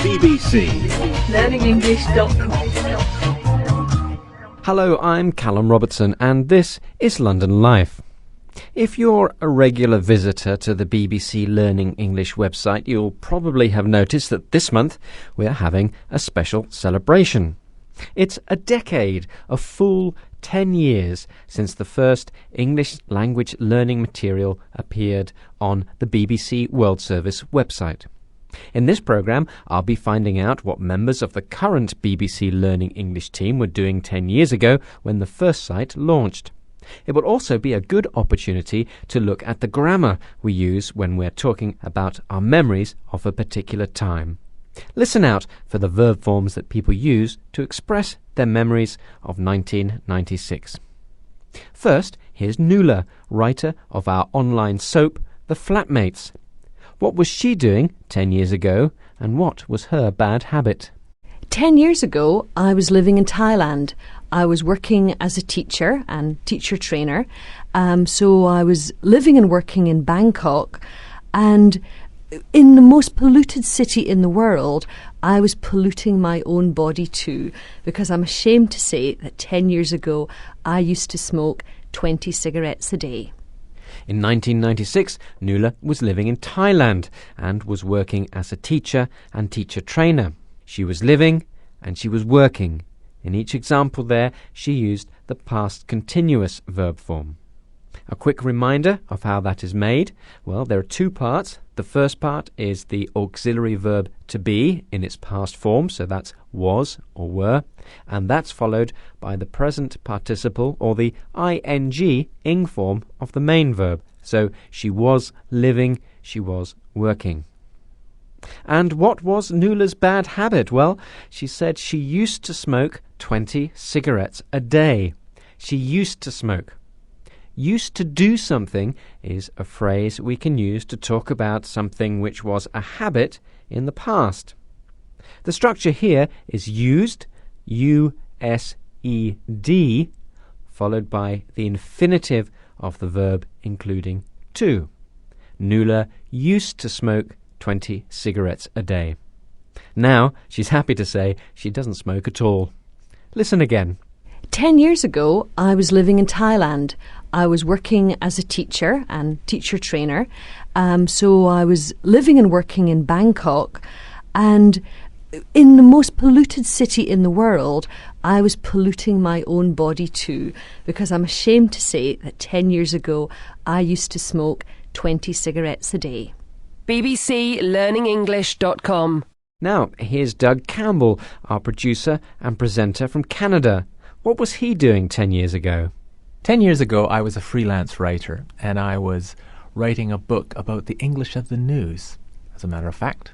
BBC. learningenglish.com. Hello, I'm Callum Robertson and this is London Life. If you're a regular visitor to the BBC Learning English website, you'll probably have noticed that this month we're having a special celebration. It's a decade, a full 10 years since the first English language learning material appeared on the BBC World Service website. In this programme, I'll be finding out what members of the current BBC Learning English team were doing 10 years ago when the first site launched. It will also be a good opportunity to look at the grammar we use when we're talking about our memories of a particular time. Listen out for the verb forms that people use to express their memories of 1996. First, here's Nuala, writer of our online soap, The Flatmates. What was she doing 10 years ago, and what was her bad habit? 10 years ago, I was living in Thailand. I was working as a teacher and teacher trainer. So I was living and working in Bangkok, and in the most polluted city in the world, I was polluting my own body too, because I'm ashamed to say that 10 years ago, I used to smoke 20 cigarettes a day. In 1996, Nuala was living in Thailand and was working as a teacher and teacher trainer. She was living and she was working. In each example there, she used the past continuous verb form. A quick reminder of how that is made. Well, there are two parts. The first part is the auxiliary verb to be in its past form, so that's was or were, and that's followed by the present participle or the ing form of the main verb. So she was living, she was working. And what was Nuala's bad habit? Well, she said she used to smoke 20 cigarettes a day. She used to smoke. Used to do something is a phrase we can use to talk about something which was a habit in the past. The structure here is used, U-S-E-D, followed by the infinitive of the verb including to. Nuala used to smoke 20 cigarettes a day. Now she's happy to say she doesn't smoke at all. Listen again. 10 years ago, I was living in Thailand. I was working as a teacher and teacher trainer. So I was living and working in Bangkok, and in the most polluted city in the world, I was polluting my own body too, because I'm ashamed to say that 10 years ago, I used to smoke 20 cigarettes a day. BBC learningenglish.com. Now, here's Doug Campbell, our producer and presenter from Canada. What was he doing 10 years ago? 10 years ago, I was a freelance writer, and I was writing a book about the English of the news, as a matter of fact.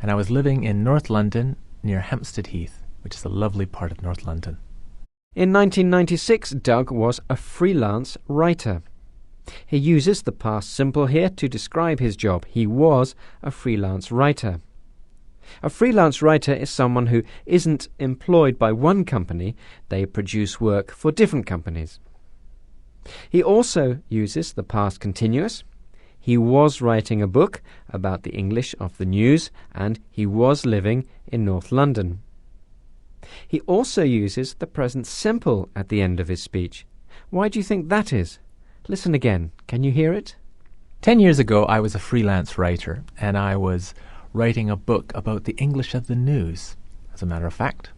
And I was living in North London, near Hampstead Heath, which is a lovely part of North London. In 1996, Doug was a freelance writer. He uses the past simple here to describe his job. He was a freelance writer. A freelance writer is someone who isn't employed by one company. They produce work for different companies. He also uses the past continuous. He was writing a book about the English of the news, and he was living in North London. He also uses the present simple at the end of his speech. Why do you think that is? Listen again. Can you hear it? 10 years ago, I was a freelance writer, and I was writing a book about the English of the news, as a matter of fact.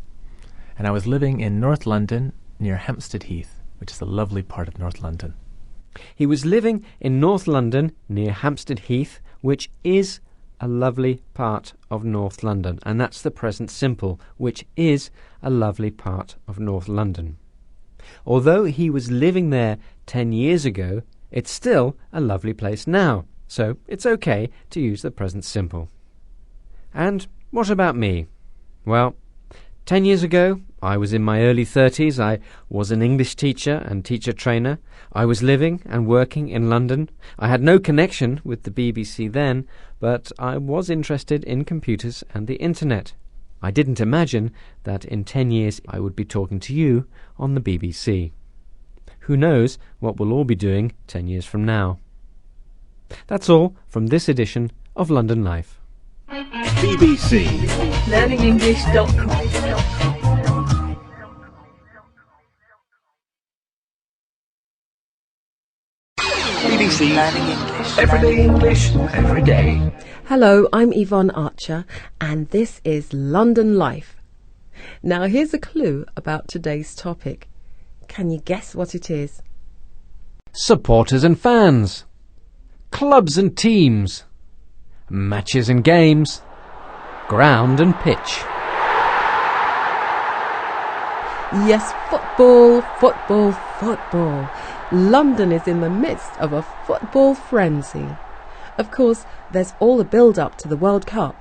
And I was living in North London, near Hampstead Heath, which is a lovely part of North London. He was living in North London, near Hampstead Heath, which is a lovely part of North London. And that's the present simple, which is a lovely part of North London. Although he was living there 10 years ago, it's still a lovely place now. So it's okay to use the present simple. And what about me? Well, 10 years ago, I was in my early 30s. I was an English teacher and teacher trainer. I was living and working in London. I had no connection with the BBC then, but I was interested in computers and the internet. I didn't imagine that in 10 years I would be talking to you on the BBC. Who knows what we'll all be doing 10 years from now. That's all from this edition of London Life. BBC. learningenglish.com. BBC Learning English. Everyday English, every day. Hello, I'm Yvonne Archer, and this is London Life. Now, here's a clue about today's topic. Can you guess what it is? Supporters and fans. Clubs and teams. Matches and games. Ground and pitch. Yes, football, football, football. London is in the midst of a football frenzy. Of course, there's all the build-up to the World Cup.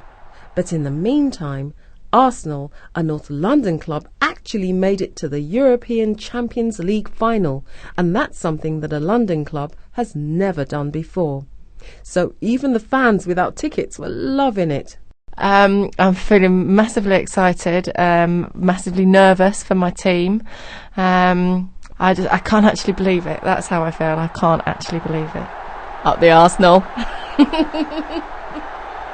But in the meantime, Arsenal, a North London club, actually made it to the European Champions League final, and that's something that a London club has never done before. So even the fans without tickets were loving it. I'm feeling massively excited, massively nervous for my team. I can't actually believe it. That's how I feel. I can't actually believe it. Up the Arsenal.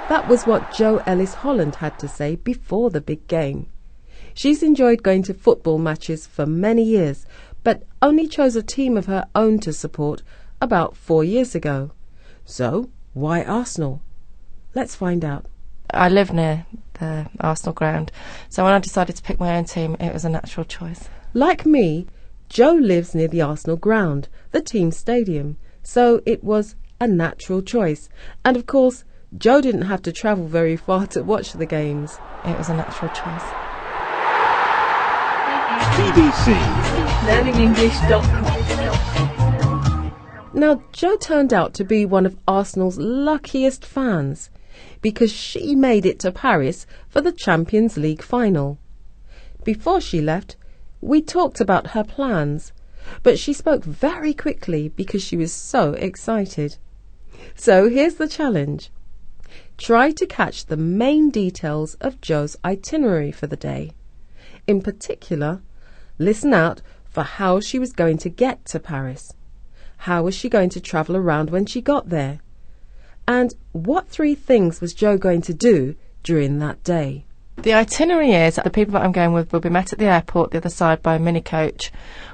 That was what Jo Ellis-Holland had to say before the big game. She's enjoyed going to football matches for many years, but only chose a team of her own to support about 4 years ago. So, why Arsenal? Let's find out. I live near the Arsenal ground, so when I decided to pick my own team, it was a natural choice. Like me, Jo lives near the Arsenal ground, the team stadium, so it was a natural choice. And of course, Jo didn't have to travel very far to watch the games. It was a natural choice. BBC. learningenglish.com. Now, Jo turned out to be one of Arsenal's luckiest fans because she made it to Paris for the Champions League final. Before she left, we talked about her plans, but she spoke very quickly because she was so excited. So here's the challenge. Try to catch the main details of Jo's itinerary for the day. In particular, listen out for how she was going to get to Paris. How was she going to travel around when she got there? And what 3 things was Jo going to do during that day? The itinerary is the people that I'm going with will be met at the airport the other side by a mini coach,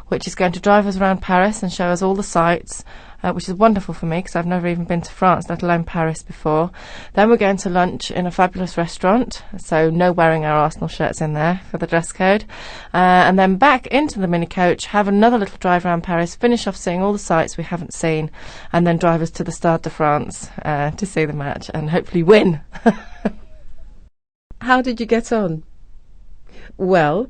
which is going to drive us around Paris and show us all the sights, which is wonderful for me because I've never even been to France, let alone Paris before. Then we're going to lunch in a fabulous restaurant, so no wearing our Arsenal shirts in there for the dress code. And then back into the mini coach, have another little drive around Paris, finish off seeing all the sights we haven't seen, and then drive us to the Stade de France to see the match and hopefully win. How did you get on? Well,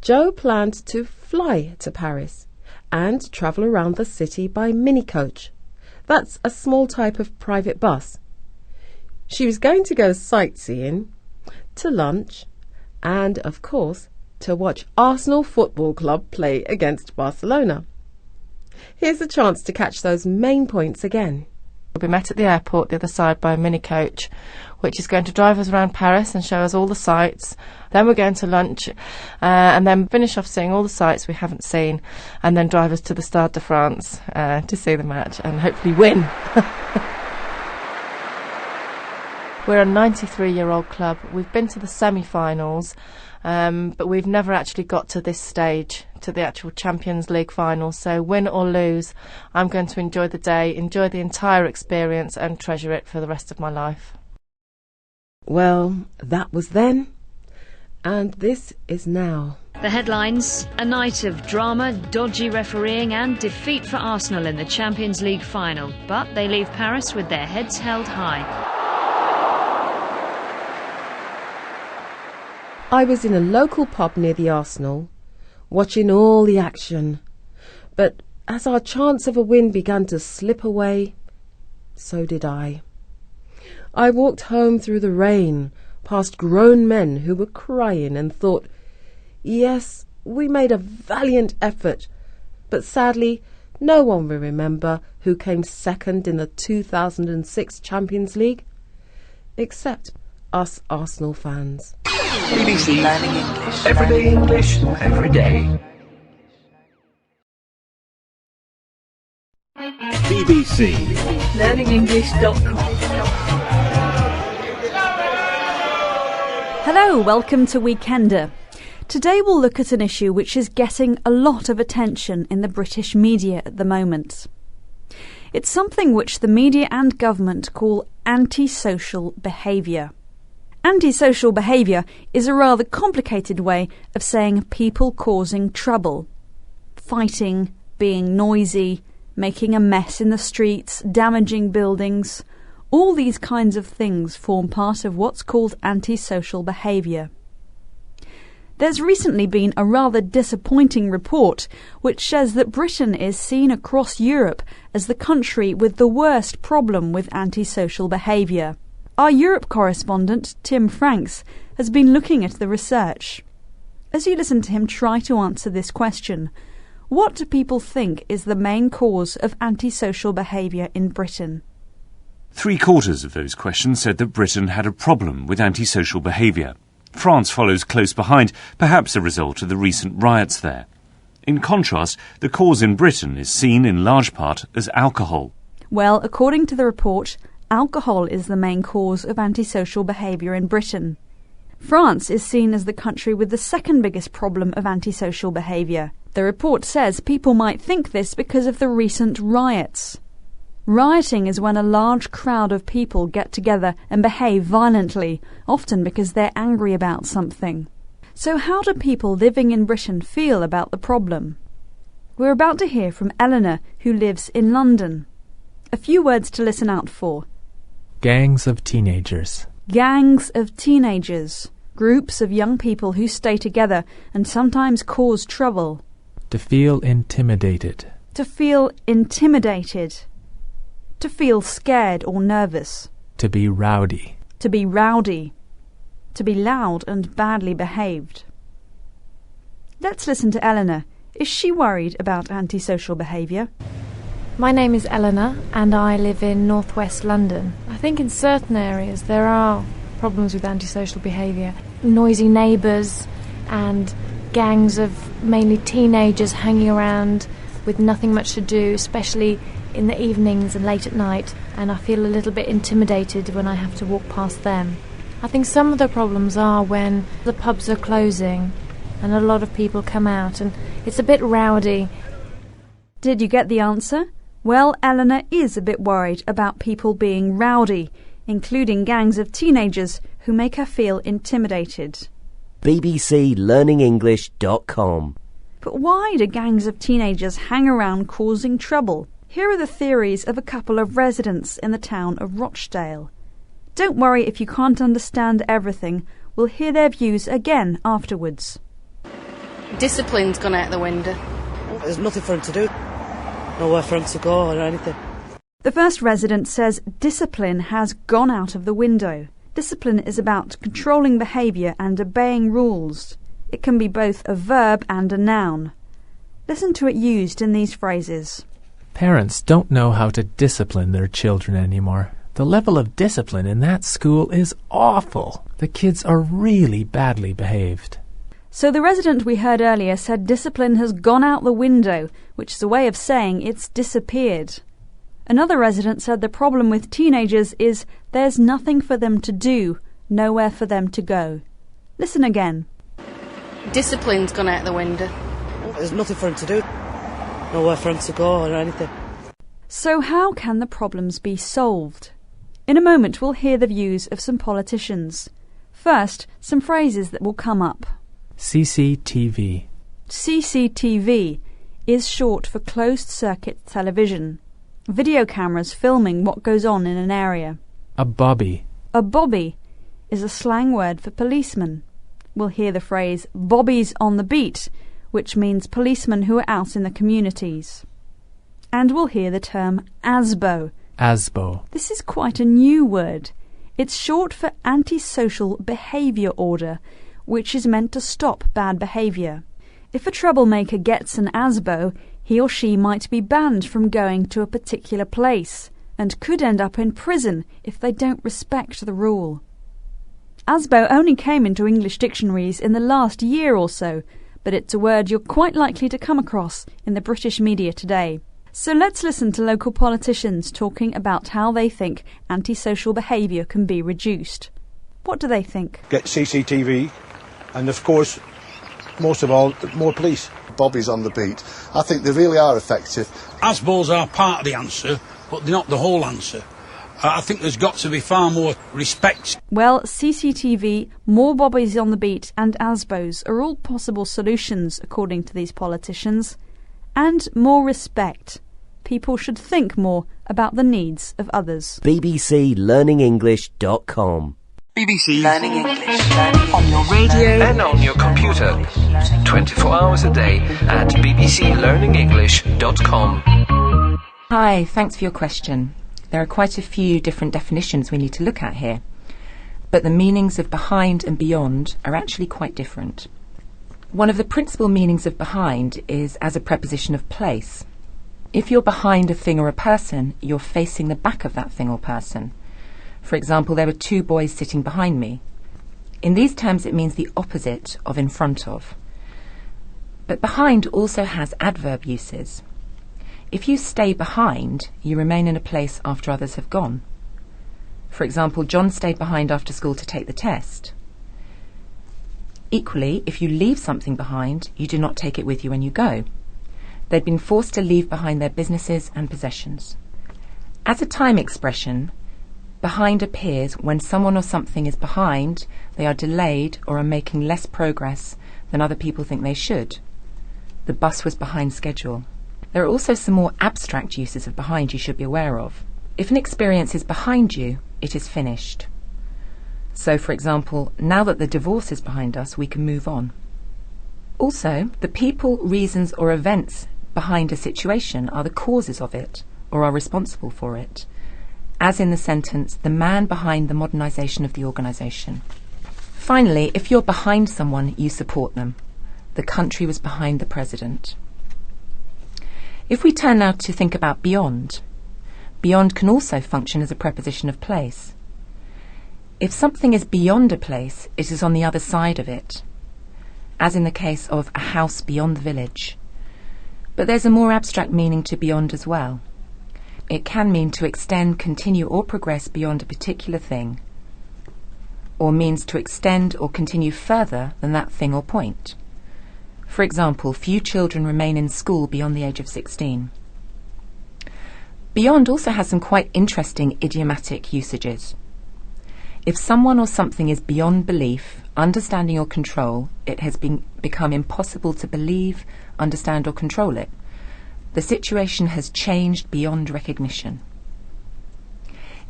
Jo planned to fly to Paris and travel around the city by mini coach. That's a small type of private bus. She was going to go sightseeing, to lunch, and, of course, to watch Arsenal Football Club play against Barcelona. Here's a chance to catch those main points again. We'll be met at the airport the other side by a mini coach, which is going to drive us around Paris and show us all the sights. Then we're going to lunch and then finish off seeing all the sights we haven't seen, and then drive us to the Stade de France to see the match and hopefully win. We're a 93-year-old club. We've been to the semi-finals, but we've never actually got to this stage, to the actual Champions League final. So win or lose, I'm going to enjoy the day, enjoy the entire experience and treasure it for the rest of my life. Well, that was then, and this is now. The headlines: a night of drama, dodgy refereeing and defeat for Arsenal in the Champions League final. But they leave Paris with their heads held high. I was in a local pub near the Arsenal, watching all the action. But as our chance of a win began to slip away, so did I. I walked home through the rain, past grown men who were crying, and thought, yes, we made a valiant effort, but sadly no one will remember who came second in the 2006 Champions League, except us Arsenal fans. BBC Learning English. Everyday English, every day. BBC. learningenglish.com. Hello, welcome to Weekender. Today we'll look at an issue which is getting a lot of attention in the British media at the moment. It's something which the media and government call antisocial behaviour. Antisocial behaviour is a rather complicated way of saying people causing trouble. Fighting, being noisy, making a mess in the streets, damaging buildings. All these kinds of things form part of what's called antisocial behaviour. There's recently been a rather disappointing report which says that Britain is seen across Europe as the country with the worst problem with antisocial behaviour. Our Europe correspondent, Tim Franks, has been looking at the research. As you listen to him try to answer this question, what do people think is the main cause of antisocial behaviour in Britain? 3/4 of those questions said that Britain had a problem with antisocial behaviour. France follows close behind, perhaps a result of the recent riots there. In contrast, the cause in Britain is seen in large part as alcohol. Well, according to the report, alcohol is the main cause of antisocial behaviour in Britain. France is seen as the country with the second biggest problem of antisocial behaviour. The report says people might think this because of the recent riots. Rioting is when a large crowd of people get together and behave violently, often because they're angry about something. So how do people living in Britain feel about the problem? We're about to hear from Eleanor, who lives in London. A few words to listen out for. Gangs of teenagers. Gangs of teenagers. Groups of young people who stay together and sometimes cause trouble. To feel intimidated. To feel intimidated. To feel scared or nervous. To be rowdy. To be rowdy. To be loud and badly behaved. Let's listen to Eleanor. Is she worried about antisocial behaviour? My name is Eleanor and I live in northwest London. I think in certain areas there are problems with antisocial behaviour. Noisy neighbours and gangs of mainly teenagers hanging around with nothing much to do, especially in the evenings and late at night, and I feel a little bit intimidated when I have to walk past them. I think some of the problems are when the pubs are closing and a lot of people come out and it's a bit rowdy. Did you get the answer? Well, Eleanor is a bit worried about people being rowdy, including gangs of teenagers who make her feel intimidated. bbclearningenglish.com. But why do gangs of teenagers hang around causing trouble? Here are the theories of a couple of residents in the town of Rochdale. Don't worry if you can't understand everything. We'll hear their views again afterwards. Discipline's gone out the window. There's nothing for him to do. Nowhere for him to go or anything. The first resident says discipline has gone out of the window. Discipline is about controlling behaviour and obeying rules. It can be both a verb and a noun. Listen to it used in these phrases. Parents don't know how to discipline their children anymore. The level of discipline in that school is awful. The kids are really badly behaved. So the resident we heard earlier said discipline has gone out the window, which is a way of saying it's disappeared. Another resident said the problem with teenagers is there's nothing for them to do, nowhere for them to go. Listen again. Discipline's gone out the window. There's nothing for him to do. Nowhere for him to go or anything. So how can the problems be solved? In a moment we'll hear the views of some politicians. First, some phrases that will come up. CCTV. CCTV is short for closed circuit television. Video cameras filming what goes on in an area. A bobby. A bobby is a slang word for policeman. We'll hear the phrase bobbies on the beat, which means policemen who are out in the communities. And we'll hear the term ASBO. ASBO. This is quite a new word. It's short for antisocial behaviour order, which is meant to stop bad behaviour. If a troublemaker gets an ASBO, he or she might be banned from going to a particular place and could end up in prison if they don't respect the rule. ASBO only came into English dictionaries in the last year or so, but it's a word you're quite likely to come across in the British media today. So let's listen to local politicians talking about how they think antisocial behaviour can be reduced. What do they think? Get CCTV and, of course, most of all, more police. Bobby's on the beat. I think they really are effective. ASBOs are part of the answer, but they're not the whole answer. I think there's got to be far more respect. Well, CCTV, more bobbies on the beat and ASBOs are all possible solutions, according to these politicians. And more respect. People should think more about the needs of others. bbclearningenglish.com BBC Learning English. On your radio and on your computer. 24 hours a day at bbclearningenglish.com. Hi, thanks for your question. There are quite a few different definitions we need to look at here, but the meanings of behind and beyond are actually quite different. One of the principal meanings of behind is as a preposition of place. If you're behind a thing or a person, you're facing the back of that thing or person. For example, there were two boys sitting behind me. In these terms, it means the opposite of in front of. But behind also has adverb uses. If you stay behind, you remain in a place after others have gone. For example, John stayed behind after school to take the test. Equally, if you leave something behind, you do not take it with you when you go. They'd been forced to leave behind their businesses and possessions. As a time expression, behind appears when someone or something is behind, they are delayed or are making less progress than other people think they should. The bus was behind schedule. There are also some more abstract uses of behind you should be aware of. If an experience is behind you, it is finished. So, for example, now that the divorce is behind us, we can move on. Also, the people, reasons or events behind a situation are the causes of it or are responsible for it. As in the sentence, the man behind the modernisation of the organisation. Finally, if you're behind someone, you support them. The country was behind the president. If we turn now to think about beyond, beyond can also function as a preposition of place. If something is beyond a place, it is on the other side of it, as in the case of a house beyond the village. But there's a more abstract meaning to beyond as well. It can mean to extend, continue or progress beyond a particular thing, or means to extend or continue further than that thing or point. For example, few children remain in school beyond the age of 16. Beyond also has some quite interesting idiomatic usages. If someone or something is beyond belief, understanding or control, it has become impossible to believe, understand or control it. The situation has changed beyond recognition.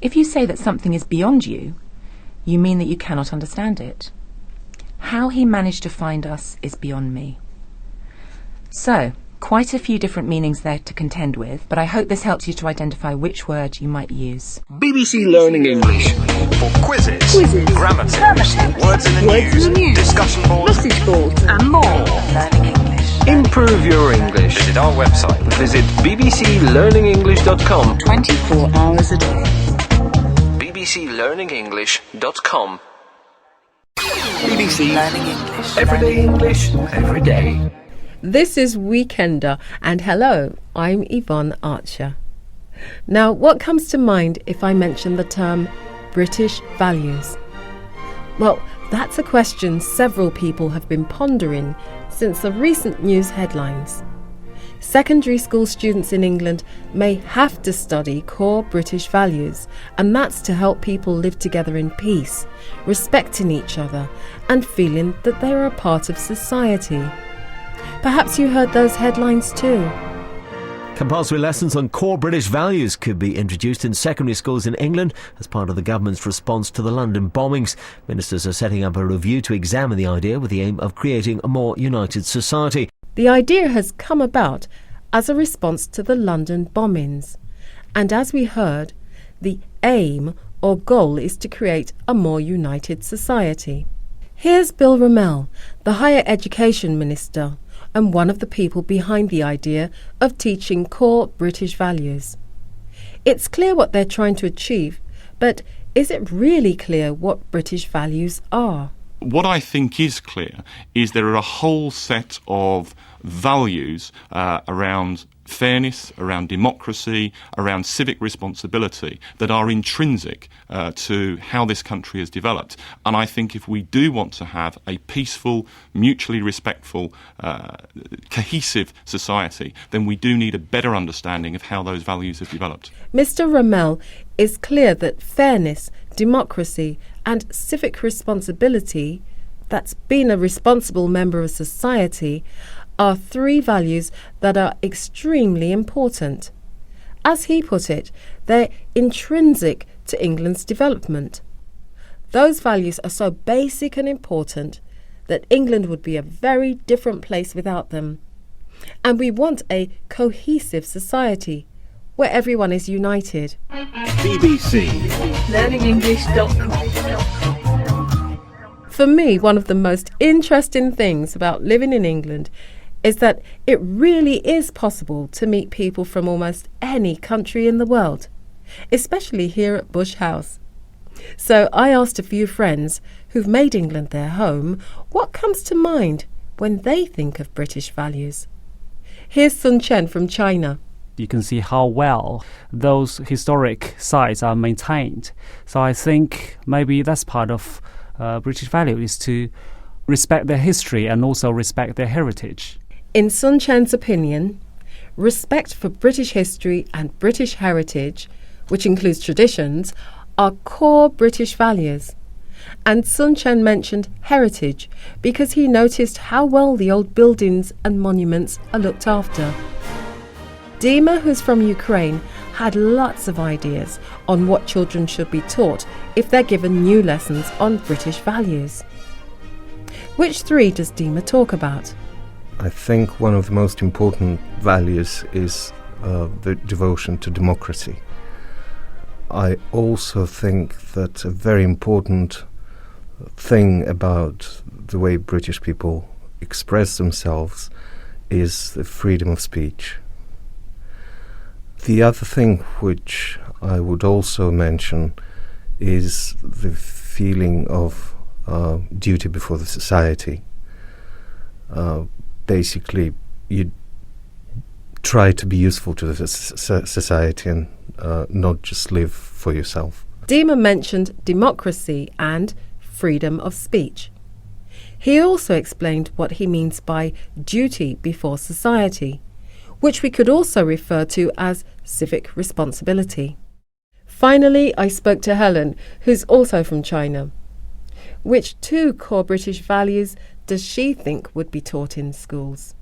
If you say that something is beyond you, you mean that you cannot understand it. How he managed to find us is beyond me. So, quite a few different meanings there to contend with, but I hope this helps you to identify which word you might use. BBC Learning English. For quizzes, grammar tips, words in the news, discussion boards, message boards and more. Learning English. Improve your English. Visit our website. Visit bbclearningenglish.com. 24 hours a day. bbclearningenglish.com. BBC Learning English. Everyday English, every day. This is Weekender, and hello, I'm Yvonne Archer. Now, what comes to mind if I mention the term British values? Well, that's a question several people have been pondering since the recent news headlines. Secondary school students in England may have to study core British values, and that's to help people live together in peace, respecting each other, and feeling that they're a part of society. Perhaps you heard those headlines too. Compulsory lessons on core British values could be introduced in secondary schools in England as part of the government's response to the London bombings. Ministers are setting up a review to examine the idea with the aim of creating a more united society. The idea has come about as a response to the London bombings. And as we heard, the aim or goal is to create a more united society. Here's Bill Rummel, the Higher Education Minister, and one of the people behind the idea of teaching core British values. It's clear what they're trying to achieve, but is it really clear what British values are? What I think is clear is there are a whole set of values around fairness, around democracy, around civic responsibility that are intrinsic to how this country has developed. And I think if we do want to have a peaceful, mutually respectful, cohesive society, then we do need a better understanding of how those values have developed. Mr. Ramel is clear that fairness, democracy and civic responsibility, that's being a responsible member of society, are three values that are extremely important. As he put it, they're intrinsic to England's development. Those values are so basic and important that England would be a very different place without them. And we want a cohesive society where everyone is united. BBC. LearningEnglish.com. For me, one of the most interesting things about living in England is that it really is possible to meet people from almost any country in the world, especially here at Bush House. So I asked a few friends who've made England their home what comes to mind when they think of British values. Here's Sun Chen from China. You can see how well those historic sites are maintained. So I think maybe that's part of British value, is to respect their history and also respect their heritage. In Sun Chen's opinion, respect for British history and British heritage, which includes traditions, are core British values. And Sun Chen mentioned heritage because he noticed how well the old buildings and monuments are looked after. Dima, who's from Ukraine, had lots of ideas on what children should be taught if they're given new lessons on British values. Which three does Dima talk about? I think one of the most important values is the devotion to democracy. I also think that a very important thing about the way British people express themselves is the freedom of speech. The other thing which I would also mention is the feeling of duty before the society. Basically, you try to be useful to the society and not just live for yourself. Dima mentioned democracy and freedom of speech. He also explained what he means by duty before society, which we could also refer to as civic responsibility. Finally, I spoke to Helen, who's also from China. Which two core British values does she think would be taught in schools?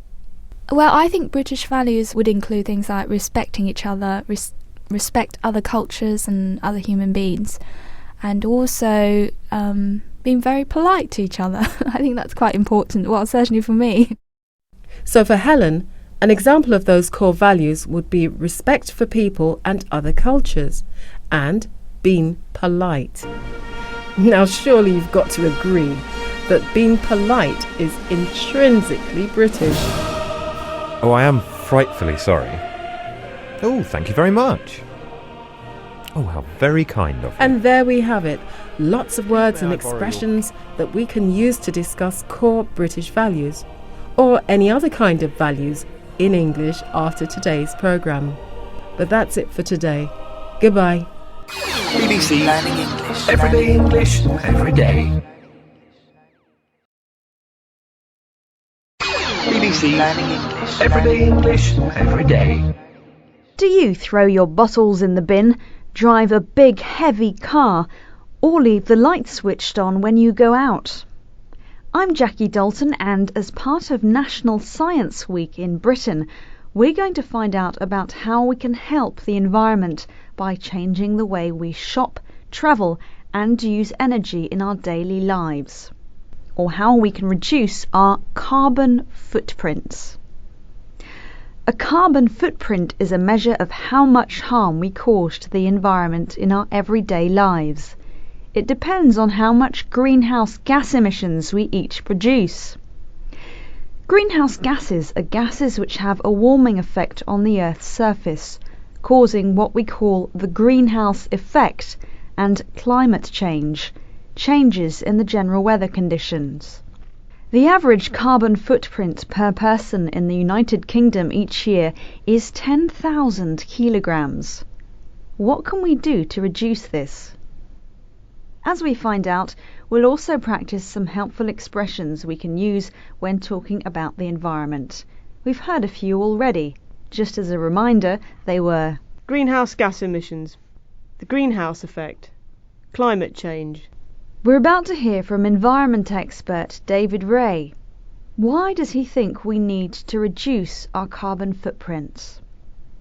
Well, I think British values would include things like respecting each other, respect other cultures and other human beings, and also being very polite to each other. I think that's quite important, well, certainly for me. So for Helen, an example of those core values would be respect for people and other cultures, and being polite. Now surely you've got to agree that being polite is intrinsically British. Oh, I am frightfully sorry. Oh, thank you very much. Oh, how very kind of you. And there we have it. Lots of words and expressions that we can use to discuss core British values, or any other kind of values in English after today's programme. But that's it for today. Goodbye. BBC Learning English. Everyday English, every day. BBC Learning English. Everyday English, every day. Do you throw your bottles in the bin, drive a big heavy car, or leave the lights switched on when you go out? I'm Jackie Dalton, and as part of National Science Week in Britain, we're going to find out about how we can help the environment by changing the way we shop, travel and use energy in our daily lives, or how we can reduce our carbon footprints. A carbon footprint is a measure of how much harm we cause to the environment in our everyday lives. It depends on how much greenhouse gas emissions we each produce. Greenhouse gases are gases which have a warming effect on the Earth's surface, causing what we call the greenhouse effect and climate change, changes in the general weather conditions. The average carbon footprint per person in the United Kingdom each year is 10,000 kilograms. What can we do to reduce this? As we find out, we'll also practice some helpful expressions we can use when talking about the environment. We've heard a few already. Just as a reminder, they were greenhouse gas emissions, the greenhouse effect, climate change. We're about to hear from environment expert David Ray. Why does he think we need to reduce our carbon footprints?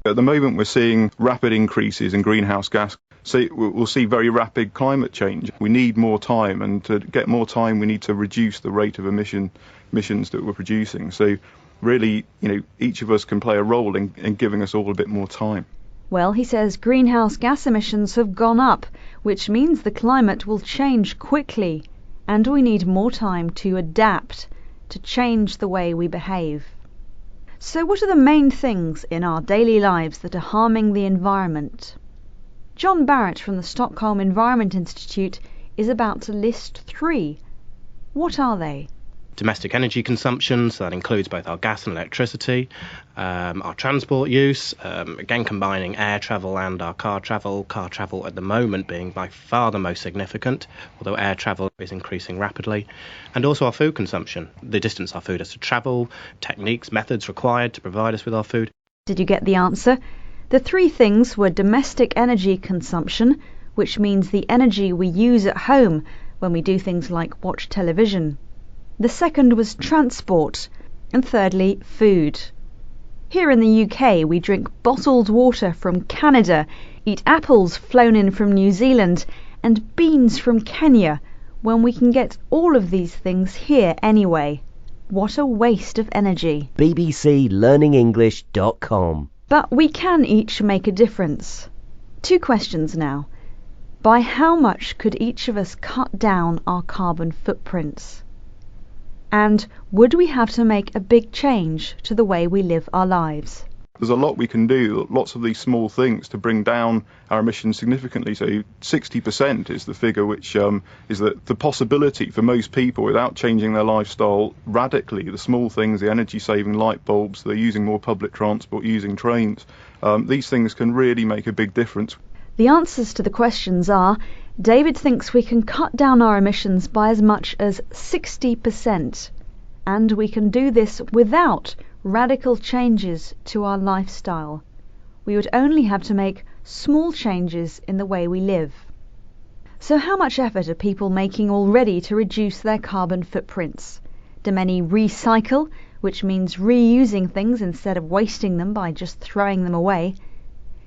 At the moment we're seeing rapid increases in greenhouse gas, so we'll see very rapid climate change. We need more time, and to get more time we need to reduce the rate of emissions that we're producing. So really, each of us can play a role in giving us all a bit more time. Well, he says greenhouse gas emissions have gone up, which means the climate will change quickly, and we need more time to adapt, to change the way we behave. So what are the main things in our daily lives that are harming the environment? John Barrett from the Stockholm Environment Institute is about to list 3. What are they? Domestic energy consumption, so that includes both our gas and electricity, our transport use, again combining air travel and our car travel at the moment being by far the most significant, although air travel is increasing rapidly, and also our food consumption, the distance our food has to travel, techniques, methods required to provide us with our food. Did you get the answer? The 3 things were domestic energy consumption, which means the energy we use at home when we do things like watch television. The second was transport, and thirdly, food. Here in the UK, we drink bottled water from Canada, eat apples flown in from New Zealand, and beans from Kenya, when we can get all of these things here anyway. What a waste of energy. bbclearningenglish.com. But we can each make a difference. 2 questions now. By how much could each of us cut down our carbon footprints? And would we have to make a big change to the way we live our lives? There's a lot we can do, lots of these small things to bring down our emissions significantly. So 60% is the figure, which is the possibility for most people without changing their lifestyle radically. The small things, the energy saving light bulbs, they're using more public transport, using trains. These things can really make a big difference. The answers to the questions are: David thinks we can cut down our emissions by as much as 60%, and we can do this without radical changes to our lifestyle. We would only have to make small changes in the way we live. So how much effort are people making already to reduce their carbon footprints? Do many recycle, which means reusing things instead of wasting them by just throwing them away?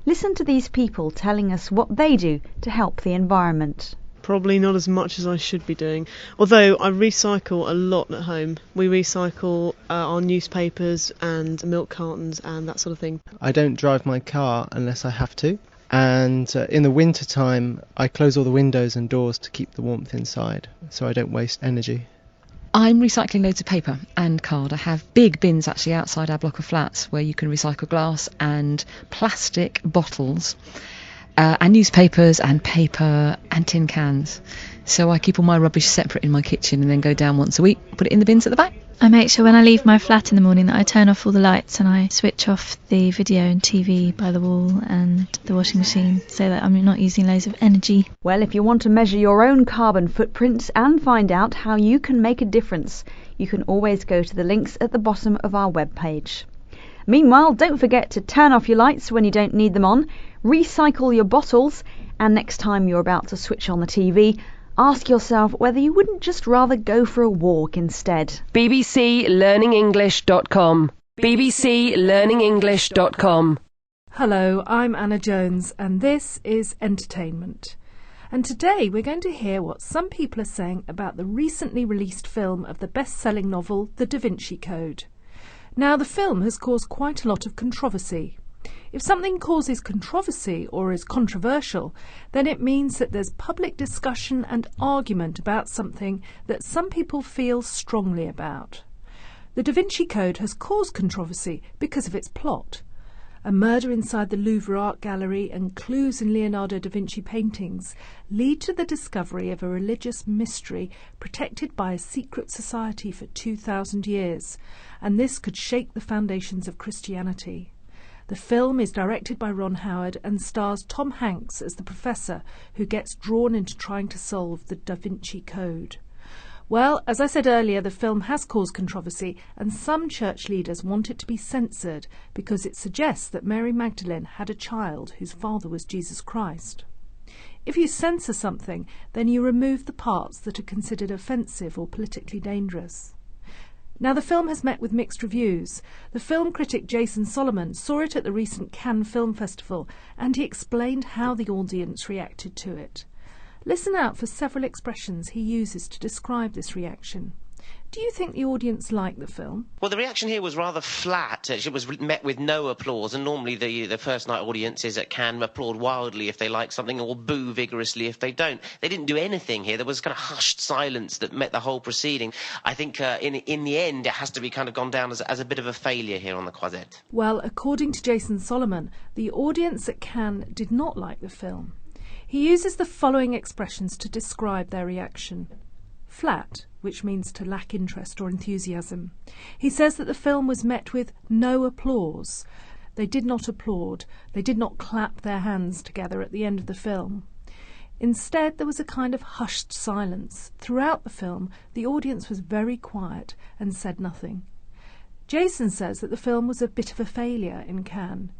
Listen to these people telling us what they do to help the environment. Probably not as much as I should be doing, although I recycle a lot at home. We recycle our newspapers and milk cartons and that sort of thing. I don't drive my car unless I have to, and in the winter time I close all the windows and doors to keep the warmth inside so I don't waste energy. I'm recycling loads of paper and card. I have big bins actually outside our block of flats where you can recycle glass and plastic bottles and newspapers and paper and tin cans. So I keep all my rubbish separate in my kitchen and then go down once a week, put it in the bins at the back. I make sure when I leave my flat in the morning that I turn off all the lights and I switch off the video and TV by the wall and the washing machine so that I'm not using loads of energy. Well, if you want to measure your own carbon footprints and find out how you can make a difference, you can always go to the links at the bottom of our webpage. Meanwhile, don't forget to turn off your lights when you don't need them on, recycle your bottles, and next time you're about to switch on the TV, ask yourself whether you wouldn't just rather go for a walk instead. bbclearningenglish.com. bbclearningenglish.com. Hello, I'm Anna Jones, and this is Entertainment. And today we're going to hear what some people are saying about the recently released film of the best-selling novel The Da Vinci Code. Now, the film has caused quite a lot of controversy. If something causes controversy or is controversial, then it means that there's public discussion and argument about something that some people feel strongly about. The Da Vinci Code has caused controversy because of its plot. a murder inside the Louvre Art Gallery and clues in Leonardo da Vinci paintings lead to the discovery of a religious mystery protected by a secret society for 2,000 years, and this could shake the foundations of Christianity. The film is directed by Ron Howard and stars Tom Hanks as the professor who gets drawn into trying to solve the Da Vinci Code. Well, as I said earlier, the film has caused controversy, and some church leaders want it to be censored because it suggests that Mary Magdalene had a child whose father was Jesus Christ. If you censor something, then you remove the parts that are considered offensive or politically dangerous. Now, the film has met with mixed reviews. The film critic Jason Solomon saw it at the recent Cannes Film Festival, and he explained how the audience reacted to it. Listen out for several expressions he uses to describe this reaction. Do you think the audience liked the film? Well, the reaction here was rather flat. It was met with no applause, and normally the first night audiences at Cannes applaud wildly if they like something or boo vigorously if they don't. They didn't do anything here. There was kind of hushed silence that met the whole proceeding. I think in the end it has to be kind of gone down as a bit of a failure here on the Croisette. Well, according to Jason Solomon, the audience at Cannes did not like the film. He uses the following expressions to describe their reaction. Flat, which means to lack interest or enthusiasm. He says that the film was met with no applause. They did not applaud. They did not clap their hands together at the end of the film. Instead, there was a kind of hushed silence. Throughout the film, the audience was very quiet and said nothing. Jason says that the film was a bit of a failure in Cannes.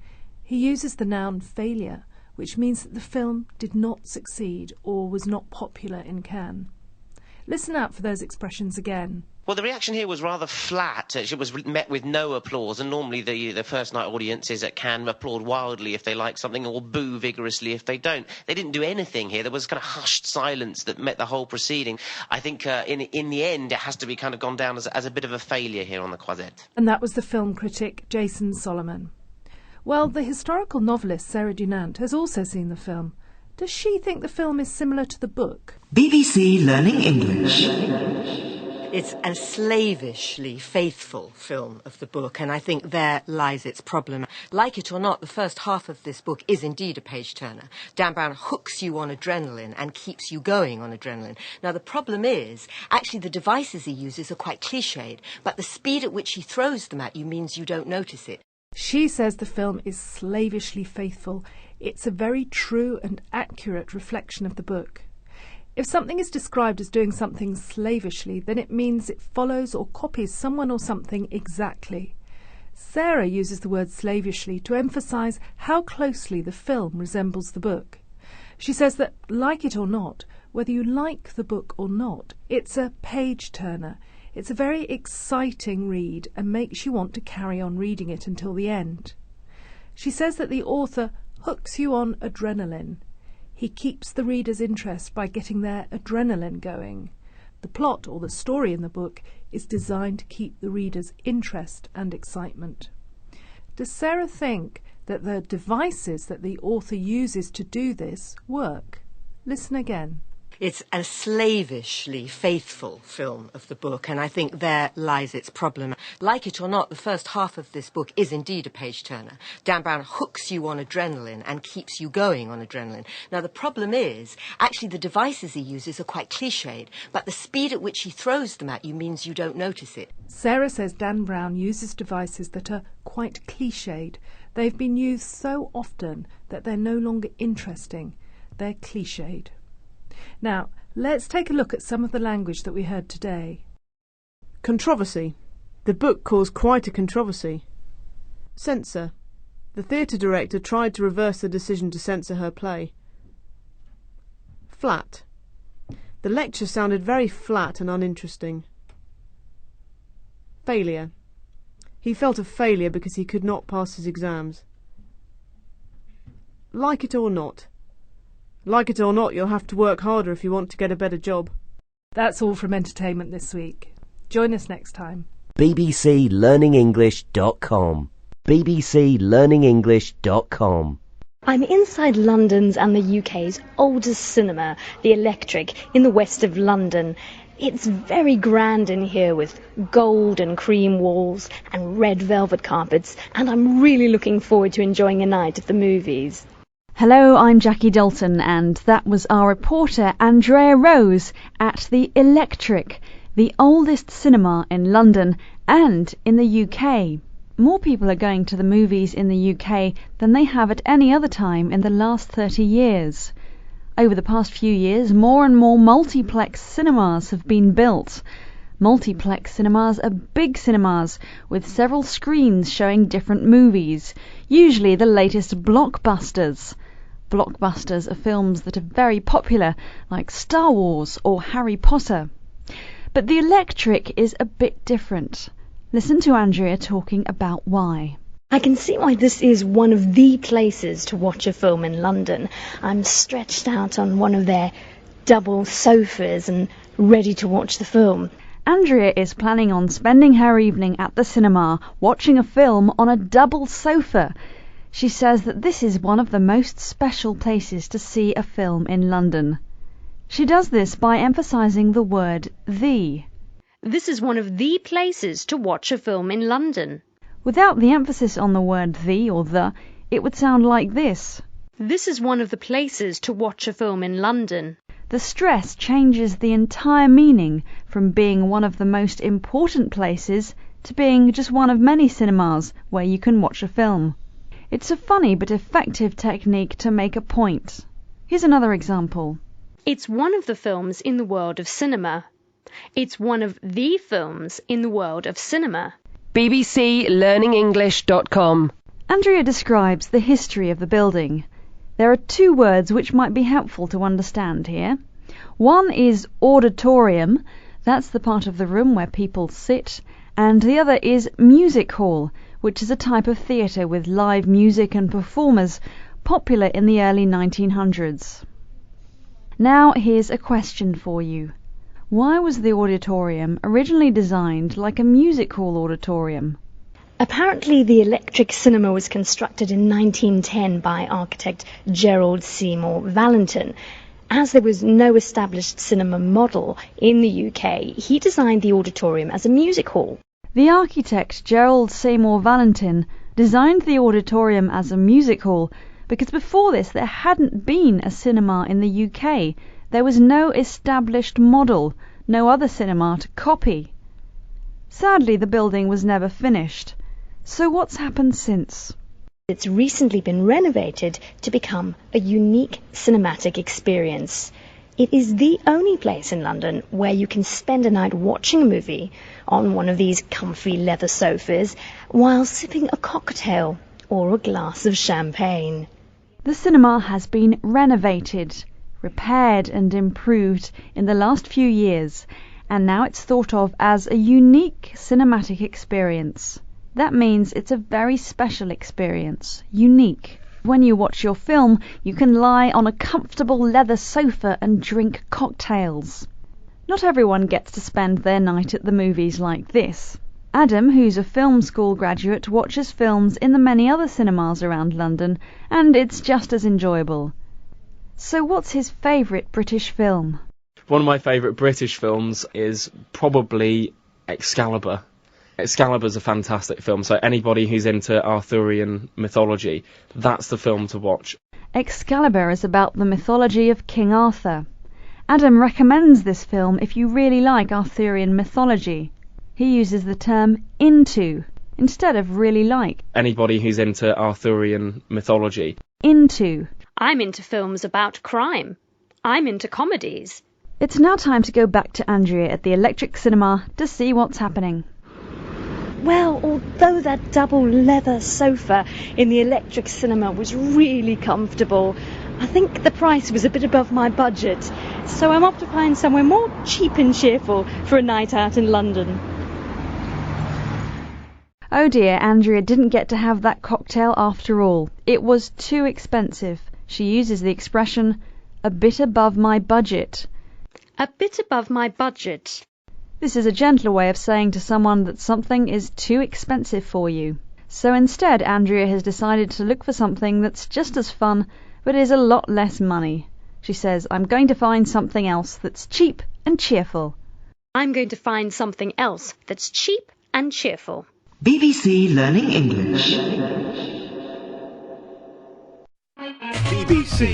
He uses the noun failure, which means that the film did not succeed or was not popular in Cannes. Listen out for those expressions again. Well, the reaction here was rather flat. It was met with no applause, and normally the first night audiences at Cannes applaud wildly if they like something or boo vigorously if they don't. They didn't do anything here. There was kind of hushed silence that met the whole proceeding. I think in the end it has to be kind of gone down as a bit of a failure here on the Croisette. And that was the film critic Jason Solomon. Well, the historical novelist Sarah Dunant has also seen the film. Does she think the film is similar to the book? BBC Learning English. It's a slavishly faithful film of the book, and I think there lies its problem. Like it or not, the first half of this book is indeed a page-turner. Dan Brown hooks you on adrenaline and keeps you going on adrenaline. Now, the problem is, actually the devices he uses are quite cliched, but the speed at which he throws them at you means you don't notice it. She says the film is slavishly faithful. It's a very true and accurate reflection of the book. If something is described as doing something slavishly, then it means it follows or copies someone or something exactly. Sarah uses the word slavishly to emphasise how closely the film resembles the book. She says that, like it or not, whether you like the book or not, it's a page-turner. It's a very exciting read and makes you want to carry on reading it until the end. She says that the author hooks you on adrenaline. He keeps the reader's interest by getting their adrenaline going. The plot or the story in the book is designed to keep the reader's interest and excitement. Does Sarah think that the devices that the author uses to do this work? Listen again. It's a slavishly faithful film of the book, and I think there lies its problem. Like it or not, the first half of this book is indeed a page-turner. Dan Brown hooks you on adrenaline and keeps you going on adrenaline. Now, the problem is, actually the devices he uses are quite cliched, but the speed at which he throws them at you means you don't notice it. Sarah says Dan Brown uses devices that are quite cliched. They've been used so often that they're no longer interesting. They're cliched. Now, let's take a look at some of the language that we heard today. Controversy. The book caused quite a controversy. Censor. The theatre director tried to reverse the decision to censor her play. Flat. The lecture sounded very flat and uninteresting. Failure. He felt a failure because he could not pass his exams. Like it or not. Like it or not, you'll have to work harder if you want to get a better job. That's all from Entertainment this week. Join us next time. bbclearningenglish.com bbclearningenglish.com I'm inside London's and the UK's oldest cinema, the Electric, in the west of London. It's very grand in here with gold and cream walls and red velvet carpets, and I'm really looking forward to enjoying a night at the movies. Hello, I'm Jackie Dalton, and that was our reporter Andrea Rose at the Electric, the oldest cinema in London and in the UK. More people are going to the movies in the UK than they have at any other time in the last 30 years. Over the past few years, more and more multiplex cinemas have been built. Multiplex cinemas are big cinemas with several screens showing different movies, usually the latest blockbusters. Blockbusters are films that are very popular, like Star Wars or Harry Potter. But the Electric is a bit different. Listen to Andrea talking about why. I can see why this is one of the places to watch a film in London. I'm stretched out on one of their double sofas and ready to watch the film. Andrea is planning on spending her evening at the cinema watching a film on a double sofa. She says that this is one of the most special places to see a film in London. She does this by emphasising the word the. This is one of the places to watch a film in London. Without the emphasis on the word the or the, it would sound like this. This is one of the places to watch a film in London. The stress changes the entire meaning from being one of the most important places to being just one of many cinemas where you can watch a film. It's a funny but effective technique to make a point. Here's another example. It's one of the films in the world of cinema. It's one of the films in the world of cinema. bbclearningenglish.com. Andrea describes the history of the building. There are two words which might be helpful to understand here. One is auditorium, that's the part of the room where people sit, and the other is music hall, which is a type of theatre with live music and performers, popular in the early 1900s. Now here's a question for you. Why was the auditorium originally designed like a music hall auditorium? Apparently the Electric Cinema was constructed in 1910 by architect Gerald Seymour Valentin. As there was no established cinema model in the UK, he designed the auditorium as a music hall. The architect Gerald Seymour Valentin designed the auditorium as a music hall because before this there hadn't been a cinema in the UK. There was no established model, no other cinema to copy. Sadly, the building was never finished. So what's happened since? It's recently been renovated to become a unique cinematic experience. It is the only place in London where you can spend a night watching a movie on one of these comfy leather sofas while sipping a cocktail or a glass of champagne. The cinema has been renovated, repaired and improved in the last few years, and now it's thought of as a unique cinematic experience. That means it's a very special experience, unique. When you watch your film, you can lie on a comfortable leather sofa and drink cocktails. Not everyone gets to spend their night at the movies like this. Adam, who's a film school graduate, watches films in the many other cinemas around London, and it's just as enjoyable. So what's his favourite British film? One of my favourite British films is probably Excalibur. Excalibur's a fantastic film, so anybody who's into Arthurian mythology, that's the film to watch. Excalibur is about the mythology of King Arthur. Adam recommends this film if you really like Arthurian mythology. He uses the term into instead of really like. Anybody who's into Arthurian mythology. Into. I'm into films about crime. I'm into comedies. It's now time to go back to Andrea at the Electric Cinema to see what's happening. Well, although that double leather sofa in the Electric Cinema was really comfortable, I think the price was a bit above my budget. So I'm off to find somewhere more cheap and cheerful for a night out in London. Oh dear, Andrea didn't get to have that cocktail after all. It was too expensive. She uses the expression, a bit above my budget. A bit above my budget. This is a gentler way of saying to someone that something is too expensive for you. So instead, Andrea has decided to look for something that's just as fun, but is a lot less money. She says, I'm going to find something else that's cheap and cheerful. I'm going to find something else that's cheap and cheerful. BBC Learning English. BBC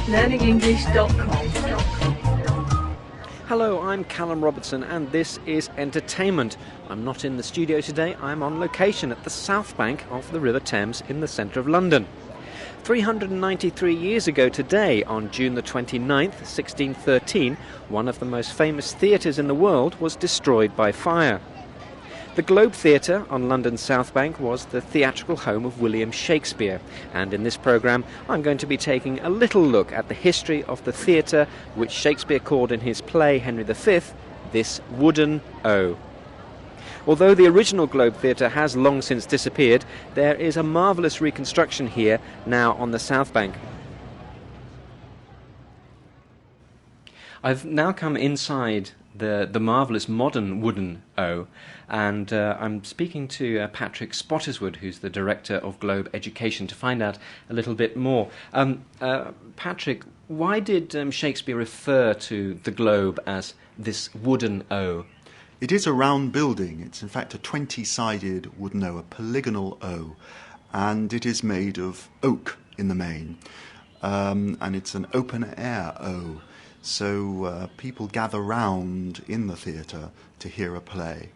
learningenglish.com. Hello, I'm Callum Robertson and this is Entertainment. I'm not in the studio today, I'm on location at the south bank of the River Thames in the centre of London. 393 years ago today, on June the 29th, 1613, one of the most famous theatres in the world was destroyed by fire. The Globe Theatre on London's South Bank was the theatrical home of William Shakespeare, and in this programme I'm going to be taking a little look at the history of the theatre which Shakespeare called in his play Henry V, this wooden O. Although the original Globe Theatre has long since disappeared, there is a marvellous reconstruction here now on the South Bank. I've now come inside the marvellous modern wooden O, and I'm speaking to Patrick Spottiswoode, who's the director of Globe Education, to find out a little bit more. Patrick, why did Shakespeare refer to the Globe as this wooden O? It is a round building. It's in fact a 20-sided wooden O, a polygonal O, and it is made of oak in the main, and it's an open-air O. So people gather round in the theatre to hear a play.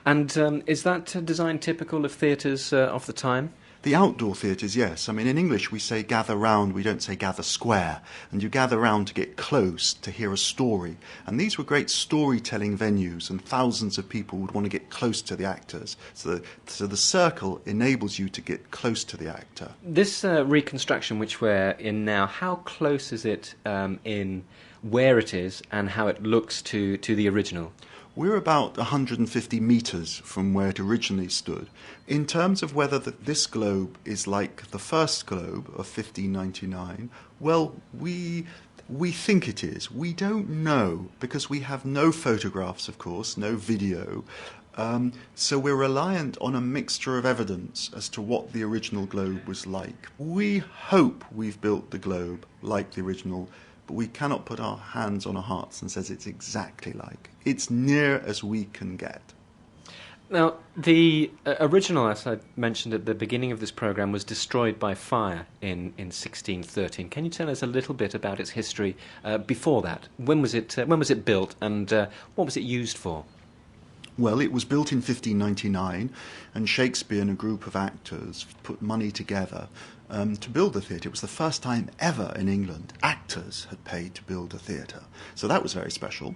And is that design typical of theatres of the time? The outdoor theatres, yes. I mean, in English we say gather round, we don't say gather square. And you gather round to get close, to hear a story. And these were great storytelling venues, and thousands of people would want to get close to the actors. So the circle enables you to get close to the actor. This reconstruction which we're in now, how close is it in where it is and how it looks to the original? We're about 150 metres from where it originally stood. In terms of whether this globe is like the first globe of 1599, well, we think it is. We don't know, because we have no photographs, of course, no video. So we're reliant on a mixture of evidence as to what the original globe was like. We hope we've built the globe like the original, but we cannot put our hands on our hearts and says it's exactly like. It's near as we can get. Now, the original, as I mentioned at the beginning of this programme, was destroyed by fire in 1613. Can you tell us a little bit about its history before that? When was it built, and what was it used for? Well, it was built in 1599, and Shakespeare and a group of actors put money together to build the theatre. It was the first time ever in England actors had paid to build a theatre. So that was very special.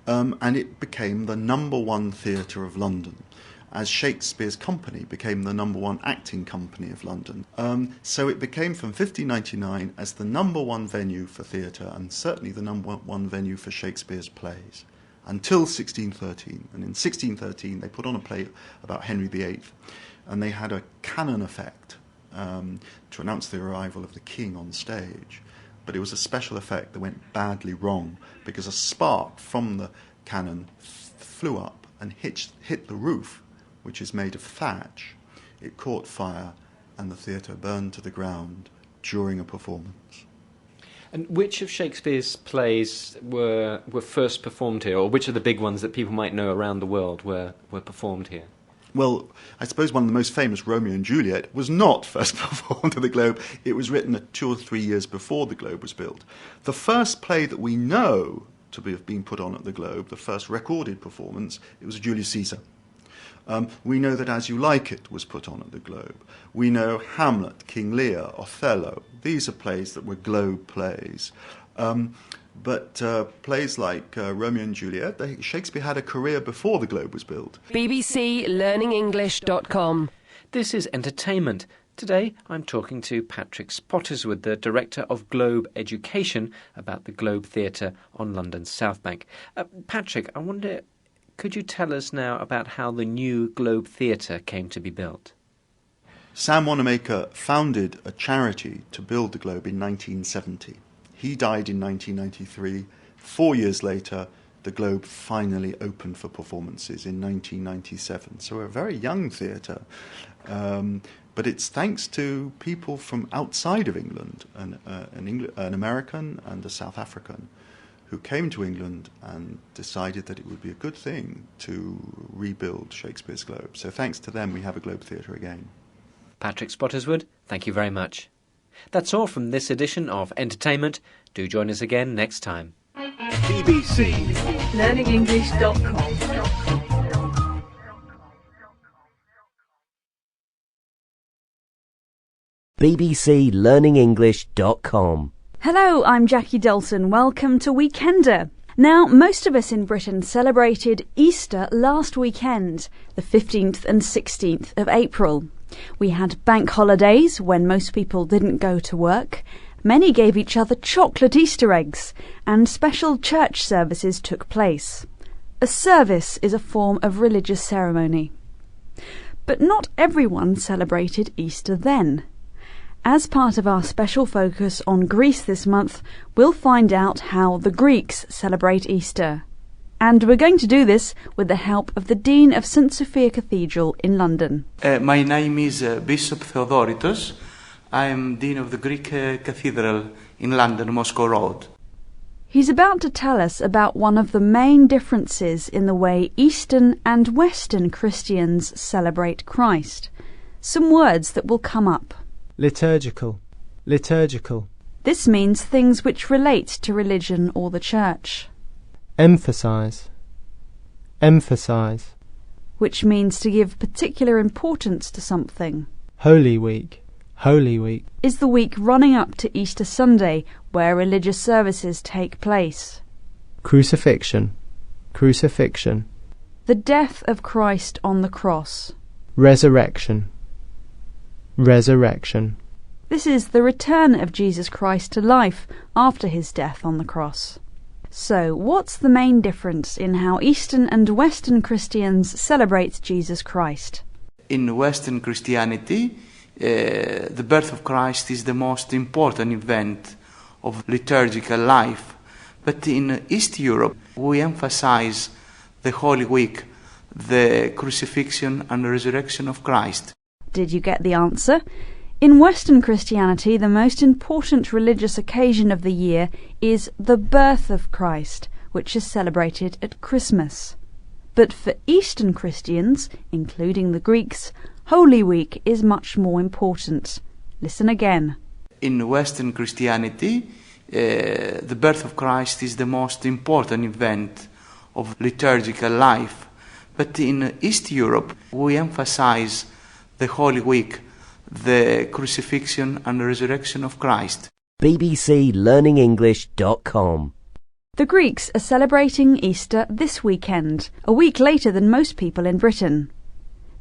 And it became the #1 theatre of London, as Shakespeare's company became the #1 acting company of London. So it became from 1599 as the #1 venue for theatre, and certainly the #1 venue for Shakespeare's plays, until 1613. And in 1613 they put on a play about Henry VIII, and they had a cannon effect to announce the arrival of the king on stage. But it was a special effect that went badly wrong, because a spark from the cannon flew up and hit the roof, which is made of thatch. It caught fire, and the theatre burned to the ground during a performance. And which of Shakespeare's plays were first performed here, or which of the big ones that people might know around the world were performed here? Well, I suppose one of the most famous, Romeo and Juliet, was not first performed at the Globe. It was written 2 or 3 years before the Globe was built. The first play that we know to have been put on at the Globe, the first recorded performance, it was Julius Caesar. We know that As You Like It was put on at the Globe. We know Hamlet, King Lear, Othello. These are plays that were Globe plays. But plays like Romeo and Juliet, Shakespeare had a career before the Globe was built. BBC learningenglish.com. This is Entertainment. Today I'm talking to Patrick Spottiswoode, the director of Globe Education, about the Globe Theatre on London's South Bank. Patrick, I wonder, could you tell us now about how the new Globe Theatre came to be built? Sam Wanamaker founded a charity to build the Globe in 1970. He died in 1993. 4 years later, the Globe finally opened for performances in 1997. So we're a very young theatre. But it's thanks to people from outside of England, an American and a South African, who came to England and decided that it would be a good thing to rebuild Shakespeare's Globe. So thanks to them, we have a Globe Theatre again. Patrick Spottiswoode, thank you very much. That's all from this edition of Entertainment. Do join us again next time. BBC learningenglish.com bbclearningenglish.com. Hello, I'm Jackie Dalton. Welcome to Weekender. Now, most of us in Britain celebrated Easter last weekend, the 15th and 16th of April. We had bank holidays when most people didn't go to work. Many gave each other chocolate Easter eggs, and special church services took place. A service is a form of religious ceremony. But not everyone celebrated Easter then. As part of our special focus on Greece this month, we'll find out how the Greeks celebrate Easter. And we're going to do this with the help of the Dean of St Sophia Cathedral in London. My name is Bishop Theodoritos. I am Dean of the Greek Cathedral in London, Moscow Road. He's about to tell us about one of the main differences in the way Eastern and Western Christians celebrate Christ. Some words that will come up. Liturgical. Liturgical. This means things which relate to religion or the church. Emphasize. Emphasize. Which means to give particular importance to something. Holy Week. Holy Week is the week running up to Easter Sunday, where religious services take place. Crucifixion. Crucifixion. The death of Christ on the cross. Resurrection. Resurrection. This is the return of Jesus Christ to life after his death on the cross. So, what's the main difference in how Eastern and Western Christians celebrate Jesus Christ? In Western Christianity, the birth of Christ is the most important event of liturgical life. But in East Europe, we emphasize the Holy Week, the crucifixion and resurrection of Christ. Did you get the answer? In Western Christianity, the most important religious occasion of the year is the birth of Christ, which is celebrated at Christmas. But for Eastern Christians, including the Greeks, Holy Week is much more important. Listen again. In Western Christianity, the birth of Christ is the most important event of liturgical life. But in East Europe, we emphasize the Holy Week, the crucifixion and resurrection of Christ. bbclearningenglish.com. The Greeks are celebrating Easter this weekend, a week later than most people in Britain.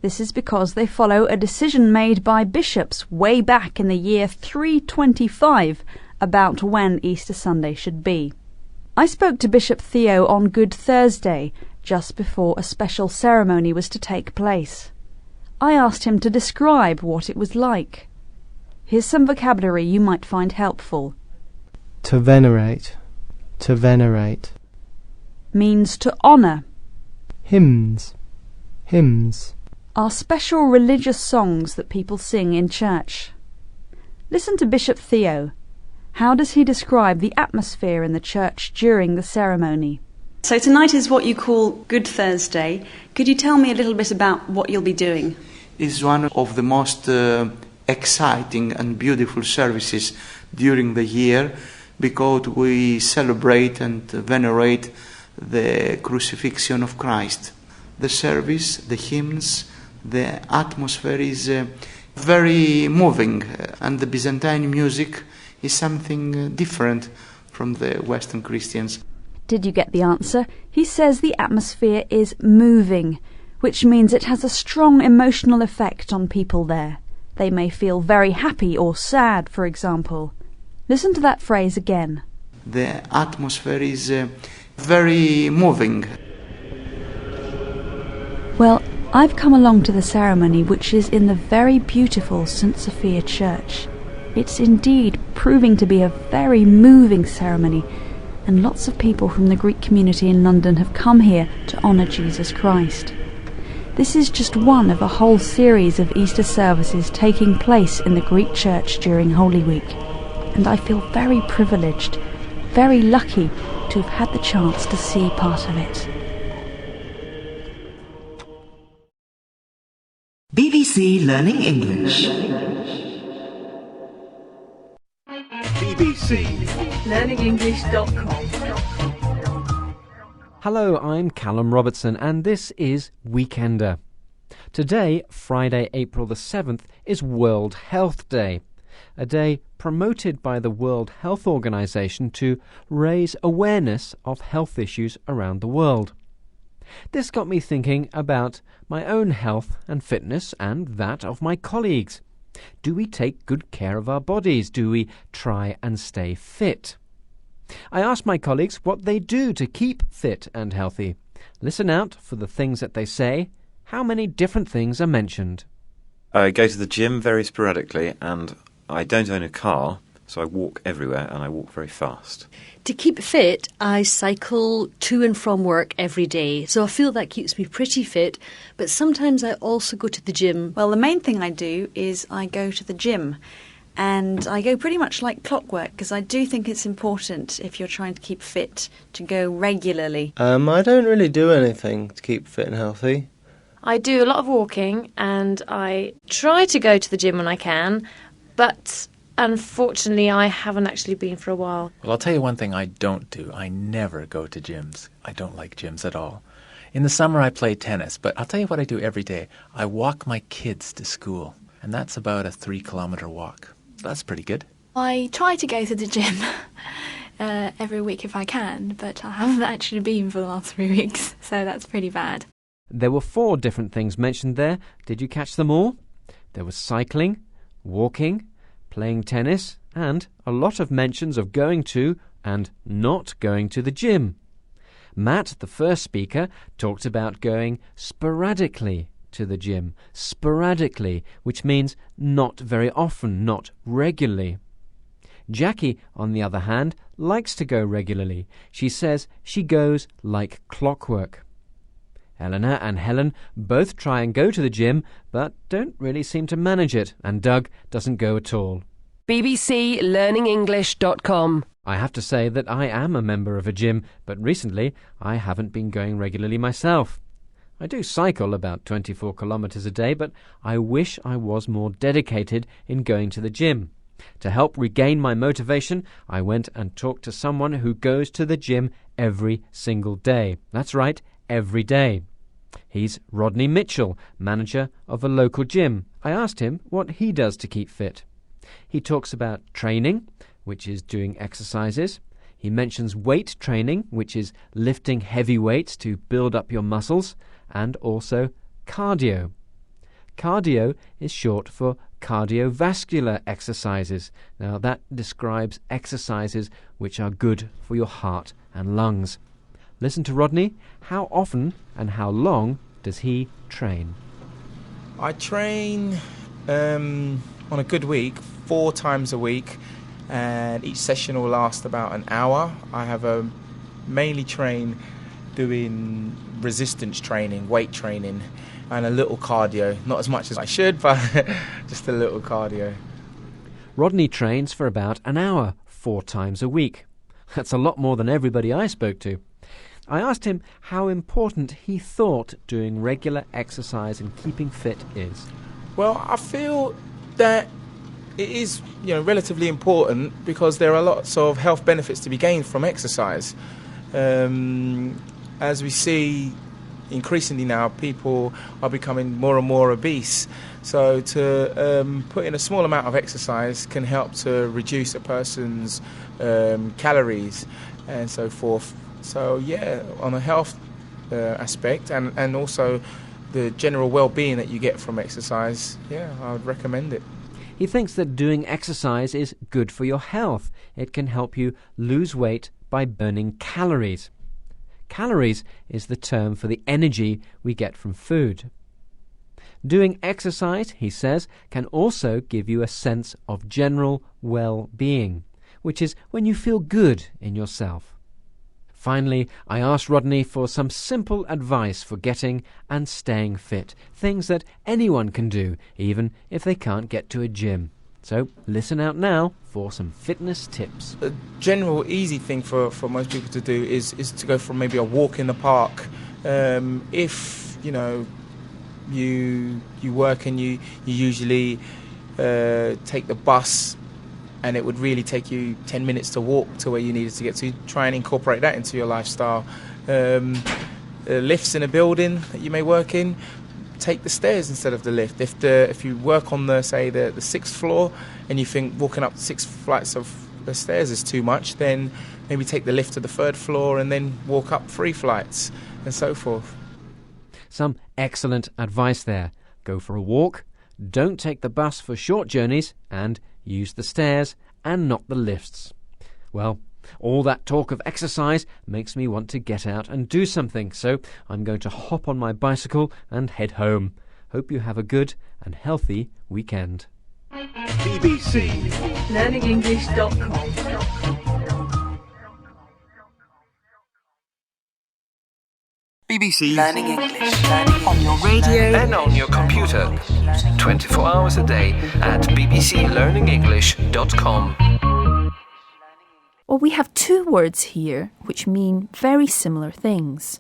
This is because they follow a decision made by bishops way back in the year 325 about when Easter Sunday should be. I spoke to Bishop Theo on Good Thursday, just before a special ceremony was to take place. I asked him to describe what it was like. Here's some vocabulary you might find helpful. To venerate. To venerate. Means to honour. Hymns. Hymns. Are special religious songs that people sing in church. Listen to Bishop Theo. How does he describe the atmosphere in the church during the ceremony? So tonight is what you call Good Thursday. Could you tell me a little bit about what you'll be doing? It's one of the most exciting and beautiful services during the year because we celebrate and venerate the crucifixion of Christ. The service, the hymns, the atmosphere is very moving, and the Byzantine music is something different from the Western Christians. Did you get the answer? He says the atmosphere is moving, which means it has a strong emotional effect on people there. They may feel very happy or sad, for example. Listen to that phrase again. The atmosphere is very moving. Well, I've come along to the ceremony, which is in the very beautiful St Sophia Church. It's indeed proving to be a very moving ceremony, and lots of people from the Greek community in London have come here to honour Jesus Christ. This is just one of a whole series of Easter services taking place in the Greek church during Holy Week, and I feel very privileged, very lucky to have had the chance to see part of it. BBC Learning English. BBC learningenglish.com. Hello, I'm Callum Robertson and this is Weekender. Today, Friday, April the 7th, is World Health Day, a day promoted by the World Health Organization to raise awareness of health issues around the world. This got me thinking about my own health and fitness and that of my colleagues. Do we take good care of our bodies? Do we try and stay fit? I asked my colleagues what they do to keep fit and healthy. Listen out for the things that they say. How many different things are mentioned? I go to the gym very sporadically, and I don't own a car, so I walk everywhere and I walk very fast. To keep fit, I cycle to and from work every day, so I feel that keeps me pretty fit, but sometimes I also go to the gym. Well, the main thing I do is I go to the gym, and I go pretty much like clockwork, because I do think it's important, if you're trying to keep fit, to go regularly. I don't really do anything to keep fit and healthy. I do a lot of walking, and I try to go to the gym when I can, but unfortunately, I haven't actually been for a while. Well, I'll tell you one thing I don't do. I never go to gyms. I don't like gyms at all. In the summer, I play tennis, but I'll tell you what I do every day. I walk my kids to school, and that's about a 3-kilometre walk. That's pretty good. I try to go to the gym every week if I can, but I haven't actually been for the last 3 weeks, so that's pretty bad. There were 4 different things mentioned there. Did you catch them all? There was cycling, walking, playing tennis, and a lot of mentions of going to and not going to the gym. Matt, the first speaker, talked about going sporadically to the gym. Sporadically, which means not very often, not regularly. Jackie, on the other hand, likes to go regularly. She says she goes like clockwork. Eleanor and Helen both try and go to the gym, but don't really seem to manage it, and Doug doesn't go at all. BBC learningenglish.com. I have to say that I am a member of a gym, but recently I haven't been going regularly myself. I do cycle about 24 kilometres a day, but I wish I was more dedicated in going to the gym. To help regain my motivation, I went and talked to someone who goes to the gym every single day. That's right, every day. He's Rodney Mitchell, manager of a local gym. I asked him what he does to keep fit. He talks about training, which is doing exercises. He mentions weight training, which is lifting heavy weights to build up your muscles, and also cardio. Cardio is short for cardiovascular exercises. Now that describes exercises which are good for your heart and lungs. Listen to Rodney. How often and how long does he train? I train on a good week 4 times a week, and each session will last about an hour. I have mainly train doing resistance training, weight training, and a little cardio. Not as much as I should, but just a little cardio. Rodney trains for about an hour 4 times a week. That's a lot more than everybody I spoke to. I asked him how important he thought doing regular exercise and keeping fit is. Well, I feel that it is, relatively important because there are lots of health benefits to be gained from exercise. As we see increasingly now, people are becoming more and more obese. So to put in a small amount of exercise can help to reduce a person's calories and so forth. So yeah, on a health aspect and also the general well-being that you get from exercise, yeah, I would recommend it. He thinks that doing exercise is good for your health. It can help you lose weight by burning calories. Calories is the term for the energy we get from food. Doing exercise, he says, can also give you a sense of general well-being, which is when you feel good in yourself. Finally, I asked Rodney for some simple advice for getting and staying fit, things that anyone can do, even if they can't get to a gym. So listen out now for some fitness tips. A general easy thing for most people to do is to go for maybe a walk in the park. If you work and you usually take the bus, and it would really take you 10 minutes to walk to where you needed to get to, try and incorporate that into your lifestyle. Lifts in a building that you may work in, take the stairs instead of the lift. If you work on the 6th floor and you think walking up 6 flights of the stairs is too much, then maybe take the lift to the 3rd floor and then walk up 3 flights and so forth. Some excellent advice there. Go for a walk, don't take the bus for short journeys, and use the stairs and not the lifts. Well, all that talk of exercise makes me want to get out and do something, so I'm going to hop on my bicycle and head home. Hope you have a good and healthy weekend. BBC learningenglish.com BBC Learning English. On your radio and on your computer. 24 hours a day at bbclearningenglish.com. Well, we have two words here which mean very similar things.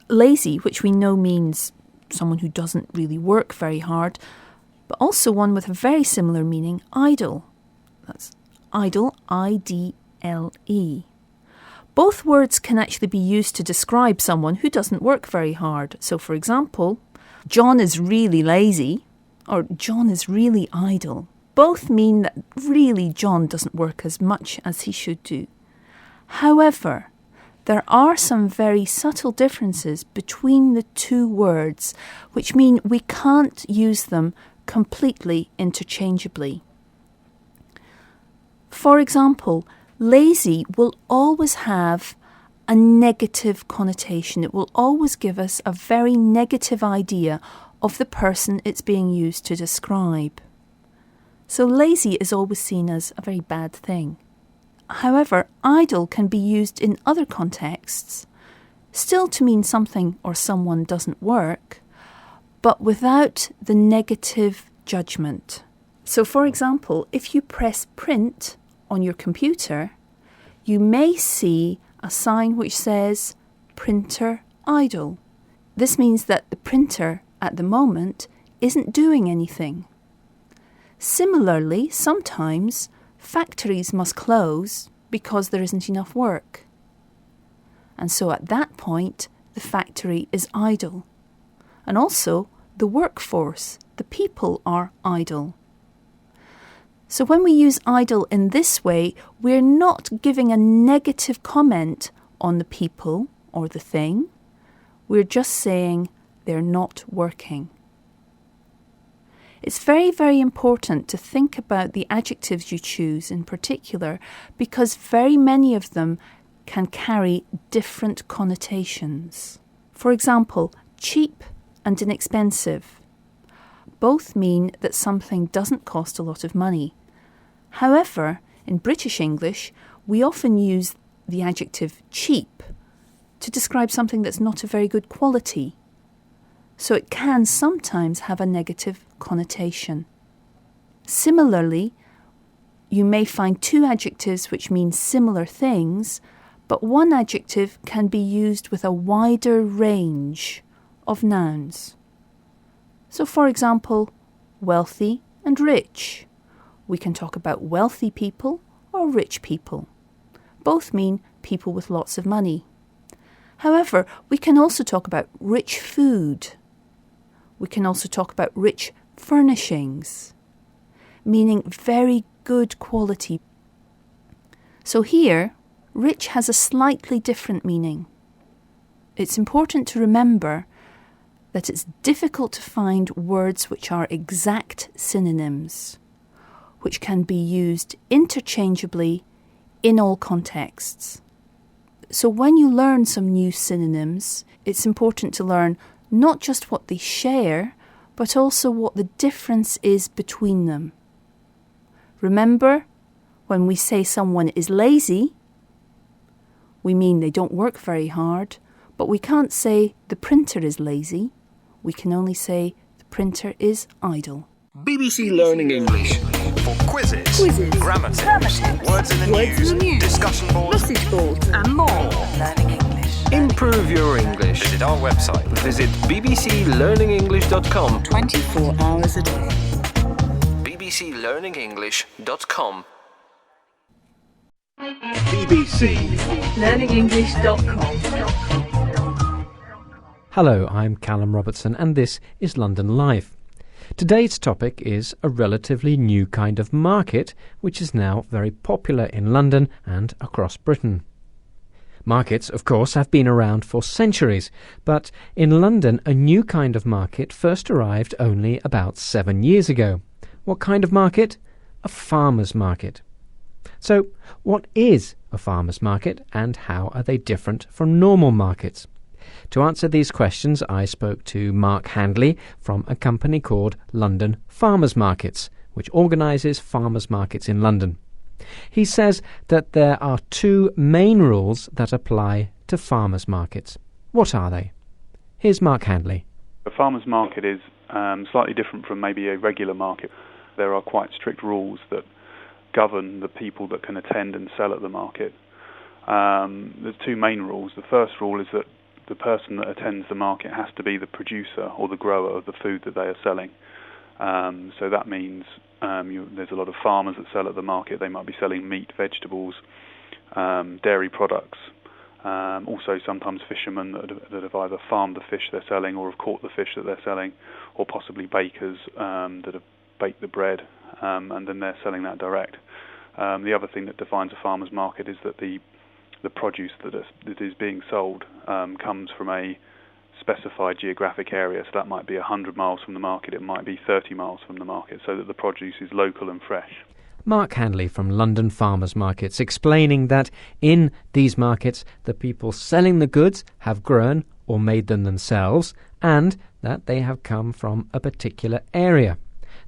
Lazy, which we know means someone who doesn't really work very hard, but also one with a very similar meaning, idle. That's idle, I-D-L-E. Both words can actually be used to describe someone who doesn't work very hard. So, for example, John is really lazy, or John is really idle. Both mean that really John doesn't work as much as he should do. However, there are some very subtle differences between the two words, which mean we can't use them completely interchangeably. For example, lazy will always have a negative connotation. It will always give us a very negative idea of the person it's being used to describe. So lazy is always seen as a very bad thing. However, idle can be used in other contexts, still to mean something or someone doesn't work, but without the negative judgment. So, for example, if you press print on your computer, you may see a sign which says printer idle. This means that the printer at the moment isn't doing anything. Similarly, sometimes factories must close because there isn't enough work. And so at that point, the factory is idle. And also, the workforce, the people are idle. So when we use idle in this way, we're not giving a negative comment on the people or the thing. We're just saying they're not working. It's very, very important to think about the adjectives you choose in particular, because very many of them can carry different connotations. For example, cheap and inexpensive. Both mean that something doesn't cost a lot of money. However, in British English, we often use the adjective cheap to describe something that's not a very good quality. So it can sometimes have a negative connotation. Similarly, you may find two adjectives which mean similar things, but one adjective can be used with a wider range of nouns. So, for example, wealthy and rich. We can talk about wealthy people or rich people. Both mean people with lots of money. However, we can also talk about rich food. We can also talk about rich furnishings, meaning very good quality. So here, rich has a slightly different meaning. It's important to remember that it's difficult to find words which are exact synonyms, which can be used interchangeably in all contexts. So when you learn some new synonyms, it's important to learn not just what they share, but also what the difference is between them. Remember, when we say someone is lazy, we mean they don't work very hard, but we can't say the printer is lazy. We can only say the printer is idle. BBC Learning English. for quizzes, grammar tips, words in the news, discussion boards, message boards and more. Learning English. Improve your English. Visit our website. Visit bbclearningenglish.com. 24 hours a day. bbclearningenglish.com. bbclearningenglish.com. Hello, I'm Callum Robertson and this is London Live. Today's topic is a relatively new kind of market which is now very popular in London and across Britain. Markets, of course, have been around for centuries, but in London a new kind of market first arrived only about 7 years ago. What kind of market? A farmer's market. So, what is a farmer's market and how are they different from normal markets? To answer these questions, I spoke to Mark Handley from a company called London Farmers Markets, which organises farmers' markets in London. He says that there are two main rules that apply to farmers' markets. What are they? Here's Mark Handley. A farmers' market is slightly different from maybe a regular market. There are quite strict rules that govern the people that can attend and sell at the market. There's two main rules. The first rule is that the person that attends the market has to be the producer or the grower of the food that they are selling. So that means there's a lot of farmers that sell at the market. They might be selling meat, vegetables, dairy products. Also sometimes fishermen that have either farmed the fish they're selling or have caught the fish that they're selling, or possibly bakers that have baked the bread and then they're selling that direct. The other thing that defines a farmer's market is that the produce that is being sold comes from a specified geographic area. So that might be 100 miles from the market, it might be 30 miles from the market, so that the produce is local and fresh. Mark Handley from London Farmers Markets explaining that in these markets the people selling the goods have grown or made them themselves and that they have come from a particular area.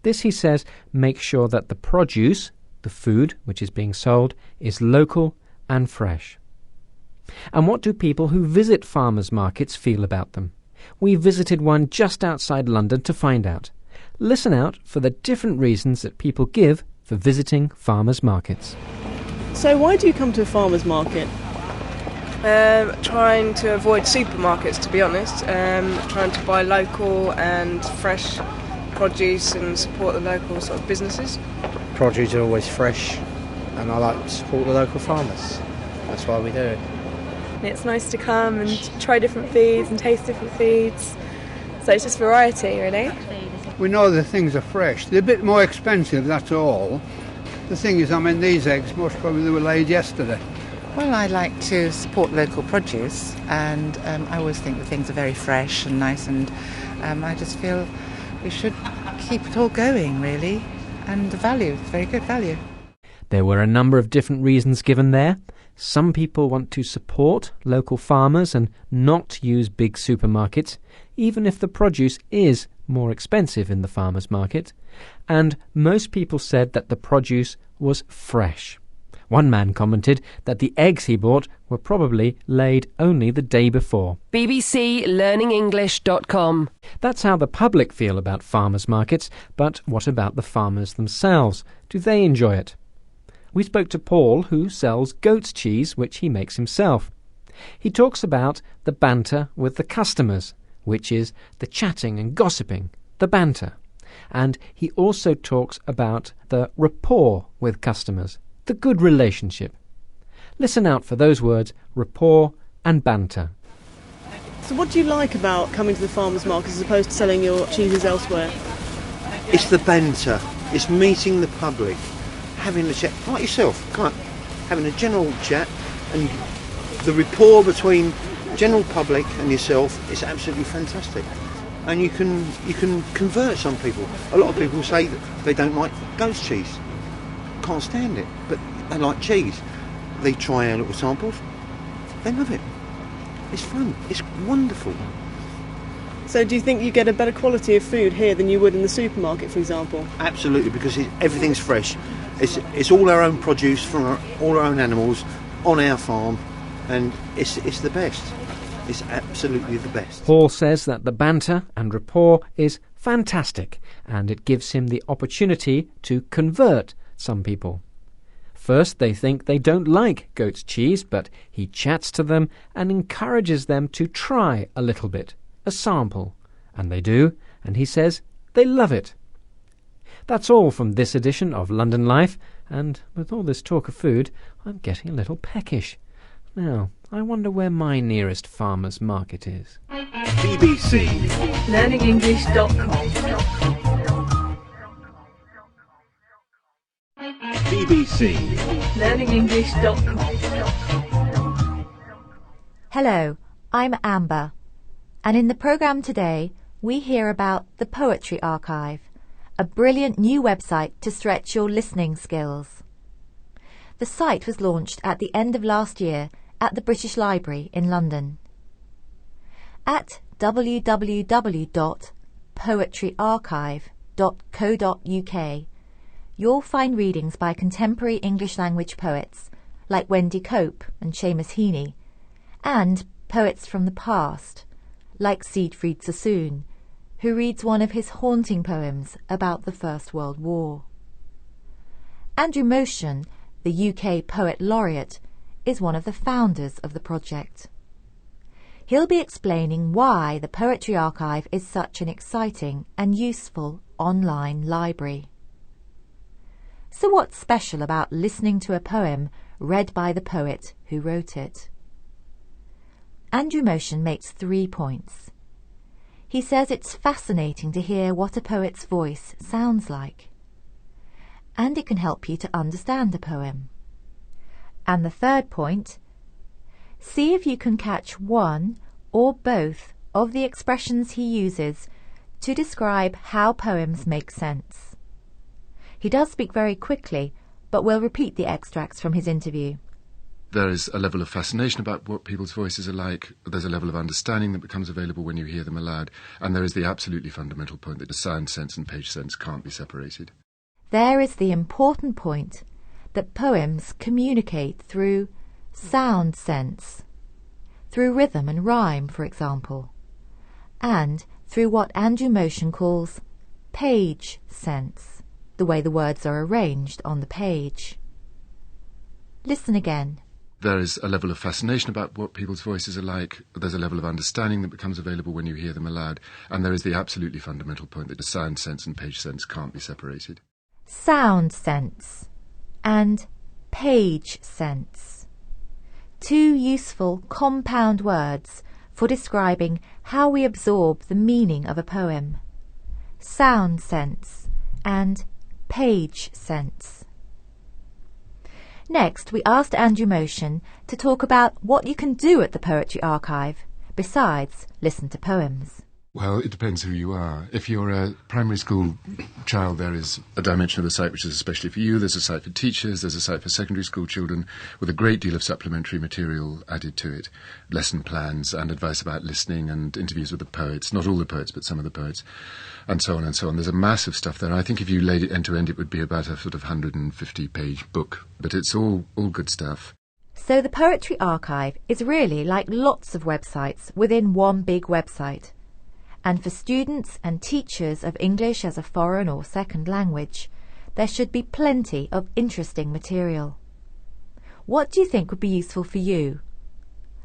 This, he says, makes sure that the produce, the food which is being sold, is local and fresh. And what do people who visit farmers' markets feel about them? We visited one just outside London to find out. Listen out for the different reasons that people give for visiting farmers' markets. So why do you come to a farmer's market? Trying to avoid supermarkets, to be honest. Trying to buy local and fresh produce and support the local sort of businesses. Produce are always fresh and I like to support the local farmers. That's why we do it. It's nice to come and try different foods and taste different foods. So it's just variety, really. We know the things are fresh. They're a bit more expensive, that's all. The thing is, these eggs, most probably they were laid yesterday. Well, I like to support local produce and I always think that things are very fresh and nice and I just feel we should keep it all going, really. And the value, it's very good value. There were a number of different reasons given there. Some people want to support local farmers and not use big supermarkets, even if the produce is more expensive in the farmer's market. And most people said that the produce was fresh. One man commented that the eggs he bought were probably laid only the day before. bbclearningenglish.com. That's how the public feel about farmers' markets, but what about the farmers themselves? Do they enjoy it? We spoke to Paul, who sells goat's cheese, which he makes himself. He talks about the banter with the customers, which is the chatting and gossiping, the banter. And he also talks about the rapport with customers, the good relationship. Listen out for those words, rapport and banter. So what do you like about coming to the farmer's market as opposed to selling your cheeses elsewhere? It's the banter, it's meeting the public, having a chat, like yourself, having a general chat, and the rapport between general public and yourself is absolutely fantastic. And you can convert some people. A lot of people say that they don't like goat's cheese, can't stand it, but they like cheese. They try our little samples, they love it. It's fun, it's wonderful. So do you think you get a better quality of food here than you would in the supermarket, for example? Absolutely, because everything's fresh. It's all our own produce from all our own animals on our farm, and it's the best. It's absolutely the best. Paul says that the banter and rapport is fantastic, and it gives him the opportunity to convert some people. First, they think they don't like goat's cheese, but he chats to them and encourages them to try a little bit, a sample. And they do, and he says they love it. That's all from this edition of London Life, and with all this talk of food, I'm getting a little peckish. Now, I wonder where my nearest farmer's market is. BBC. LearningEnglish.com. BBC. LearningEnglish.com. Hello, I'm Amber, and in the programme today we hear about the Poetry Archive, a brilliant new website to stretch your listening skills. The site was launched at the end of last year at the British Library in London. At www.poetryarchive.co.uk you'll find readings by contemporary English language poets like Wendy Cope and Seamus Heaney, and poets from the past like Siegfried Sassoon, who reads one of his haunting poems about the First World War. Andrew Motion, the UK Poet Laureate, is one of the founders of the project. He'll be explaining why the Poetry Archive is such an exciting and useful online library. So what's special about listening to a poem read by the poet who wrote it? Andrew Motion makes 3 points. He says it's fascinating to hear what a poet's voice sounds like, and it can help you to understand a poem. And the third point, see if you can catch one or both of the expressions he uses to describe how poems make sense. He does speak very quickly, but we'll repeat the extracts from his interview. There is a level of fascination about what people's voices are like. There's a level of understanding that becomes available when you hear them aloud. And there is the absolutely fundamental point that the sound sense and page sense can't be separated. There is the important point that poems communicate through sound sense, through rhythm and rhyme, for example, and through what Andrew Motion calls page sense, the way the words are arranged on the page. Listen again. There is a level of fascination about what people's voices are like. There's a level of understanding that becomes available when you hear them aloud. And there is the absolutely fundamental point that the sound sense and page sense can't be separated. Sound sense and page sense. 2 useful compound words for describing how we absorb the meaning of a poem. Sound sense and page sense. Next, we asked Andrew Motion to talk about what you can do at the Poetry Archive, besides listen to poems. Well, it depends who you are. If you're a primary school child, there is a dimension of the site which is especially for you. There's a site for teachers, there's a site for secondary school children, with a great deal of supplementary material added to it. Lesson plans and advice about listening and interviews with the poets. Not all the poets, but some of the poets. And so on and so on. There's a massive stuff there. I think if you laid it end to end, it would be about a sort of 150-page book. But it's all good stuff. So the Poetry Archive is really like lots of websites within one big website. And for students and teachers of English as a foreign or second language, there should be plenty of interesting material. What do you think would be useful for you?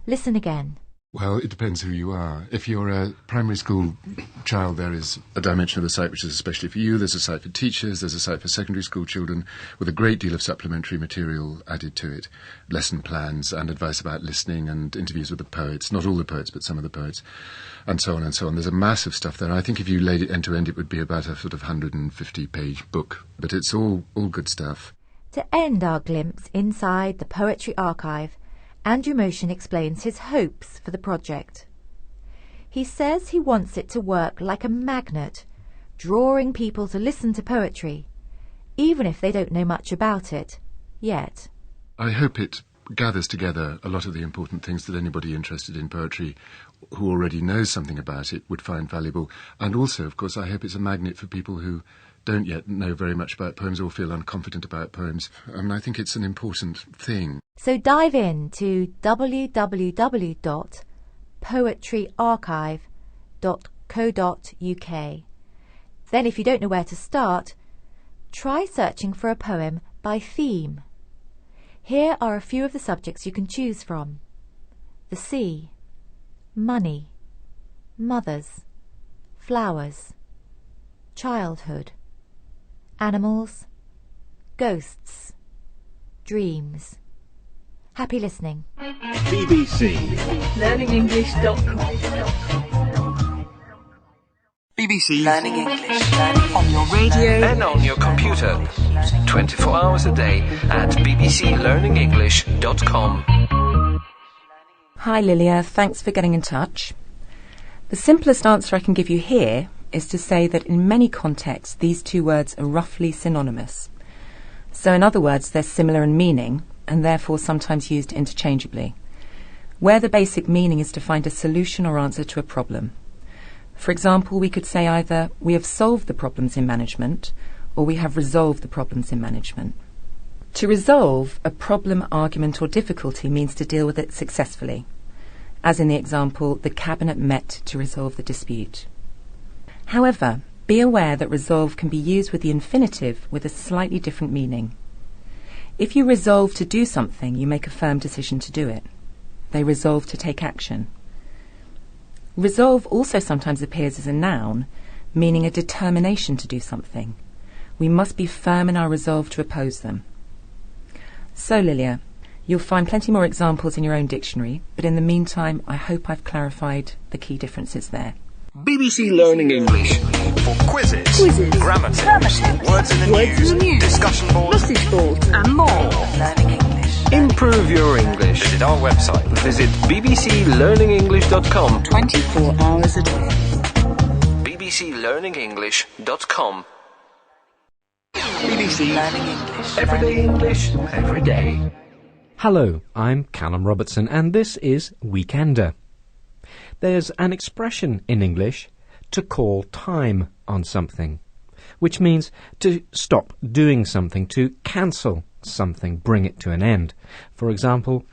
Listen again. Well, it depends who you are. If you're a primary school child, there is a dimension of the site which is especially for you. There's a site for teachers, there's a site for secondary school children, with a great deal of supplementary material added to it. Lesson plans and advice about listening and interviews with the poets. Not all the poets, but some of the poets. And so on and so on. There's a massive stuff there. I think if you laid it end to end, it would be about a sort of 150-page book. But it's all good stuff. To end our glimpse inside the Poetry Archive, Andrew Motion explains his hopes for the project. He says he wants it to work like a magnet, drawing people to listen to poetry, even if they don't know much about it yet. I hope it gathers together a lot of the important things that anybody interested in poetry who already knows something about it would find valuable. And also, of course, I hope it's a magnet for people who don't yet know very much about poems or feel unconfident about poems. I think it's an important thing. So dive in to www.poetryarchive.co.uk poetryarchive.co.uk. Then if you don't know where to start, try searching for a poem by theme. Here are a few of the subjects you can choose from: the sea, money, mothers, flowers, childhood, animals, ghosts, dreams. Happy listening. BBC. LearningEnglish.com. BBC Learning English. On your radio and on your computer. 24 hours a day at bbclearningenglish.com. Hi Lilia, thanks for getting in touch. The simplest answer I can give you here is to say that in many contexts these two words are roughly synonymous. So in other words, they're similar in meaning and therefore sometimes used interchangeably, where the basic meaning is to find a solution or answer to a problem. For example, we could say either we have solved the problems in management or we have resolved the problems in management. To resolve a problem, argument or difficulty means to deal with it successfully. As in the example, the cabinet met to resolve the dispute. However, be aware that resolve can be used with the infinitive with a slightly different meaning. If you resolve to do something, you make a firm decision to do it. They resolve to take action. Resolve also sometimes appears as a noun, meaning a determination to do something. We must be firm in our resolve to oppose them. So, Lilia, you'll find plenty more examples in your own dictionary, but in the meantime, I hope I've clarified the key differences there. BBC Learning English. For quizzes, grammar tips, words in the news, discussion boards, message boards and more. Learning English. Improve your English. Visit our website. Visit bbclearningenglish.com. 24 hours a day. bbclearningenglish.com. BBC Learning English. Everyday English, every day. Hello, I'm Callum Robertson and this is Weekender. There's an expression in English, to call time on something, which means to stop doing something, to cancel something, bring it to an end. For example,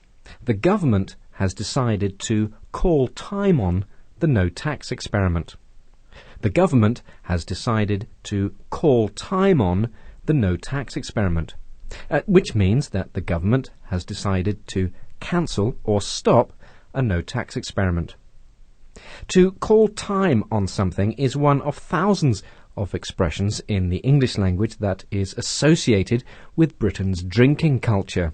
the government has decided to call time on the no tax experiment. The government has decided to call time on the no tax experiment, which means that the government has decided to cancel or stop a no tax experiment. To call time on something is one of thousands of expressions in the English language that is associated with Britain's drinking culture.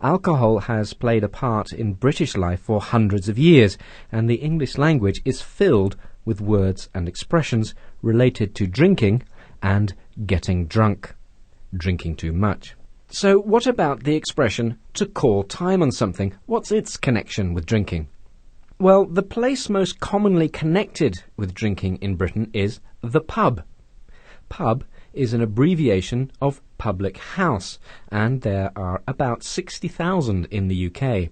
Alcohol has played a part in British life for hundreds of years, and the English language is filled with words and expressions related to drinking and getting drunk, drinking too much. So what about the expression to call time on something? What's its connection with drinking? Well, the place most commonly connected with drinking in Britain is the pub. Pub is an abbreviation of public house, and there are about 60,000 in the UK.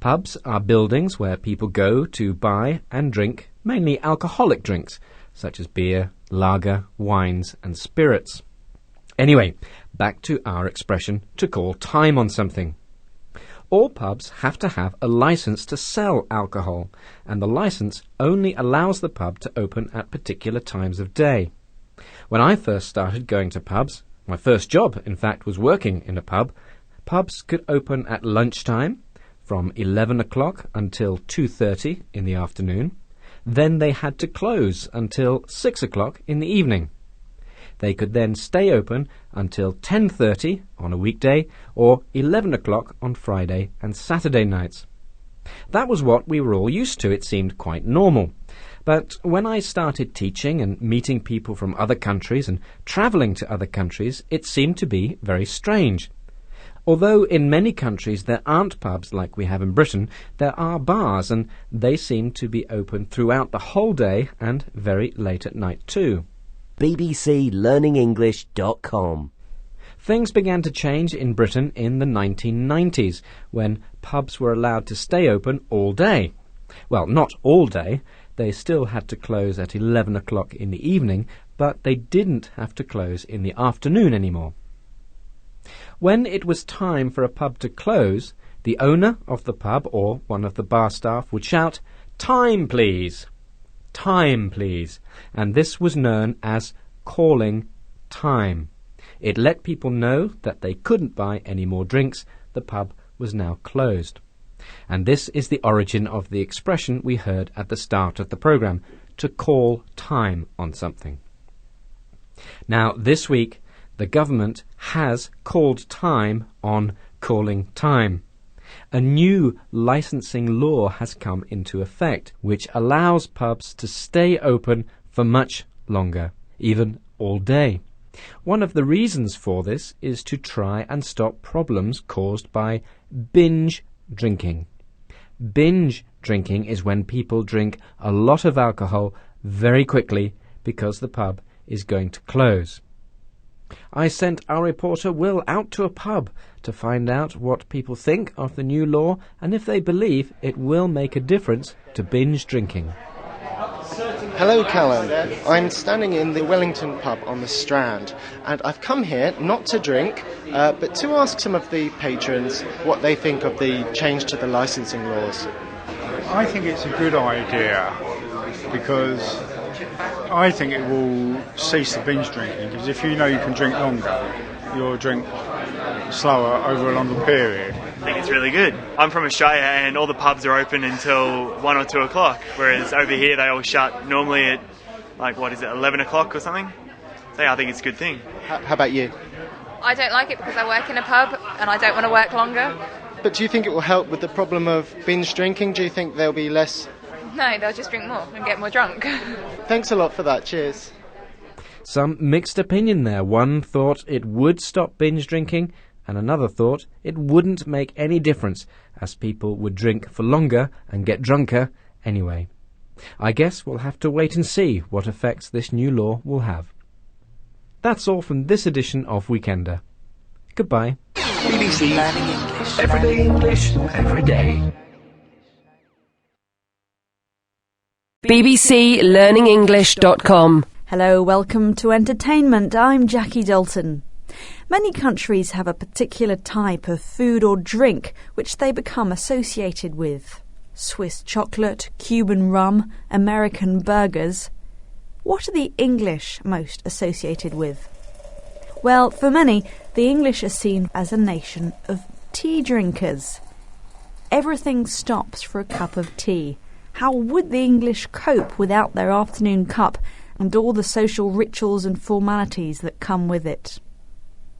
Pubs are buildings where people go to buy and drink mainly alcoholic drinks, such as beer, lager, wines and spirits. Anyway, back to our expression to call time on something. All pubs have to have a licence to sell alcohol, and the licence only allows the pub to open at particular times of day. When I first started going to pubs, my first job, in fact, was working in a pub, pubs could open at lunchtime from 11 o'clock until 2:30 in the afternoon. Then they had to close until 6 o'clock in the evening. They could then stay open until 10:30 on a weekday or 11 o'clock on Friday and Saturday nights. That was what we were all used to. It seemed quite normal. But when I started teaching and meeting people from other countries and travelling to other countries, it seemed to be very strange. Although in many countries there aren't pubs like we have in Britain, there are bars, and they seem to be open throughout the whole day and very late at night too. bbclearningenglish.com. Things began to change in Britain in the 1990s, when pubs were allowed to stay open all day. Well, not all day. They still had to close at 11 o'clock in the evening, but they didn't have to close in the afternoon anymore. When it was time for a pub to close, The owner of the pub or one of the bar staff would shout, "Time, please! Time, please!" And this was known as calling time. It let people know that they couldn't buy any more drinks. The pub was now closed. And this is the origin of the expression we heard at the start of the programme, to call time on something. Now, this week, the government has called time on calling time. A new licensing law has come into effect, which allows pubs to stay open for much longer, even all day. One of the reasons for this is to try and stop problems caused by binge drinking. Binge drinking is when people drink a lot of alcohol very quickly because the pub is going to close. I sent our reporter Will out to a pub to find out what people think of the new law and if they believe it will make a difference to binge drinking. Hello, Callum. I'm standing in the Wellington pub on the Strand, and I've come here not to drink, but to ask some of the patrons what they think of the change to the licensing laws. I think it's a good idea because I think it will cease the binge drinking, because if you know you can drink longer, you'll drink slower over a longer period. I think it's really good. I'm from Australia and all the pubs are open until 1 or 2 o'clock, whereas over here they all shut normally at 11 o'clock or something. So yeah, I think it's a good thing. How about you? I don't like it because I work in a pub and I don't want to work longer. But do you think it will help with the problem of binge drinking? Do you think there'll be less? No, they'll just drink more and get more drunk. Thanks a lot for that. Cheers. Some mixed opinion there. One thought it would stop binge drinking, and another thought it wouldn't make any difference, as people would drink for longer and get drunker anyway. I guess we'll have to wait and see what effects this new law will have. That's all from this edition of Weekender. Goodbye. BBC Learning English. Everyday English, every day. bbclearningenglish.com. Hello, welcome to Entertainment. I'm Jackie Dalton. Many countries have a particular type of food or drink which they become associated with. Swiss chocolate, Cuban rum, American burgers. What are the English most associated with? Well, for many, the English are seen as a nation of tea drinkers. Everything stops for a cup of tea. How would the English cope without their afternoon cup and all the social rituals and formalities that come with it?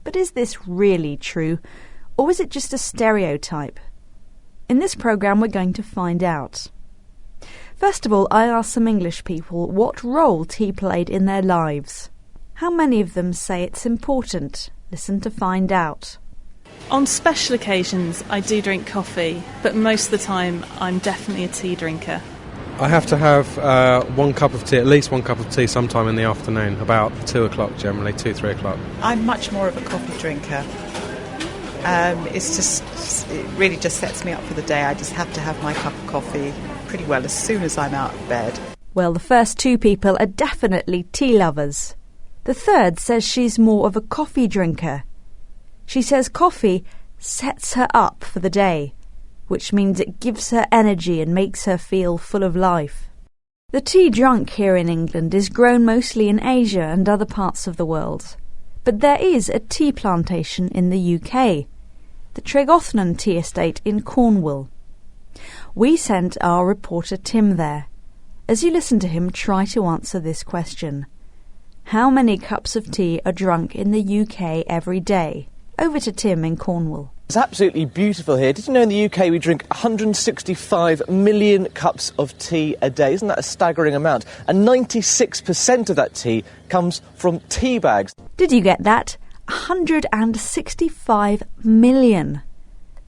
But is this really true, or is it just a stereotype? In this programme we're going to find out. First of all, I asked some English people what role tea played in their lives. How many of them say it's important? Listen to find out. On special occasions I do drink coffee, but most of the time I'm definitely a tea drinker. I have to have 1 cup of tea, at least 1 cup of tea sometime in the afternoon, about 2 o'clock generally, 2-3 o'clock. I'm much more of a coffee drinker. It really just sets me up for the day. I just have to have my cup of coffee pretty well as soon as I'm out of bed. Well, the first two people are definitely tea lovers. The third says she's more of a coffee drinker. She says coffee sets her up for the day, which means it gives her energy and makes her feel full of life. The tea drunk here in England is grown mostly in Asia and other parts of the world. But there is a tea plantation in the UK, the Tregothnan Tea Estate in Cornwall. We sent our reporter Tim there. As you listen to him try to answer this question. How many cups of tea are drunk in the UK every day? Over to Tim in Cornwall. It's absolutely beautiful here. Did you know in the UK we drink 165 million cups of tea a day? Isn't that a staggering amount? And 96% of that tea comes from tea bags. Did you get that? 165 million.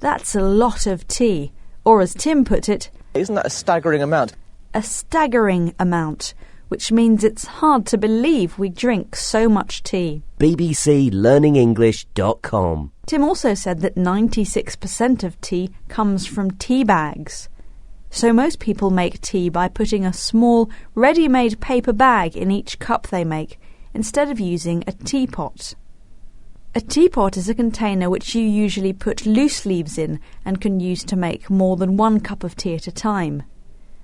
That's a lot of tea. Or as Tim put it... Isn't that a staggering amount? A staggering amount, which means it's hard to believe we drink so much tea. bbclearningenglish.com. Tim also said that 96% of tea comes from tea bags. So most people make tea by putting a small, ready-made paper bag in each cup they make, instead of using a teapot. A teapot is a container which you usually put loose leaves in and can use to make more than 1 cup of tea at a time.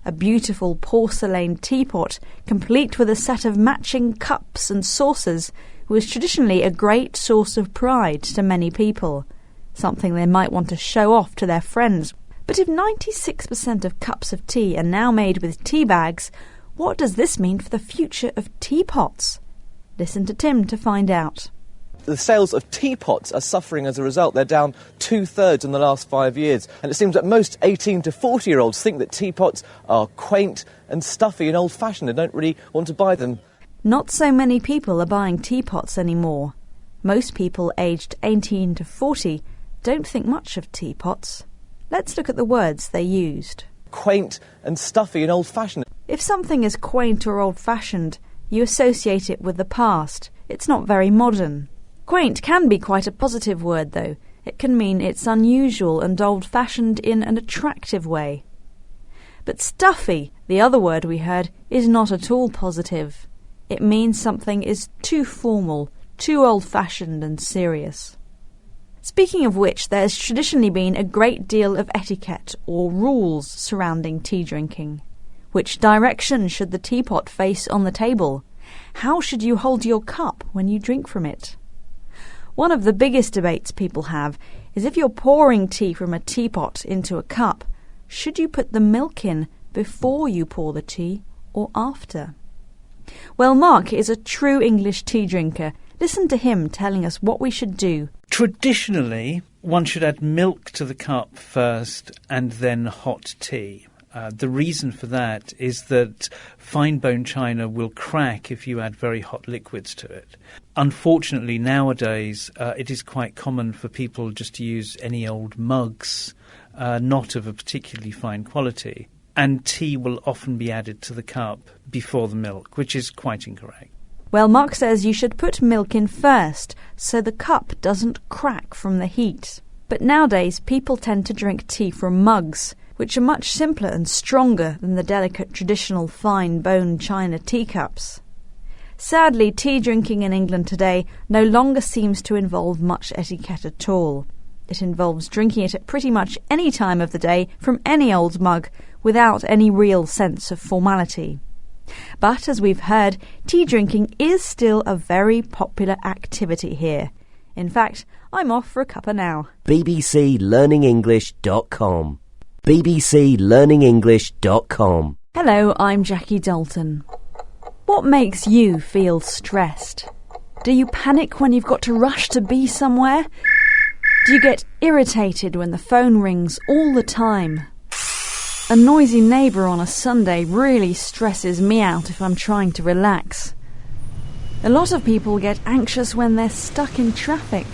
A beautiful porcelain teapot, complete with a set of matching cups and saucers, was traditionally a great source of pride to many people, something they might want to show off to their friends. But if 96% of cups of tea are now made with tea bags, what does this mean for the future of teapots? Listen to Tim to find out. The sales of teapots are suffering as a result. They're down 2/3 in the last 5 years. And it seems that most 18 to 40-year-olds think that teapots are quaint and stuffy and old-fashioned and don't really want to buy them. Not so many people are buying teapots anymore. Most people aged 18 to 40 don't think much of teapots. Let's look at the words they used. Quaint and stuffy and old-fashioned. If something is quaint or old-fashioned, you associate it with the past. It's not very modern. Quaint can be quite a positive word, though. It can mean it's unusual and old-fashioned in an attractive way. But stuffy, the other word we heard, is not at all positive. It means something is too formal, too old-fashioned and serious. Speaking of which, there's traditionally been a great deal of etiquette or rules surrounding tea drinking. Which direction should the teapot face on the table? How should you hold your cup when you drink from it? One of the biggest debates people have is if you're pouring tea from a teapot into a cup, should you put the milk in before you pour the tea or after? Well, Mark is a true English tea drinker. Listen to him telling us what we should do. Traditionally, one should add milk to the cup first and then hot tea. The reason for that is that fine bone china will crack if you add very hot liquids to it. Unfortunately, nowadays, it is quite common for people just to use any old mugs, not of a particularly fine quality. And tea will often be added to the cup before the milk, which is quite incorrect. Well, Mark says you should put milk in first so the cup doesn't crack from the heat. But nowadays, people tend to drink tea from mugs, which are much simpler and stronger than the delicate traditional fine bone china teacups. Sadly, tea drinking in England today no longer seems to involve much etiquette at all. It involves drinking it at pretty much any time of the day from any old mug without any real sense of formality. But as we've heard, tea drinking is still a very popular activity here. In fact, I'm off for a cuppa now. bbclearningenglish.com bbclearningenglish.com Hello, I'm Jackie Dalton. What makes you feel stressed? Do you panic when you've got to rush to be somewhere? Do you get irritated when the phone rings all the time? A noisy neighbour on a Sunday really stresses me out if I'm trying to relax. A lot of people get anxious when they're stuck in traffic.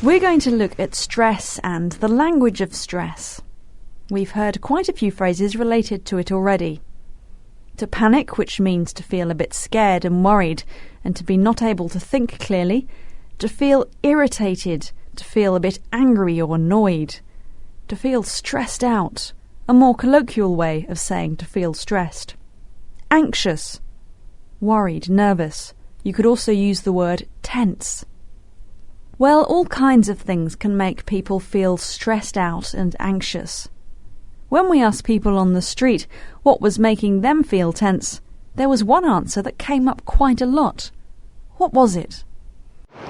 We're going to look at stress and the language of stress. We've heard quite a few phrases related to it already. To panic, which means to feel a bit scared and worried and to be not able to think clearly. To feel irritated, to feel a bit angry or annoyed. To feel stressed out, a more colloquial way of saying to feel stressed. Anxious, worried, nervous. You could also use the word tense. Well, all kinds of things can make people feel stressed out and anxious. When we asked people on the street what was making them feel tense, there was one answer that came up quite a lot. What was it?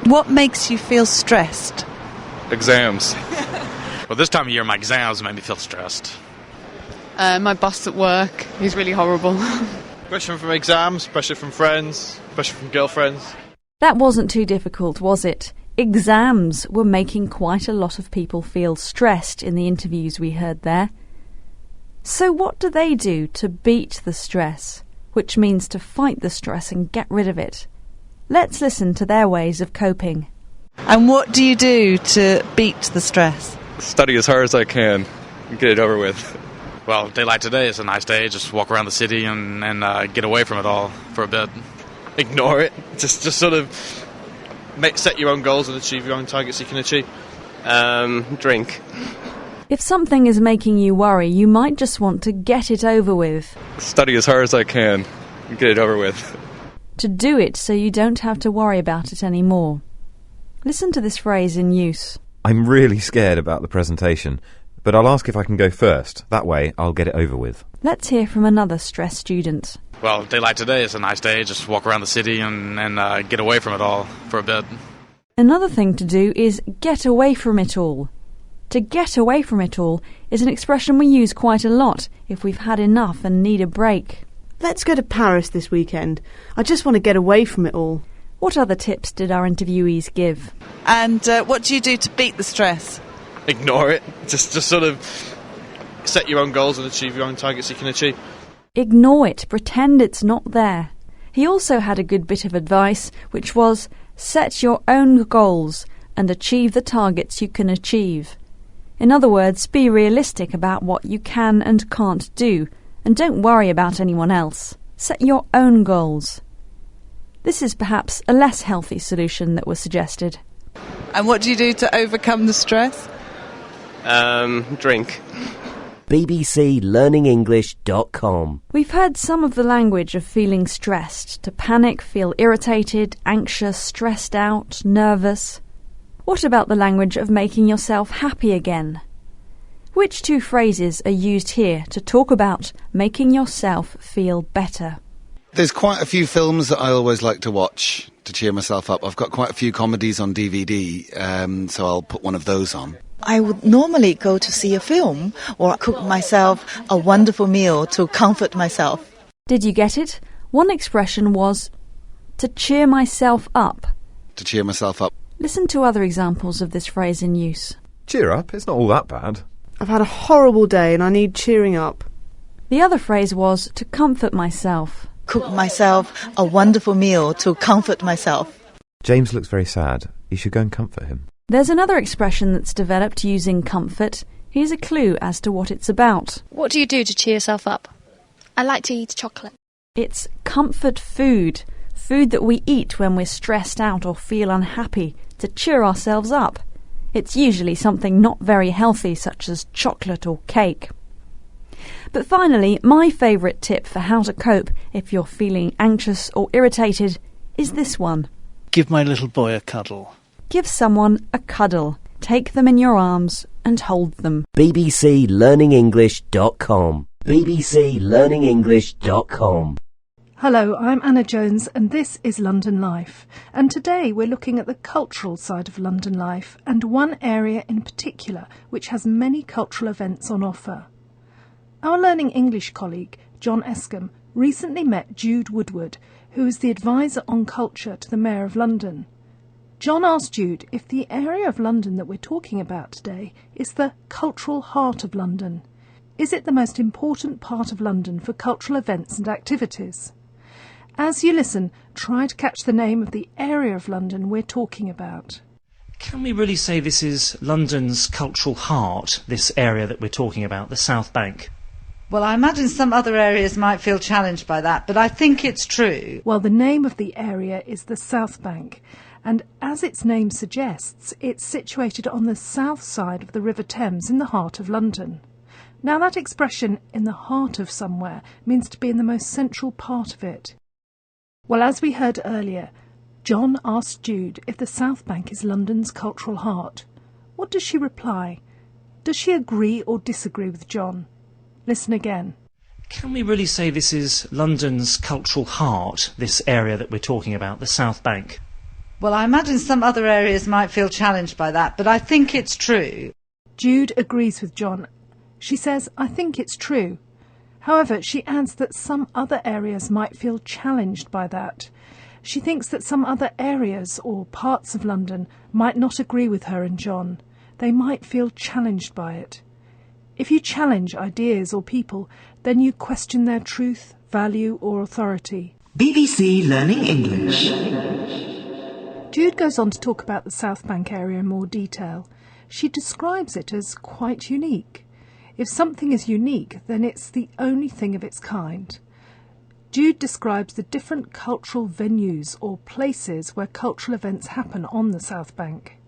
What makes you feel stressed? Exams. Well, this time of year, my exams make me feel stressed. My boss at work, he's really horrible. Pressure from exams, pressure from friends, pressure from girlfriends. That wasn't too difficult, was it? Exams were making quite a lot of people feel stressed in the interviews we heard there. So what do they do to beat the stress, which means to fight the stress and get rid of it? Let's listen to their ways of coping. And what do you do to beat the stress? Study as hard as I can and get it over with. Well, a day like today is a nice day. Just walk around the city and get away from it all for a bit. Ignore it. Just sort of set your own goals and achieve your own targets you can achieve. Drink. If something is making you worry, you might just want to get it over with. Study as hard as I can and get it over with. To do it so you don't have to worry about it anymore. Listen to this phrase in use. I'm really scared about the presentation, but I'll ask if I can go first. That way, I'll get it over with. Let's hear from another stressed student. Well, a day like today is a nice day. Just walk around the city and get away from it all for a bit. Another thing to do is get away from it all. To get away from it all is an expression we use quite a lot if we've had enough and need a break. Let's go to Paris this weekend. I just want to get away from it all. What other tips did our interviewees give? And what do you do to beat the stress? Ignore it. Just sort of set your own goals and achieve your own targets you can achieve. Ignore it. Pretend it's not there. He also had a good bit of advice, which was set your own goals and achieve the targets you can achieve. In other words, be realistic about what you can and can't do, and don't worry about anyone else. Set your own goals. This is perhaps a less healthy solution that was suggested. And what do you do to overcome the stress? Drink. bbclearningenglish.com. We've heard some of the language of feeling stressed, to panic, feel irritated, anxious, stressed out, nervous. What about the language of making yourself happy again? Which two phrases are used here to talk about making yourself feel better? There's quite a few films that I always like to watch to cheer myself up. I've got quite a few comedies on DVD, so I'll put one of those on. I would normally go to see a film or cook myself a wonderful meal to comfort myself. Did you get it? One expression was to cheer myself up. To cheer myself up. Listen to other examples of this phrase in use. Cheer up, it's not all that bad. I've had a horrible day and I need cheering up. The other phrase was to comfort myself. Cook myself a wonderful meal to comfort myself. James looks very sad. You should go and comfort him. There's another expression that's developed using comfort. Here's a clue as to what it's about. What do you do to cheer yourself up? I like to eat chocolate. It's comfort food. Food that we eat when we're stressed out or feel unhappy to cheer ourselves up. It's usually something not very healthy, such as chocolate or cake. But finally, my favourite tip for how to cope if you're feeling anxious or irritated is this one. Give my little boy a cuddle. Give someone a cuddle. Take them in your arms and hold them. bbclearningenglish.com. bbclearningenglish.com. Hello, I'm Anna Jones and this is London Life. And today we're looking at the cultural side of London life and one area in particular which has many cultural events on offer. Our Learning English colleague, John Escombe, recently met Jude Woodward, who is the advisor on culture to the Mayor of London. John asked Jude if the area of London that we're talking about today is the cultural heart of London. Is it the most important part of London for cultural events and activities? As you listen, try to catch the name of the area of London we're talking about. Can we really say this is London's cultural heart, this area that we're talking about, the South Bank? Well, I imagine some other areas might feel challenged by that, but I think it's true. Well, the name of the area is the South Bank, and as its name suggests, it's situated on the south side of the River Thames in the heart of London. Now, that expression, in the heart of somewhere, means to be in the most central part of it. Well, as we heard earlier, John asked Jude if the South Bank is London's cultural heart. What does she reply? Does she agree or disagree with John? Listen again. Can we really say this is London's cultural heart, this area that we're talking about, the South Bank? Well, I imagine some other areas might feel challenged by that, but I think it's true. Jude agrees with John. She says, I think it's true. However, she adds that some other areas might feel challenged by that. She thinks that some other areas or parts of London might not agree with her and John. They might feel challenged by it. If you challenge ideas or people, then you question their truth, value or authority. BBC Learning English. Jude goes on to talk about the South Bank area in more detail. She describes it as quite unique. If something is unique, then it's the only thing of its kind. Jude describes the different cultural venues or places where cultural events happen on the South Bank.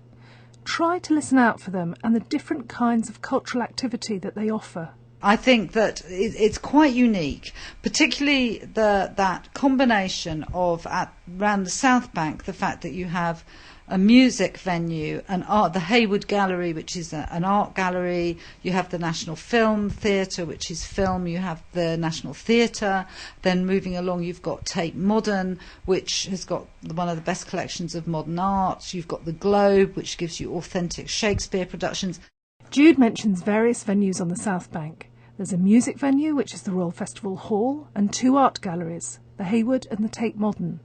Try to listen out for them and the different kinds of cultural activity that they offer. I think that it's quite unique, particularly that combination of around the South Bank, the fact that you have a music venue, an art, the Hayward Gallery, which is an art gallery. You have the National Film Theatre, which is film. You have the National Theatre. Then moving along, you've got Tate Modern, which has got one of the best collections of modern art. You've got the Globe, which gives you authentic Shakespeare productions. Jude mentions various venues on the South Bank. There's a music venue, which is the Royal Festival Hall, and 2 art galleries, the Hayward and the Tate Modern.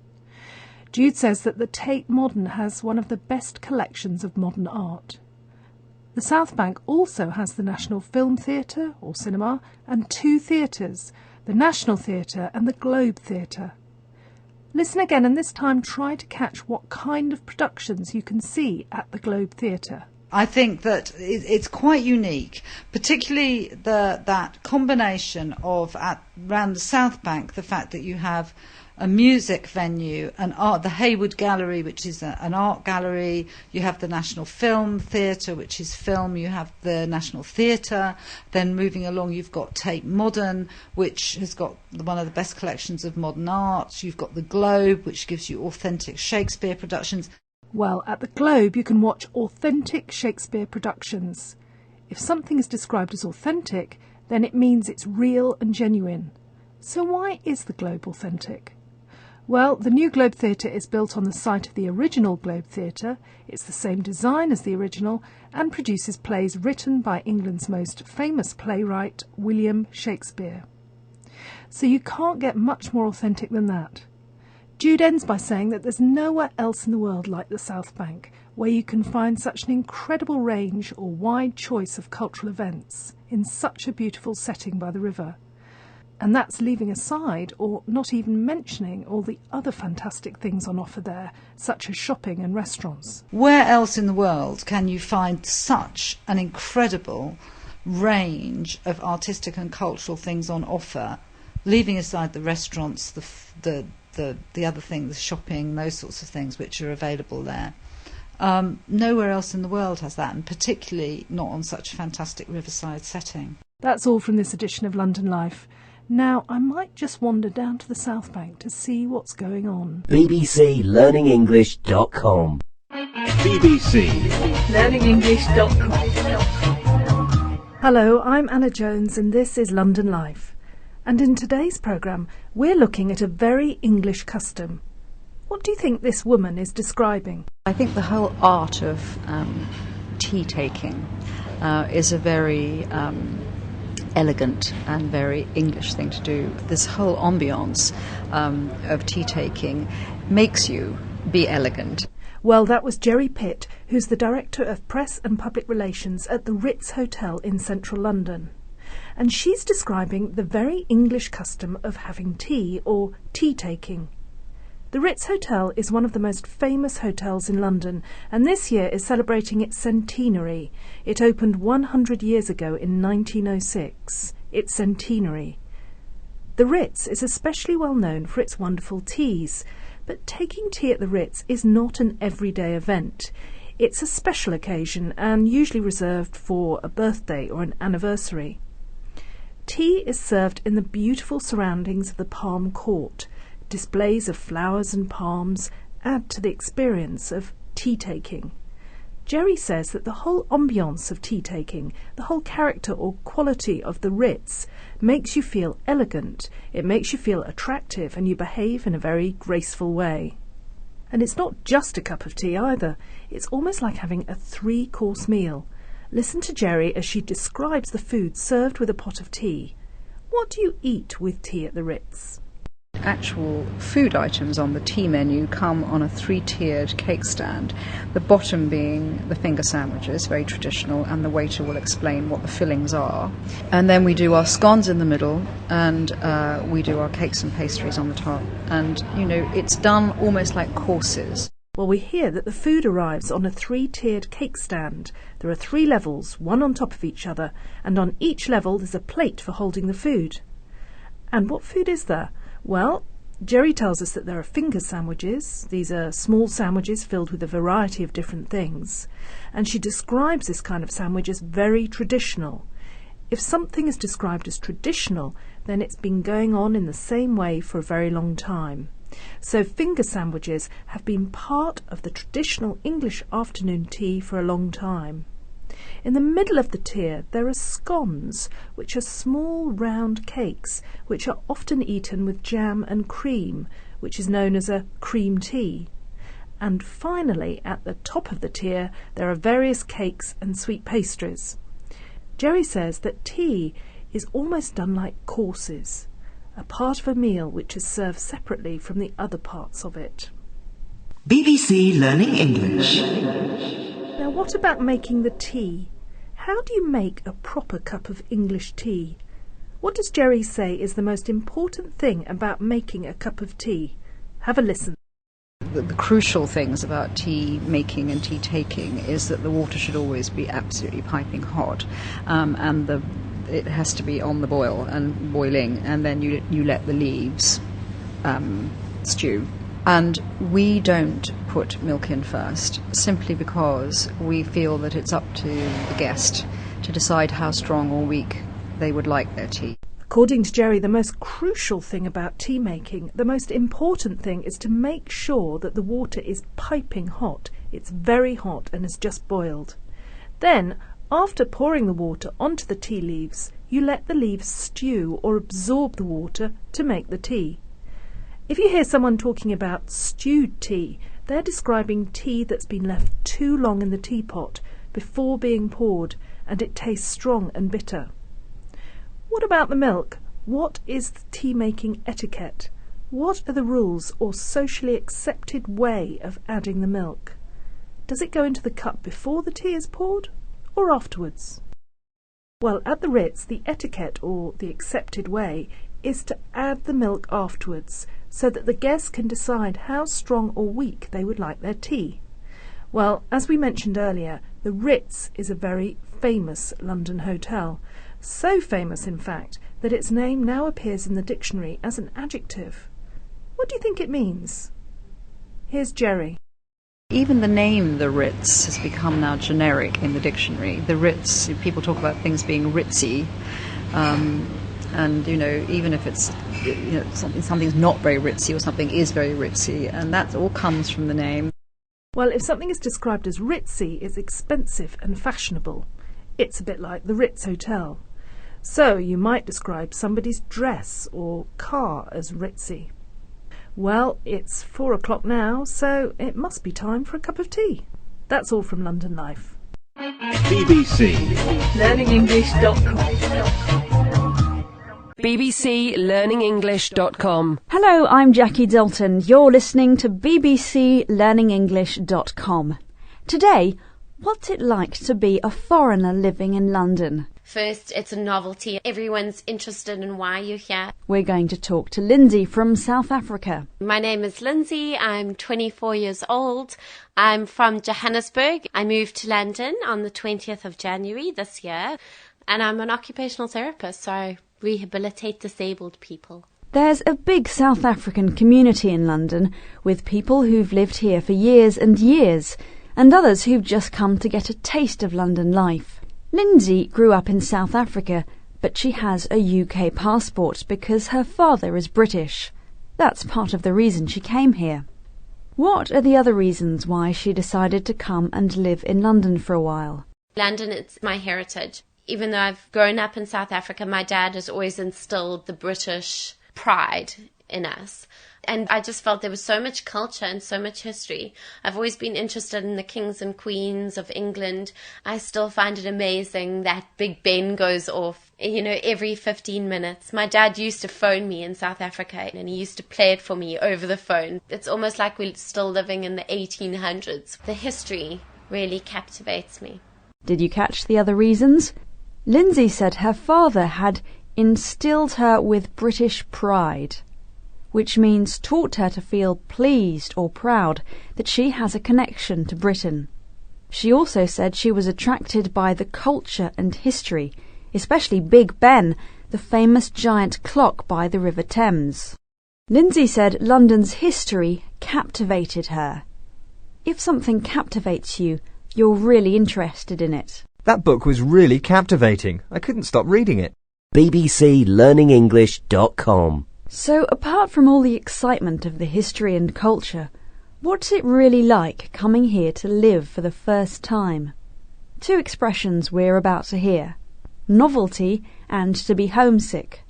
Jude says that the Tate Modern has one of the best collections of modern art. The South Bank also has the National Film Theatre, or cinema, and 2 theatres, the National Theatre and the Globe Theatre. Listen again, and this time try to catch what kind of productions you can see at the Globe Theatre. I think that it's quite unique, particularly that combination of around the South Bank, the fact that you have a music venue, the Hayward Gallery, which is an art gallery. You have the National Film Theatre, which is film. You have the National Theatre. Then moving along, you've got Tate Modern, which has got one of the best collections of modern art. You've got the Globe, which gives you authentic Shakespeare productions. Well, at the Globe you can watch authentic Shakespeare productions. If something is described as authentic, then it means it's real and genuine. So why is the Globe authentic? Well, the new Globe Theatre is built on the site of the original Globe Theatre. It's the same design as the original and produces plays written by England's most famous playwright, William Shakespeare. So you can't get much more authentic than that. Jude ends by saying that there's nowhere else in the world like the South Bank, where you can find such an incredible range or wide choice of cultural events in such a beautiful setting by the river. And that's leaving aside, or not even mentioning, all the other fantastic things on offer there, such as shopping and restaurants. Where else in the world can you find such an incredible range of artistic and cultural things on offer, leaving aside the restaurants, the other things, shopping, those sorts of things which are available there. Nowhere else in the world has that, and particularly not on such a fantastic riverside setting. That's all from this edition of London Life. Now, I might just wander down to the South Bank to see what's going on. bbclearningenglish.com bbclearningenglish.com. Hello, I'm Anna Jones and this is London Life. And in today's programme, we're looking at a very English custom. What do you think this woman is describing? I think the whole art of tea-taking is a very elegant and very English thing to do. This whole ambience of tea-taking makes you be elegant. Well, that was Jerry Pitt, who's the Director of Press and Public Relations at the Ritz Hotel in central London. And she's describing the very English custom of having tea, or tea-taking. The Ritz Hotel is one of the most famous hotels in London, and this year is celebrating its centenary. It opened 100 years ago in 1906. Its centenary. The Ritz is especially well known for its wonderful teas, but taking tea at the Ritz is not an everyday event. It's a special occasion and usually reserved for a birthday or an anniversary. Tea is served in the beautiful surroundings of the Palm Court. Displays of flowers and palms add to the experience of tea-taking. Jerry says that the whole ambience of tea-taking, the whole character or quality of the Ritz, makes you feel elegant, it makes you feel attractive, and you behave in a very graceful way. And it's not just a cup of tea either. It's almost like having a 3-course meal. Listen to Jerry as she describes the food served with a pot of tea. What do you eat with tea at the Ritz? Actual food items on the tea menu come on a 3-tiered cake stand, the bottom being the finger sandwiches, very traditional, and the waiter will explain what the fillings are. And then we do our scones in the middle, and we do our cakes and pastries on the top. And, you know, it's done almost like courses. Well, we hear that the food arrives on a 3-tiered cake stand. There are 3 levels, one on top of each other, and on each level there's a plate for holding the food. And what food is there? Well, Jerry tells us that there are finger sandwiches. These are small sandwiches filled with a variety of different things. And she describes this kind of sandwich as very traditional. If something is described as traditional, then it's been going on in the same way for a very long time. So finger sandwiches have been part of the traditional English afternoon tea for a long time. In the middle of the tier there are scones, which are small round cakes which are often eaten with jam and cream, which is known as a cream tea. And finally, at the top of the tier, there are various cakes and sweet pastries. Jerry says that tea is almost done like courses, a part of a meal which is served separately from the other parts of it. BBC Learning English. Now, what about making the tea? How do you make a proper cup of English tea? What does Jerry say is the most important thing about making a cup of tea? Have a listen. The crucial things about tea making and tea taking is that the water should always be absolutely piping hot, and it has to be on the boil and boiling, and then you let the leaves stew. And we don't put milk in first, simply because we feel that it's up to the guest to decide how strong or weak they would like their tea. According to Jerry, the most crucial thing about tea making, the most important thing, is to make sure that the water is piping hot. It's very hot and has just boiled. Then, after pouring the water onto the tea leaves, you let the leaves stew or absorb the water to make the tea. If you hear someone talking about stewed tea, they're describing tea that's been left too long in the teapot before being poured, and it tastes strong and bitter. What about the milk? What is the tea-making etiquette? What are the rules or socially accepted way of adding the milk? Does it go into the cup before the tea is poured or afterwards? Well, at the Ritz, the etiquette or the accepted way is to add the milk afterwards so that the guests can decide how strong or weak they would like their tea. Well, as we mentioned earlier, the Ritz is a very famous London hotel. So famous, in fact, that its name now appears in the dictionary as an adjective. What do you think it means? Here's Jerry. Even the name the Ritz has become now generic in the dictionary. The Ritz, people talk about things being ritzy, and even if it's something's not very ritzy or something is very ritzy, and that all comes from the name. Well, if something is described as ritzy, it's expensive and fashionable. It's a bit like the Ritz Hotel. So you might describe somebody's dress or car as ritzy. Well, it's 4 o'clock now, so it must be time for a cup of tea. That's all from London Life. BBC LearningEnglish.com. BBC LearningEnglish.com. Hello, I'm Jackie Dalton. You're listening to BBC LearningEnglish.com. Today, what's it like to be a foreigner living in London? First, it's a novelty. Everyone's interested in why you're here. We're going to talk to Lindsay from South Africa. My name is Lindsay. I'm 24 years old. I'm from Johannesburg. I moved to London on the 20th of January this year. And I'm an occupational therapist, so I rehabilitate disabled people. There's a big South African community in London with people who've lived here for years and years, and others who've just come to get a taste of London life. Lindsay grew up in South Africa, but she has a UK passport because her father is British. That's part of the reason she came here. What are the other reasons why she decided to come and live in London for a while? London, it's my heritage. Even though I've grown up in South Africa, my dad has always instilled the British pride in us. And I just felt there was so much culture and so much history. I've always been interested in the kings and queens of England. I still find it amazing that Big Ben goes off, every 15 minutes. My dad used to phone me in South Africa and he used to play it for me over the phone. It's almost like we're still living in the 1800s. The history really captivates me. Did you catch the other reasons? Lindsay said her father had instilled her with British pride, which means taught her to feel pleased or proud that she has a connection to Britain. She also said she was attracted by the culture and history, especially Big Ben, the famous giant clock by the River Thames. Lindsay said London's history captivated her. If something captivates you, you're really interested in it. That book was really captivating. I couldn't stop reading it. BBC LearningEnglish.com. So, apart from all the excitement of the history and culture, what's it really like coming here to live for the first time? Two expressions we're about to hear: novelty and to be homesick.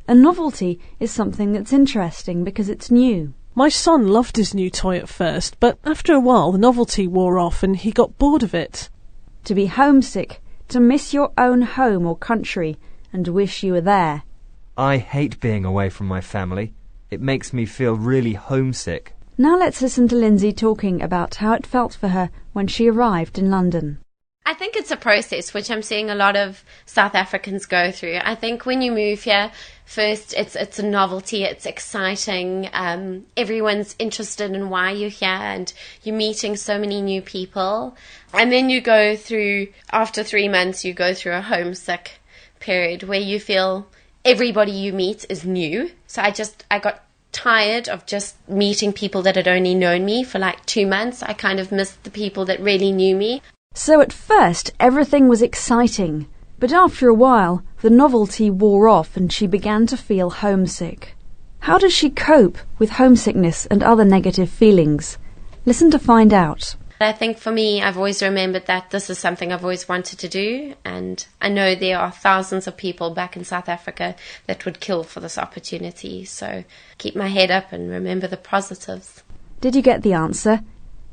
A novelty is something that's interesting because it's new. My son loved his new toy at first, but after a while the novelty wore off and he got bored of it. To be homesick, to miss your own home or country and wish you were there. I hate being away from my family. It makes me feel really homesick. Now let's listen to Lindsay talking about how it felt for her when she arrived in London. I think it's a process which I'm seeing a lot of South Africans go through. I think when you move here, first it's a novelty, it's exciting. Everyone's interested in why you're here and you're meeting so many new people. And then you go through, after 3 months, you go through a homesick period where you feel everybody you meet is new. So I got tired of just meeting people that had only known me for like 2 months. I kind of missed the people that really knew me. So at first everything was exciting, but after a while the novelty wore off and she began to feel homesick. How does she cope with homesickness and other negative feelings? Listen to find out. I think for me, I've always remembered that this is something I've always wanted to do, and I know there are thousands of people back in South Africa that would kill for this opportunity, so keep my head up and remember the positives. Did you get the answer?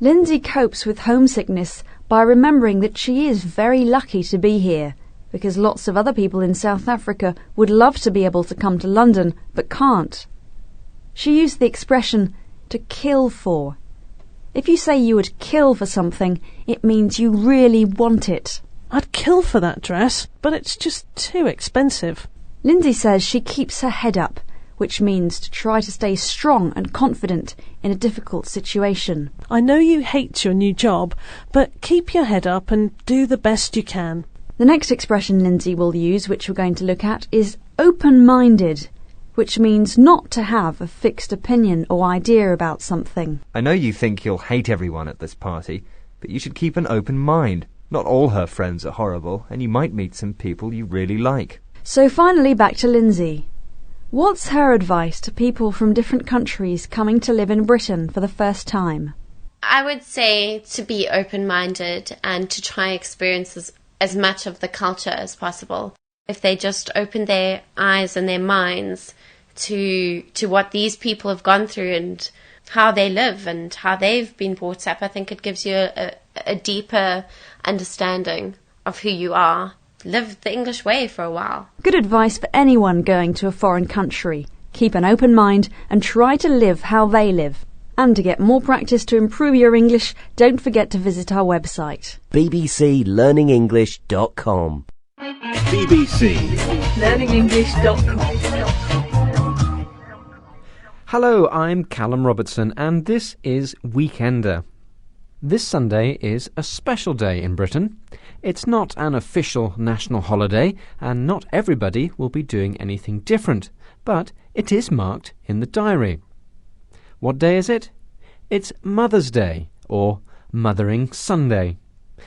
Lindsay copes with homesickness by remembering that she is very lucky to be here, because lots of other people in South Africa would love to be able to come to London, but can't. She used the expression, to kill for. If you say you would kill for something, it means you really want it. I'd kill for that dress, but it's just too expensive. Lindsay says she keeps her head up, which means to try to stay strong and confident in a difficult situation. I know you hate your new job, but keep your head up and do the best you can. The next expression Lindsay will use, which we're going to look at, is open-minded, which means not to have a fixed opinion or idea about something. I know you think you'll hate everyone at this party, but you should keep an open mind. Not all her friends are horrible, and you might meet some people you really like. So finally back to Lindsay. What's her advice to people from different countries coming to live in Britain for the first time? I would say to be open-minded and to try experience as much of the culture as possible. If they just open their eyes and their minds to what these people have gone through and how they live and how they've been brought up, I think it gives you a deeper understanding of who you are. Live the English way for a while. Good advice for anyone going to a foreign country. Keep an open mind and try to live how they live. And to get more practice to improve your English, don't forget to visit our website. bbclearningenglish.com. BBC learningenglish.com. Hello, I'm Callum Robertson and this is Weekender. This Sunday is a special day in Britain. It's not an official national holiday and not everybody will be doing anything different, but it is marked in the diary. What day is it? It's Mother's Day, or Mothering Sunday.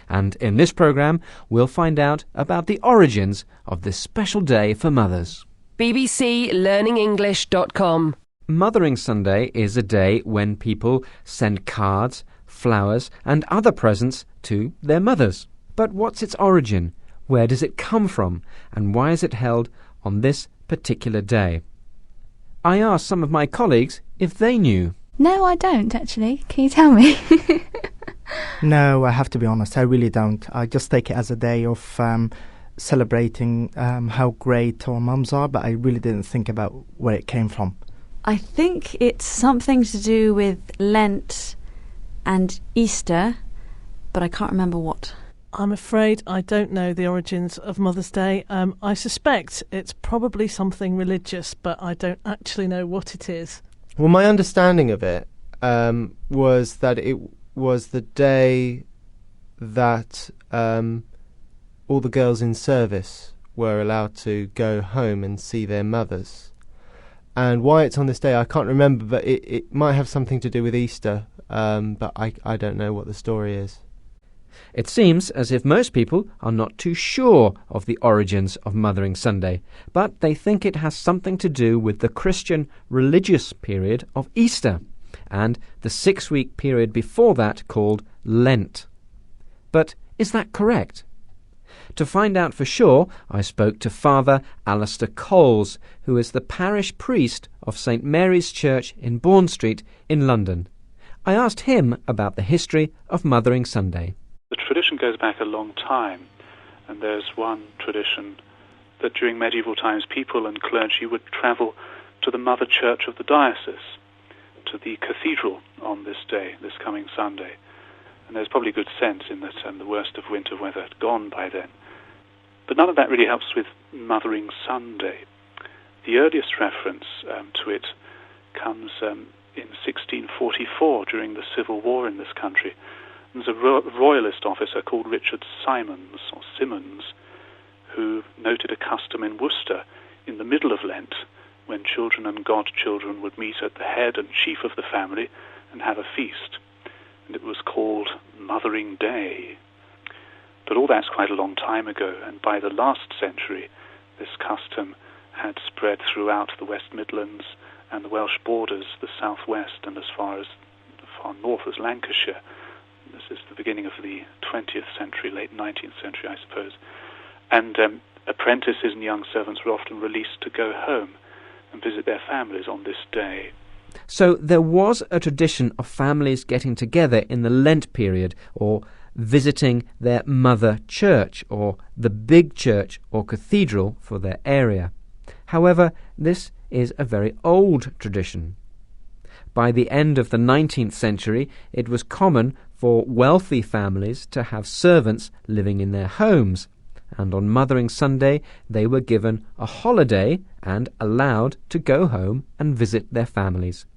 And in this programme, we'll find out about the origins of this special day for mothers. bbclearningenglish.com. Mothering Sunday is a day when people send cards, flowers and other presents to their mothers. But what's its origin? Where does it come from? And why is it held on this particular day? I asked some of my colleagues if they knew. No, I don't, actually. Can you tell me? No, I have to be honest, I really don't. I just take it as a day of celebrating how great our mums are, but I really didn't think about where it came from. I think it's something to do with Lent and Easter, but I can't remember what. I'm afraid I don't know the origins of Mother's Day. I suspect it's probably something religious, but I don't actually know what it is. Well, my understanding of it was that it was the day that all the girls in service were allowed to go home and see their mothers. And why it's on this day, I can't remember, but it might have something to do with Easter, but I don't know what the story is. It seems as if most people are not too sure of the origins of Mothering Sunday, but they think it has something to do with the Christian religious period of Easter and the 6-week period before that called Lent. But is that correct? To find out for sure, I spoke to Father Alistair Coles, who is the parish priest of St Mary's Church in Bourne Street in London. I asked him about the history of Mothering Sunday. The tradition goes back a long time, and there's one tradition that during medieval times people and clergy would travel to the mother church of the diocese, to the cathedral on this day, this coming Sunday. And there's probably good sense in that the worst of winter weather had gone by then. But none of that really helps with Mothering Sunday. The earliest reference to it comes in 1644 during the Civil War in this country. There's a royalist officer called Richard Simmons, who noted a custom in Worcester in the middle of Lent when children and godchildren would meet at the head and chief of the family and have a feast. And it was called Mothering Day. But all that's quite a long time ago, and by the last century this custom had spread throughout the West Midlands and the Welsh borders, the southwest, and as far north as Lancashire. This is the beginning of the 20th century, late 19th century, I suppose. And apprentices and young servants were often released to go home and visit their families on this day. So there was a tradition of families getting together in the Lent period, or visiting their mother church, or the big church or cathedral for their area. However, this is a very old tradition. By the end of the 19th century, it was common for wealthy families to have servants living in their homes, and on Mothering Sunday they were given a holiday and allowed to go home and visit their families.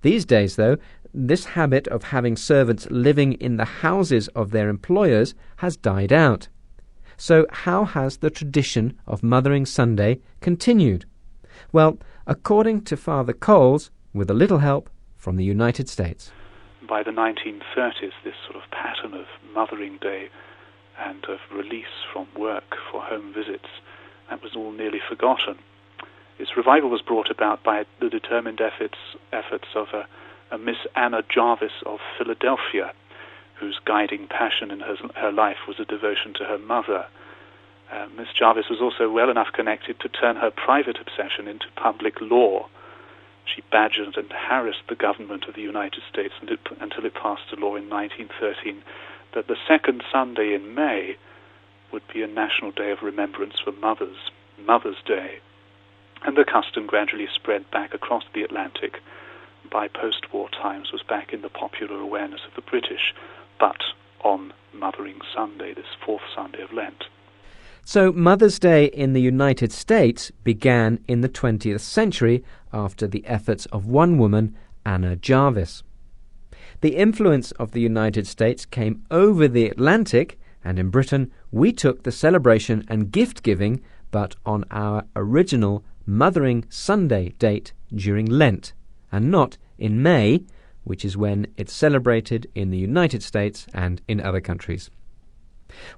These days, though, this habit of having servants living in the houses of their employers has died out. So how has the tradition of Mothering Sunday continued? Well, according to Father Coles, with a little help from the United States. By the 1930s, this sort of pattern of Mothering Day and of release from work for home visits, that was all nearly forgotten. Its revival was brought about by the determined efforts of a Miss Anna Jarvis of Philadelphia, whose guiding passion in her life was a devotion to her mother. Miss Jarvis was also well enough connected to turn her private obsession into public law. She badgered and harassed the government of the United States until it passed a law in 1913 that the second Sunday in May would be a national day of remembrance for mothers, Mother's Day. And the custom gradually spread back across the Atlantic. By post-war times was back in the popular awareness of the British, but on Mothering Sunday, this fourth Sunday of Lent. So Mother's Day in the United States began in the 20th century after the efforts of one woman, Anna Jarvis. The influence of the United States came over the Atlantic, and in Britain we took the celebration and gift-giving, but on our original Mothering Sunday date during Lent, and not in May, which is when it's celebrated in the United States and in other countries.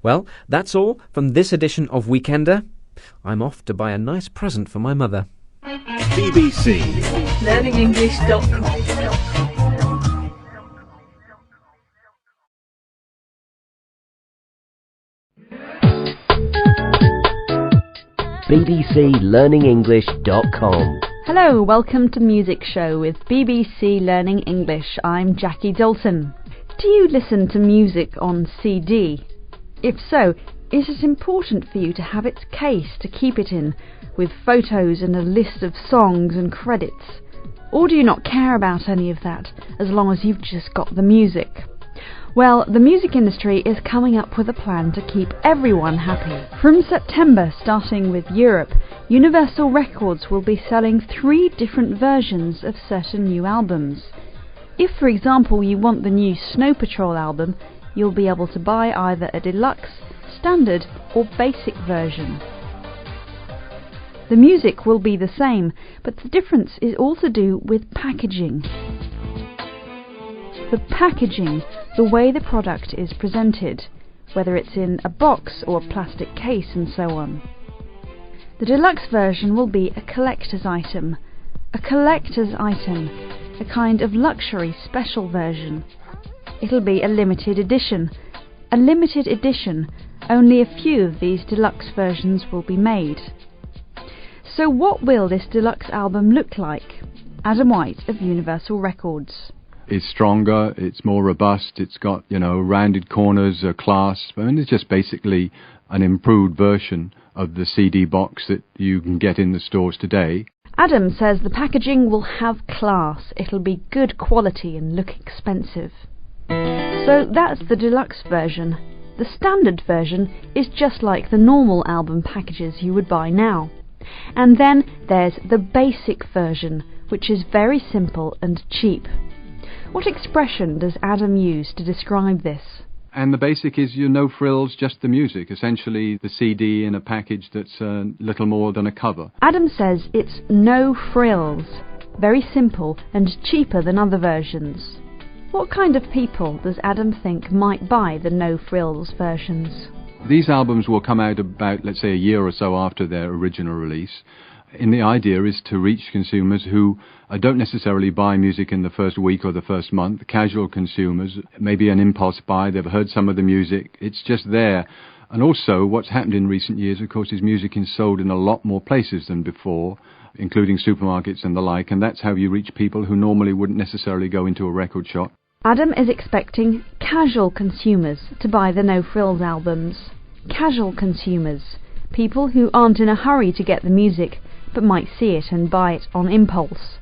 Well, that's all from this edition of Weekender. I'm off to buy a nice present for my mother. BBC. LearningEnglish.com. bbclearningenglish.com. Hello, welcome to Music Show with BBC Learning English. I'm Jackie Dalton. Do you listen to music on CD? If so, is it important for you to have its case to keep it in, with photos and a list of songs and credits? Or do you not care about any of that, as long as you've just got the music? Well, the music industry is coming up with a plan to keep everyone happy. From September, starting with Europe, Universal Records will be selling 3 different versions of certain new albums. If, for example, you want the new Snow Patrol album, you'll be able to buy either a deluxe, standard or basic version. The music will be the same, but the difference is all to do with packaging. the packaging, the way the product is presented, whether it's in a box or a plastic case and so on. The deluxe version will be a collector's item. A collector's item, a kind of luxury special version. It'll be a limited edition. A limited edition. Only a few of these deluxe versions will be made. So what will this deluxe album look like? Adam White of Universal Records. It's stronger, it's more robust, it's got, rounded corners, a clasp. I mean, it's just basically an improved version of the CD box that you can get in the stores today. Adam says the packaging will have class. It'll be good quality and look expensive. So that's the deluxe version. The standard version is just like the normal album packages you would buy now. And then there's the basic version, which is very simple and cheap. What expression does Adam use to describe this? And the basic is no frills, just the music. Essentially the CD in a package that's little more than a cover. Adam says it's no frills. Very simple and cheaper than other versions. What kind of people does Adam think might buy the no frills versions? These albums will come out about, let's say, a year or so after their original release. And the idea is to reach consumers who don't necessarily buy music in the first week or the first month. Casual consumers, maybe an impulse buy, they've heard some of the music, it's just there. And also what's happened in recent years, of course, is music is sold in a lot more places than before, including supermarkets and the like, and that's how you reach people who normally wouldn't necessarily go into a record shop. Adam is expecting casual consumers to buy the No Frills albums. Casual consumers, people who aren't in a hurry to get the music, but might see it and buy it on impulse,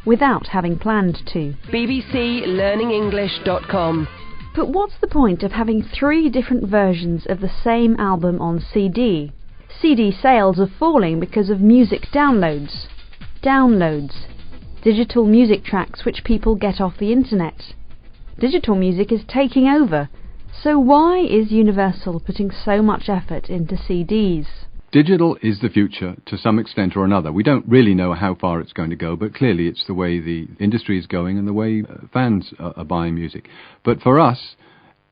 without having planned to. bbclearningenglish.com. But what's the point of having 3 different versions of the same album on CD? CD sales are falling because of music downloads. Digital music tracks which people get off the internet. Digital music is taking over. So why is Universal putting so much effort into CDs? Digital is the future to some extent or another. We don't really know how far it's going to go, but clearly it's the way the industry is going and the way fans are buying music. But for us,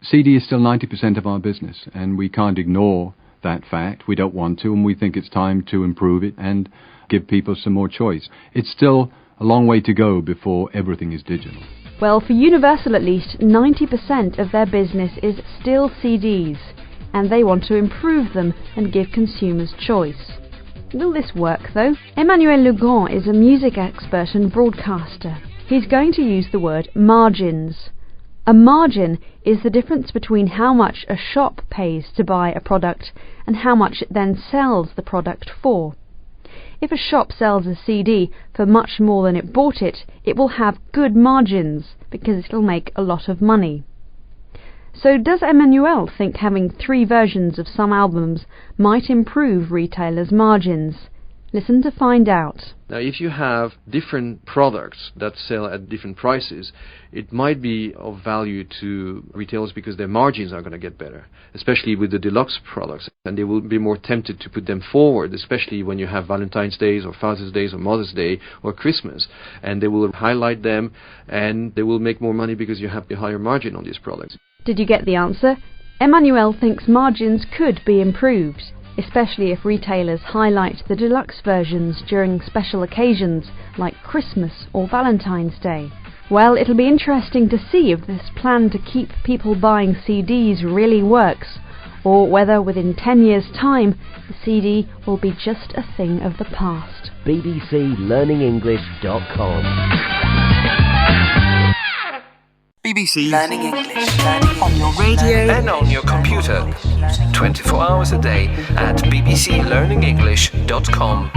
CD is still 90% of our business, and we can't ignore that fact. We don't want to, and we think it's time to improve it and give people some more choice. It's still a long way to go before everything is digital. Well, for Universal at least, 90% of their business is still CDs, and they want to improve them and give consumers choice. Will this work, though? Emmanuel Legrand is a music expert and broadcaster. He's going to use the word margins. A margin is the difference between how much a shop pays to buy a product and how much it then sells the product for. If a shop sells a CD for much more than it bought it, it will have good margins because it'll make a lot of money. So does Emmanuel think having 3 versions of some albums might improve retailers' margins? Listen to find out. Now, if you have different products that sell at different prices, it might be of value to retailers because their margins are going to get better, especially with the deluxe products, and they will be more tempted to put them forward, especially when you have Valentine's Day or Father's Day or Mother's Day or Christmas, and they will highlight them and they will make more money because you have a higher margin on these products. Did you get the answer? Emmanuel thinks margins could be improved, especially if retailers highlight the deluxe versions during special occasions like Christmas or Valentine's Day. Well, it'll be interesting to see if this plan to keep people buying CDs really works, or whether within 10 years' time the CD will be just a thing of the past. bbclearningenglish.com. BBC Learning English. On your radio and on your computer. 24 hours a day at bbclearningenglish.com.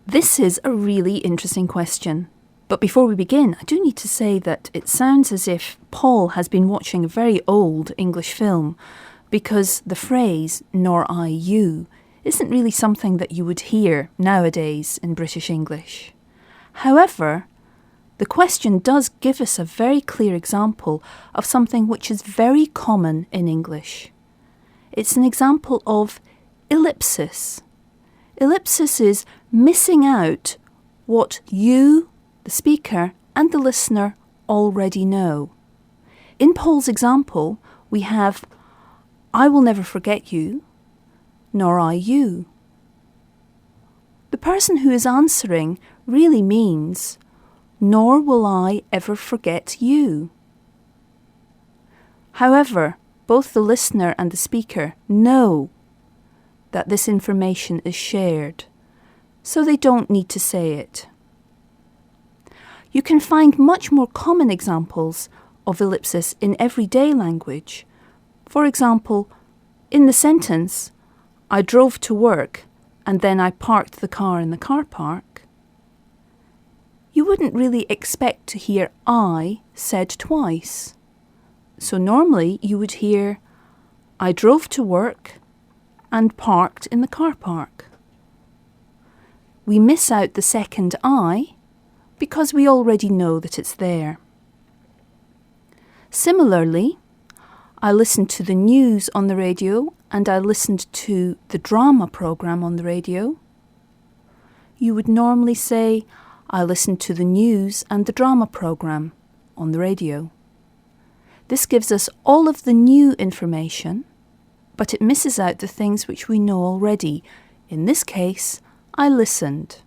This is a really interesting question. But before we begin, I do need to say that it sounds as if Paul has been watching a very old English film, because the phrase, nor I you, isn't really something that you would hear nowadays in British English. However, the question does give us a very clear example of something which is very common in English. It's an example of ellipsis. Ellipsis is missing out what you, the speaker, and the listener already know. In Paul's example, we have I will never forget you, nor I you. The person who is answering really means, nor will I ever forget you. However, both the listener and the speaker know that this information is shared, so they don't need to say it. You can find much more common examples of ellipsis in everyday language. For example, in the sentence, I drove to work and then I parked the car in the car park, you wouldn't really expect to hear I said twice. So normally you would hear I drove to work and parked in the car park. We miss out the second I because we already know that it's there. Similarly, I listened to the news on the radio and I listened to the drama programme on the radio. You would normally say, I listened to the news and the drama programme on the radio. This gives us all of the new information, but it misses out the things which we know already. In this case, I listened.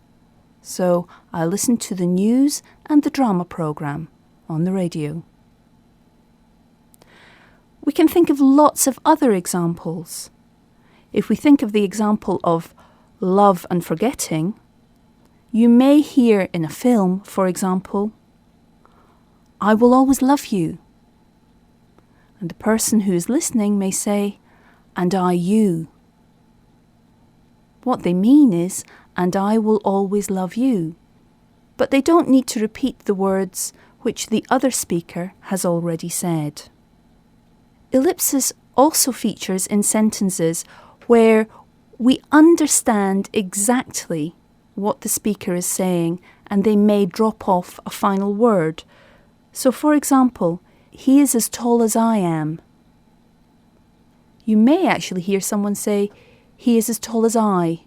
So I listened to the news and the drama programme on the radio. We can think of lots of other examples. If we think of the example of love and forgetting, you may hear in a film, for example, I will always love you. And the person who is listening may say, and I you. What they mean is, and I will always love you. But they don't need to repeat the words which the other speaker has already said. Ellipsis also features in sentences where we understand exactly what the speaker is saying and they may drop off a final word. So for example, he is as tall as I am. You may actually hear someone say, he is as tall as I.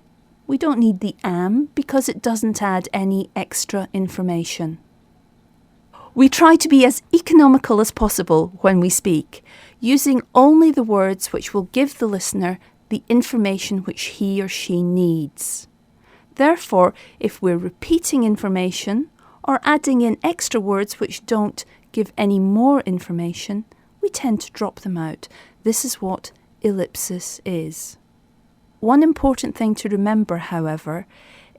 We don't need the am because it doesn't add any extra information. We try to be as economical as possible when we speak, using only the words which will give the listener the information which he or she needs. Therefore, if we're repeating information or adding in extra words which don't give any more information, we tend to drop them out. This is what ellipsis is. One important thing to remember, however,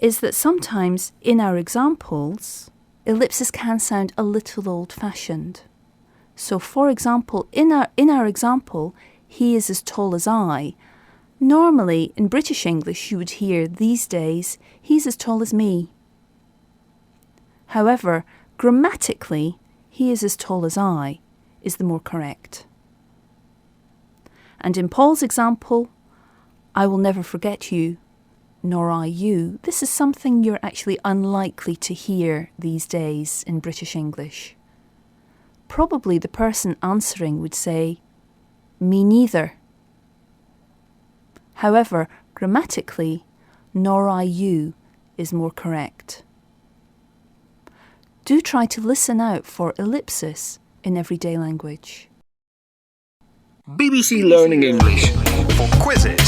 is that sometimes in our examples, ellipsis can sound a little old-fashioned. So, for example, in our example, he is as tall as I. Normally, in British English, you would hear these days, he's as tall as me. However, grammatically, he is as tall as I is the more correct. And in Paul's example, I will never forget you, nor I you. This is something you're actually unlikely to hear these days in British English. Probably the person answering would say, me neither. However, grammatically, nor I you is more correct. Do try to listen out for ellipsis in everyday language. BBC Learning English. For quizzes,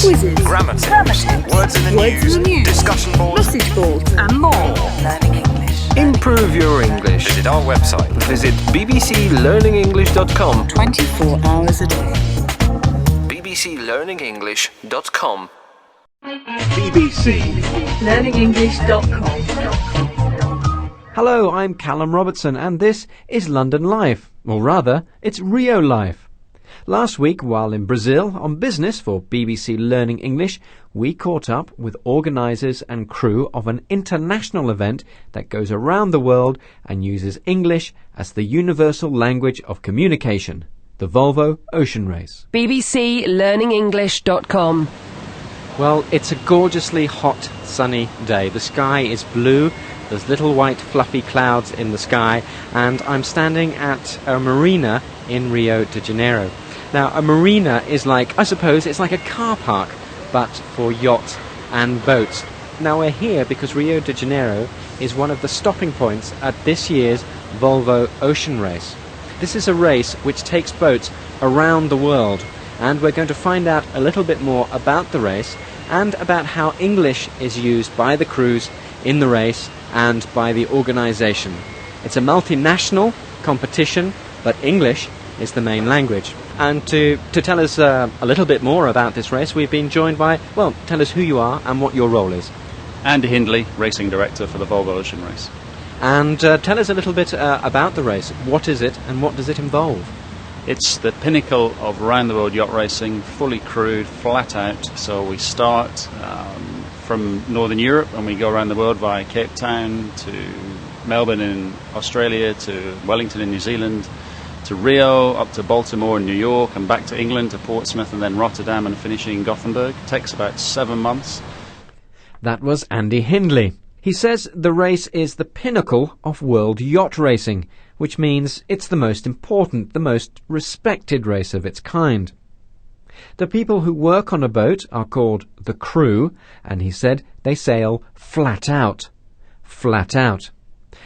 grammar tips, words in the news, discussion boards, message boards, and more. Learning English. Improve your English. Visit our website. Visit bbclearningenglish.com. 24 hours a day. bbclearningenglish.com. BBC learningenglish.com. Hello, I'm Callum Robertson and this is London Life. Or rather, it's Rio Life. Last week, while in Brazil on business for BBC Learning English, we caught up with organisers and crew of an international event that goes around the world and uses English as the universal language of communication, the Volvo Ocean Race. bbclearningenglish.com. Well, it's a gorgeously hot, sunny day. The sky is blue. There's little white fluffy clouds in the sky, and I'm standing at a marina in Rio de Janeiro. Now, a marina is like, I suppose, it's like a car park, but for yachts and boats. Now, we're here because Rio de Janeiro is one of the stopping points at this year's Volvo Ocean Race. This is a race which takes boats around the world, and we're going to find out a little bit more about the race and about how English is used by the crews in the race and by the organisation. It's a multinational competition, but English is the main language. And to tell us a little bit more about this race, we've been joined by, well, tell us who you are and what your role is. Andy Hindley, Racing Director for the Volvo Ocean Race. And tell us a little bit about the race. What is it and what does it involve? It's the pinnacle of round-the-world yacht racing, fully crewed, flat out. So we start from Northern Europe and we go around the world via Cape Town to Melbourne in Australia, to Wellington in New Zealand, to Rio, up to Baltimore and New York, and back to England, to Portsmouth, and then Rotterdam, and finishing in Gothenburg. It takes about 7 months. That was Andy Hindley. He says the race is the pinnacle of world yacht racing, which means it's the most important, the most respected race of its kind. The people who work on a boat are called the crew, and he said they sail flat out. Flat out.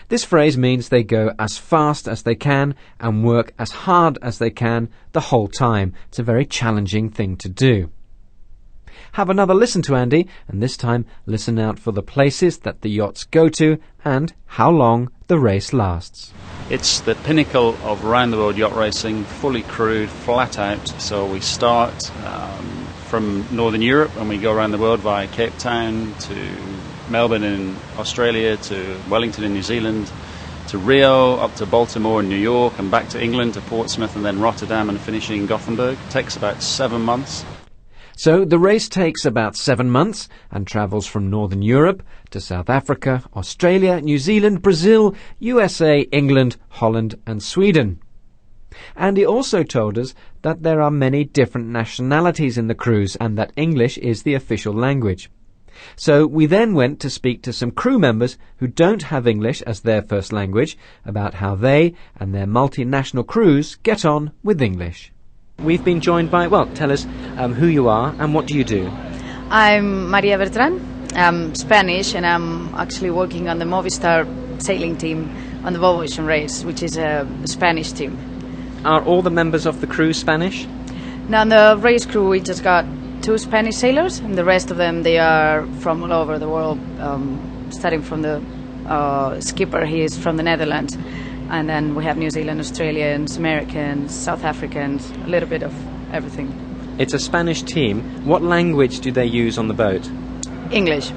This phrase means they go as fast as they can and work as hard as they can the whole time. It's a very challenging thing to do. Have another listen to Andy, and this time listen out for the places that the yachts go to and how long the race lasts. It's the pinnacle of round-the-world yacht racing, fully crewed, flat out. So we start from Northern Europe and we go around the world via Cape Town to Melbourne in Australia, to Wellington in New Zealand, to Rio, up to Baltimore and New York, and back to England, to Portsmouth, and then Rotterdam, and finishing in Gothenburg. It takes about 7 months. So the race takes about 7 months and travels from Northern Europe to South Africa, Australia, New Zealand, Brazil, USA, England, Holland and Sweden. And he also told us that there are many different nationalities in the cruise and that English is the official language. So we then went to speak to some crew members who don't have English as their first language about how they and their multinational crews get on with English. We've been joined by, well, tell us who you are and what do you do? I'm Maria Bertran. I'm Spanish and I'm actually working on the Movistar sailing team on the Volvo Ocean Race, which is a Spanish team. Are all the members of the crew Spanish? Now in the race crew we just got 2 Spanish sailors, and the rest of them, they are from all over the world, starting from the skipper. He is from the Netherlands, and then we have New Zealand, Australians, Americans, South Africans, a little bit of everything. It's a Spanish team. What language do they use on the boat? English.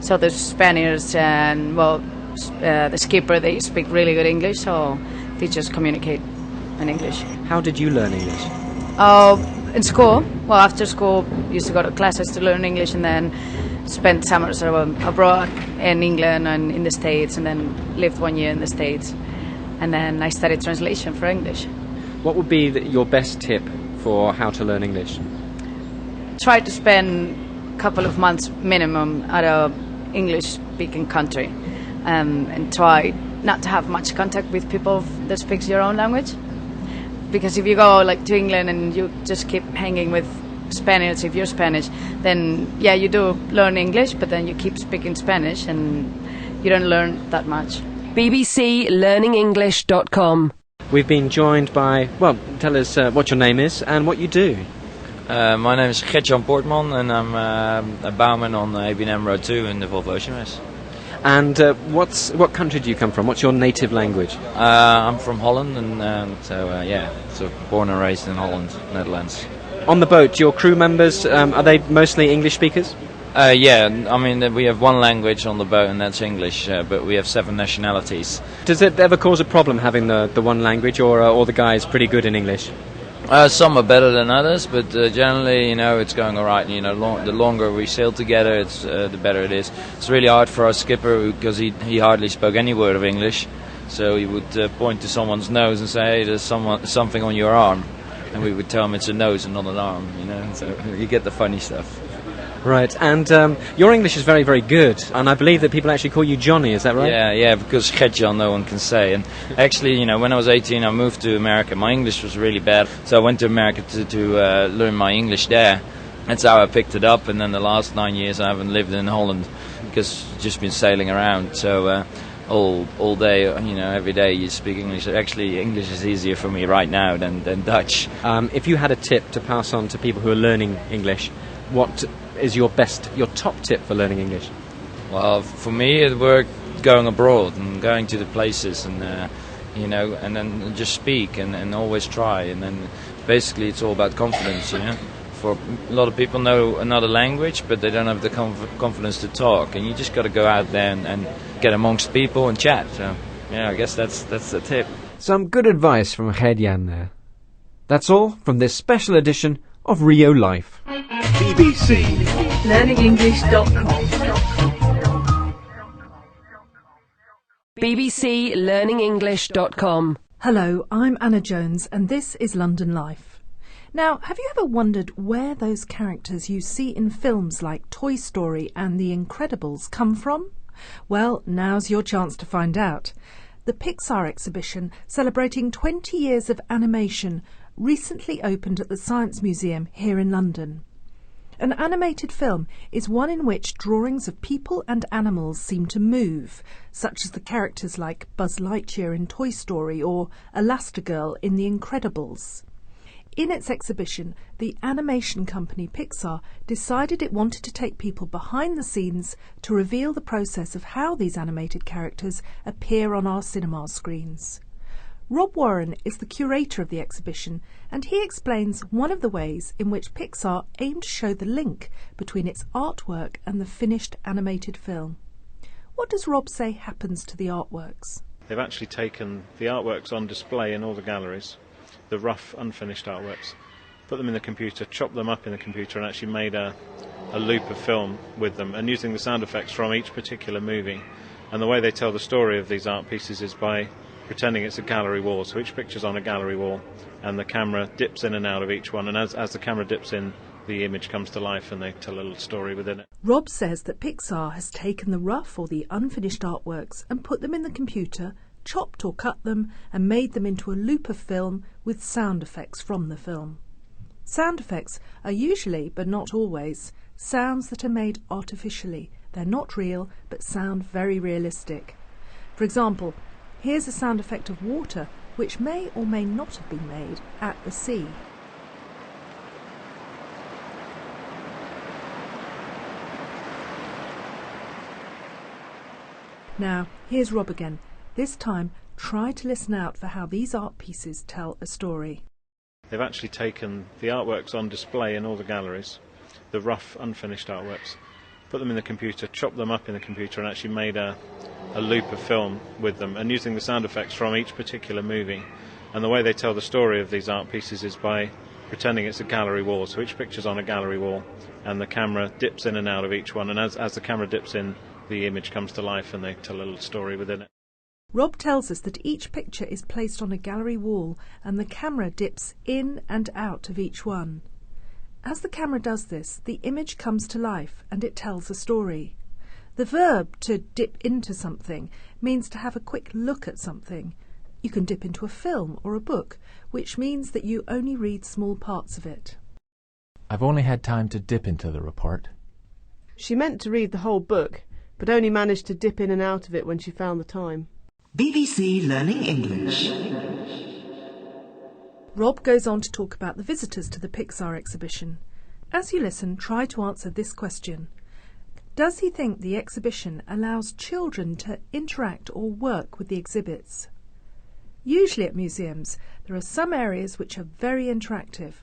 So the Spaniards and, well, the skipper, they speak really good English, so they just communicate in English. How did you learn English? In school. Well, after school, used to go to classes to learn English, and then spent summers abroad in England and in the States, and then lived 1 year in the States. And then I studied translation for English. What would be your best tip for how to learn English? Try to spend a couple of months minimum at a English-speaking country, and try not to have much contact with people that speaks your own language. Because if you go like to England and you just keep hanging with Spaniards, if you're Spanish, then yeah, you do learn English, but then you keep speaking Spanish and you don't learn that much. bbclearningenglish.com. We've been joined by, well, tell us what your name is and what you do. My name is Gert-Jan Poortman and I'm a bowman on ABN AMRO 2 in the Volvo Ocean Race. And what country do you come from? What's your native language? I'm from Holland, and so born and raised in Holland, Netherlands. On the boat, your crew members, are they mostly English speakers? Yeah, I mean, we have one language on the boat, and that's English, but we have 7 nationalities. Does it ever cause a problem having the one language, or are all the guys pretty good in English? Some are better than others, but generally, it's going all right. The longer we sail together, the better it is. It's really hard for our skipper because he hardly spoke any word of English, so he would point to someone's nose and say, "Hey, there's something on your arm," and we would tell him it's a nose and not an arm. So you get the funny stuff. Right, and your English is very, very good, and I believe that people actually call you Johnny, is that right? Yeah, because Gert-Jan no one can say. And actually, when I was 18, I moved to America. My English was really bad, so I went to America to learn my English there. That's how I picked it up, and then the last 9 years I haven't lived in Holland, because I've just been sailing around. So all day, every day you speak English. Actually, English is easier for me right now than Dutch. If you had a tip to pass on to people who are learning English, what is your top tip for learning English? Well, for me, it worked going abroad and going to the places and, and then just speak and always try. And then basically it's all about confidence, For a lot of people know another language, but they don't have the confidence to talk. And you just got to go out there and get amongst people and chat. So, I guess that's the tip. Some good advice from Gert-Jan there. That's all from this special edition of Rio Life. BBC LearningEnglish.com. BBC LearningEnglish.com. Hello, I'm Anna Jones and this is London Life. Now, have you ever wondered where those characters you see in films like Toy Story and The Incredibles come from? Well, now's your chance to find out. The Pixar exhibition, celebrating 20 years of animation, recently opened at the Science Museum here in London. An animated film is one in which drawings of people and animals seem to move, such as the characters like Buzz Lightyear in Toy Story or Elastigirl in The Incredibles. In its exhibition, the animation company Pixar decided it wanted to take people behind the scenes to reveal the process of how these animated characters appear on our cinema screens. Rob Warren is the curator of the exhibition, and he explains one of the ways in which Pixar aimed to show the link between its artwork and the finished animated film. What does Rob say happens to the artworks? They've actually taken the artworks on display in all the galleries, the rough, unfinished artworks, put them in the computer, chopped them up in the computer, and actually made a loop of film with them, and using the sound effects from each particular movie. And the way they tell the story of these art pieces is by pretending it's a gallery wall. So each picture's on a gallery wall, and the camera dips in and out of each one, and as the camera dips in, the image comes to life and they tell a little story within it. Rob says that Pixar has taken the rough or the unfinished artworks and put them in the computer, chopped or cut them, and made them into a loop of film with sound effects from the film. Sound effects are usually, but not always, sounds that are made artificially. They're not real, but sound very realistic. For example, here's a sound effect of water, which may or may not have been made at the sea. Now, here's Rob again. This time, try to listen out for how these art pieces tell a story. They've actually taken the artworks on display in all the galleries, the rough, unfinished artworks, put them in the computer, chopped them up in the computer, and actually made a loop of film with them, and using the sound effects from each particular movie. And the way they tell the story of these art pieces is by pretending it's a gallery wall. So each picture's on a gallery wall, and the camera dips in and out of each one, and as the camera dips in, the image comes to life and they tell a little story within it. Rob tells us that each picture is placed on a gallery wall, and the camera dips in and out of each one. As the camera does this, the image comes to life and it tells a story. The verb to dip into something means to have a quick look at something. You can dip into a film or a book, which means that you only read small parts of it. I've only had time to dip into the report. She meant to read the whole book, but only managed to dip in and out of it when she found the time. BBC Learning English. Rob goes on to talk about the visitors to the Pixar exhibition. As you listen, try to answer this question. Does he think the exhibition allows children to interact or work with the exhibits? Usually at museums, there are some areas which are very interactive.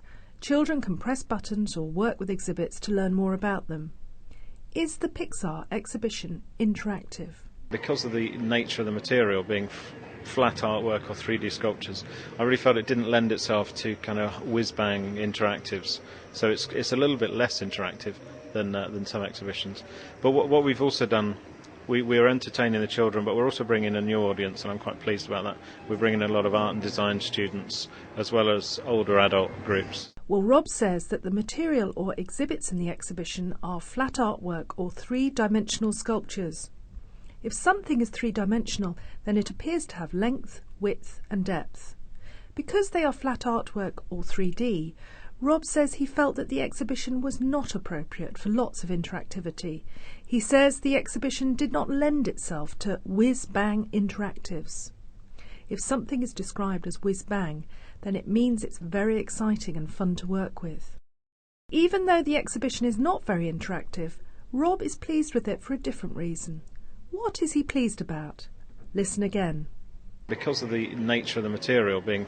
Children can press buttons or work with exhibits to learn more about them. Is the Pixar exhibition interactive? Because of the nature of the material being flat artwork or 3D sculptures, I really felt it didn't lend itself to kind of whiz-bang interactives. So it's a little bit less interactive than some exhibitions. But what we've also done, we are entertaining the children, but we're also bringing a new audience, and I'm quite pleased about that. We're bringing a lot of art and design students, as well as older adult groups. Well, Rob says that the material or exhibits in the exhibition are flat artwork or three-dimensional sculptures. If something is three-dimensional, then it appears to have length, width and depth. Because they are flat artwork or 3D, Rob says he felt that the exhibition was not appropriate for lots of interactivity. He says the exhibition did not lend itself to whiz-bang interactives. If something is described as whiz-bang, then it means it's very exciting and fun to work with. Even though the exhibition is not very interactive, Rob is pleased with it for a different reason. What is he pleased about? Listen again. Because of the nature of the material being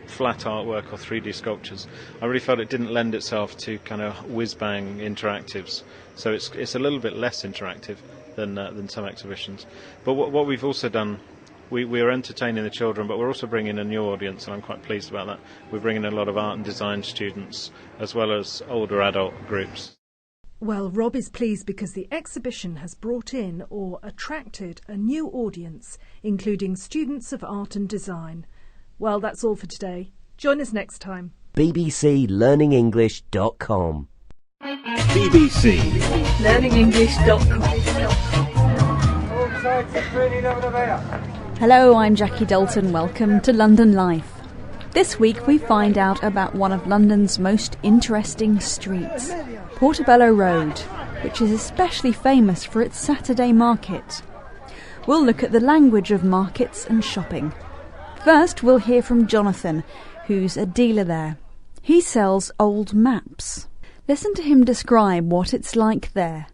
flat artwork or 3D sculptures, I really felt it didn't lend itself to kind of whiz-bang interactives. So it's a little bit less interactive than some exhibitions. But what we've also done, we are entertaining the children, but we're also bringing a new audience, and I'm quite pleased about that. We're bringing a lot of art and design students, as well as older adult groups. Well, Rob is pleased because the exhibition has brought in or attracted a new audience, including students of art and design. Well, that's all for today. Join us next time. bbclearningenglish.com. BBC learningenglish.com. Hello, I'm Jackie Dalton. Welcome to London Life. This week we find out about one of London's most interesting streets, Portobello Road, which is especially famous for its Saturday market. We'll look at the language of markets and shopping. First, we'll hear from Jonathan, who's a dealer there. He sells old maps. Listen to him describe what it's like there.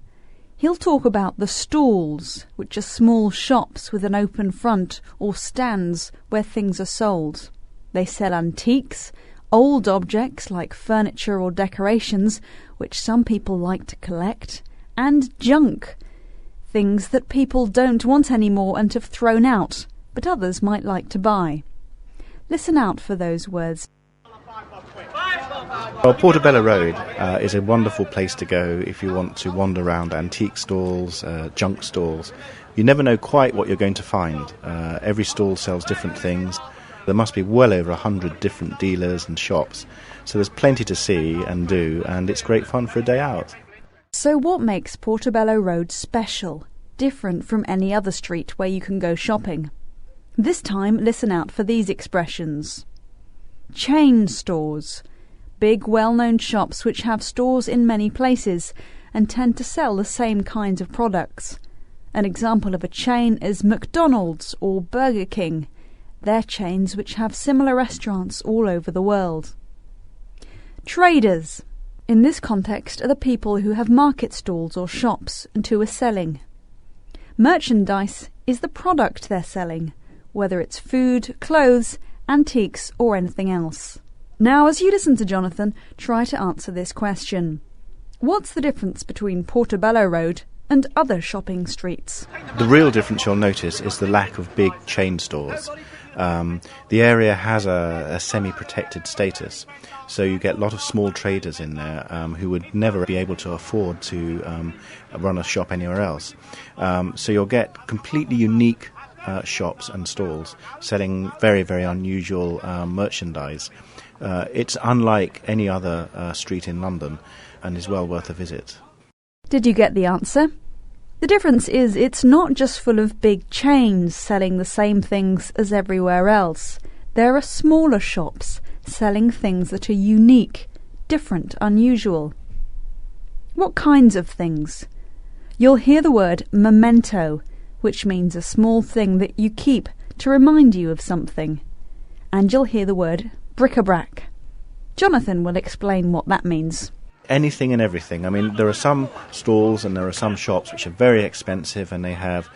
He'll talk about the stalls, which are small shops with an open front or stands where things are sold. They sell antiques, old objects like furniture or decorations, which some people like to collect, and junk, things that people don't want anymore and have thrown out, but others might like to buy. Listen out for those words. Well, Portobello Road is a wonderful place to go if you want to wander around antique stalls, junk stalls. You never know quite what you're going to find. Every stall sells different things. There must be well over 100 different dealers and shops, so there's plenty to see and do, and it's great fun for a day out. So what makes Portobello Road special, different from any other street where you can go shopping? This time, listen out for these expressions. Chain stores. Big, well-known shops which have stores in many places and tend to sell the same kinds of products. An example of a chain is McDonald's or Burger King. They're chains which have similar restaurants all over the world. Traders. In this context are the people who have market stalls or shops and who are selling. Merchandise is the product they're selling, whether it's food, clothes, antiques or anything else. Now, as you listen to Jonathan, try to answer this question. What's the difference between Portobello Road and other shopping streets? The real difference you'll notice is the lack of big chain stores. The area has a semi-protected status, so you get a lot of small traders in there who would never be able to afford to run a shop anywhere else. So you'll get completely unique shops and stalls selling very, very unusual merchandise. It's unlike any other street in London and is well worth a visit. Did you get the answer? The difference is it's not just full of big chains selling the same things as everywhere else. There are smaller shops selling things that are unique, different, unusual. What kinds of things? You'll hear the word memento, which means a small thing that you keep to remind you of something. And you'll hear the word bric-a-brac. Jonathan will explain what that means. Anything and everything. I mean, there are some stalls and there are some shops which are very expensive and they have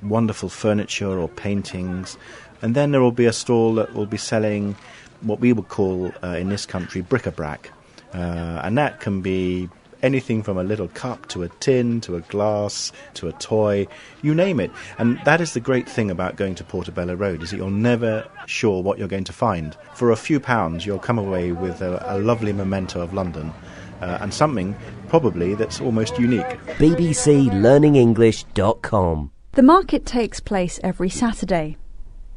wonderful furniture or paintings. And then there will be a stall that will be selling what we would call in this country bric-a-brac. And that can be anything from a little cup to a tin to a glass to a toy, you name it. And that is the great thing about going to Portobello Road, is that you're never sure what you're going to find. For a few pounds you'll come away with a lovely memento of London and something probably that's almost unique. bbclearningenglish.com. The market takes place every Saturday.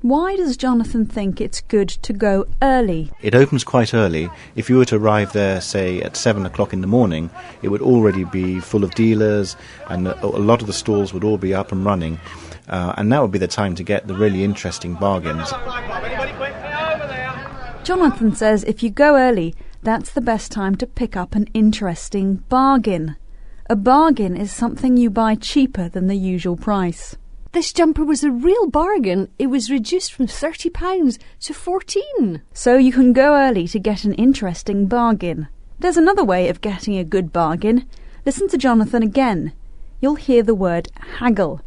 Why does Jonathan think it's good to go early? It opens quite early. If you were to arrive there, say, at 7 o'clock in the morning, it would already be full of dealers and a lot of the stalls would all be up and running. And that would be the time to get the really interesting bargains. Jonathan says if you go early, that's the best time to pick up an interesting bargain. A bargain is something you buy cheaper than the usual price. This jumper was a real bargain. It was reduced from £30 to £14. So you can go early to get an interesting bargain. There's another way of getting a good bargain. Listen to Jonathan again. You'll hear the word haggle.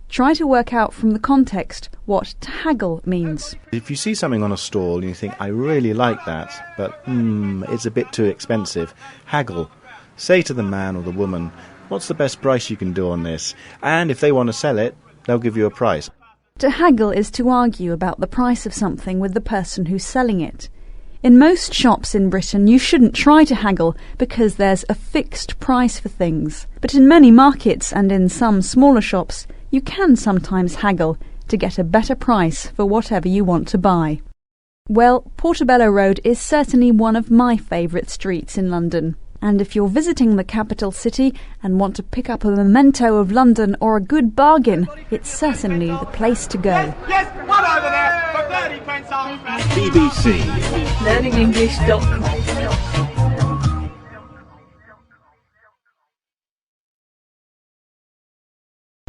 Try to work out from the context what to haggle means. If you see something on a stall and you think, I really like that, but it's a bit too expensive, haggle. Say to the man or the woman, what's the best price you can do on this? And if they want to sell it, they'll give you a price. To haggle is to argue about the price of something with the person who's selling it. In most shops in Britain, you shouldn't try to haggle because there's a fixed price for things. But in many markets and in some smaller shops, you can sometimes haggle to get a better price for whatever you want to buy. Well, Portobello Road is certainly one of my favourite streets in London. And if you're visiting the capital city and want to pick up a memento of London or a good bargain, it's certainly the place to go. Yes, one over there for 30 pence off. BBC. LearningEnglish.com.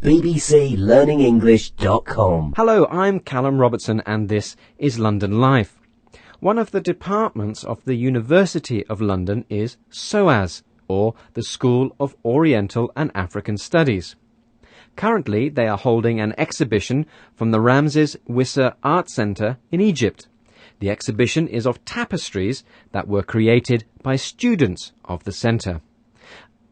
BBCLearningEnglish.com. Hello, I'm Callum Robertson and this is London Life. One of the departments of the University of London is SOAS, or the School of Oriental and African Studies. Currently, they are holding an exhibition from the Ramses Wisser Art Centre in Egypt. The exhibition is of tapestries that were created by students of the centre.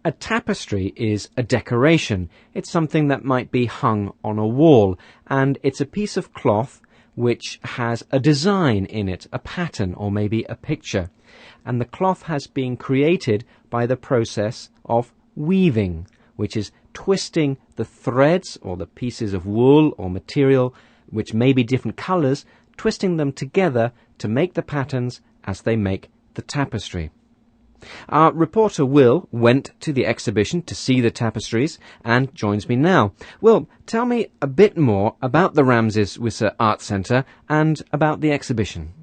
A tapestry is a decoration. It's something that might be hung on a wall, and it's a piece of cloth which has a design in it, a pattern or maybe a picture. And the cloth has been created by the process of weaving, which is twisting the threads or the pieces of wool or material, which may be different colours, twisting them together to make the patterns as they make the tapestry. Our reporter Will went to the exhibition to see the tapestries and joins me now. Will, tell me a bit more about the Ramses Wisser Art Centre and about the exhibition.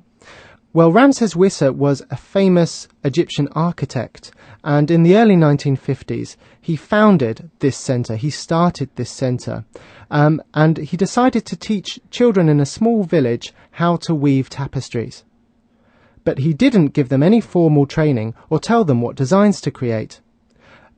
Well, Ramses Wisser was a famous Egyptian architect, and in the early 1950s he founded this centre, he started this centre, and he decided to teach children in a small village how to weave tapestries. But he didn't give them any formal training or tell them what designs to create.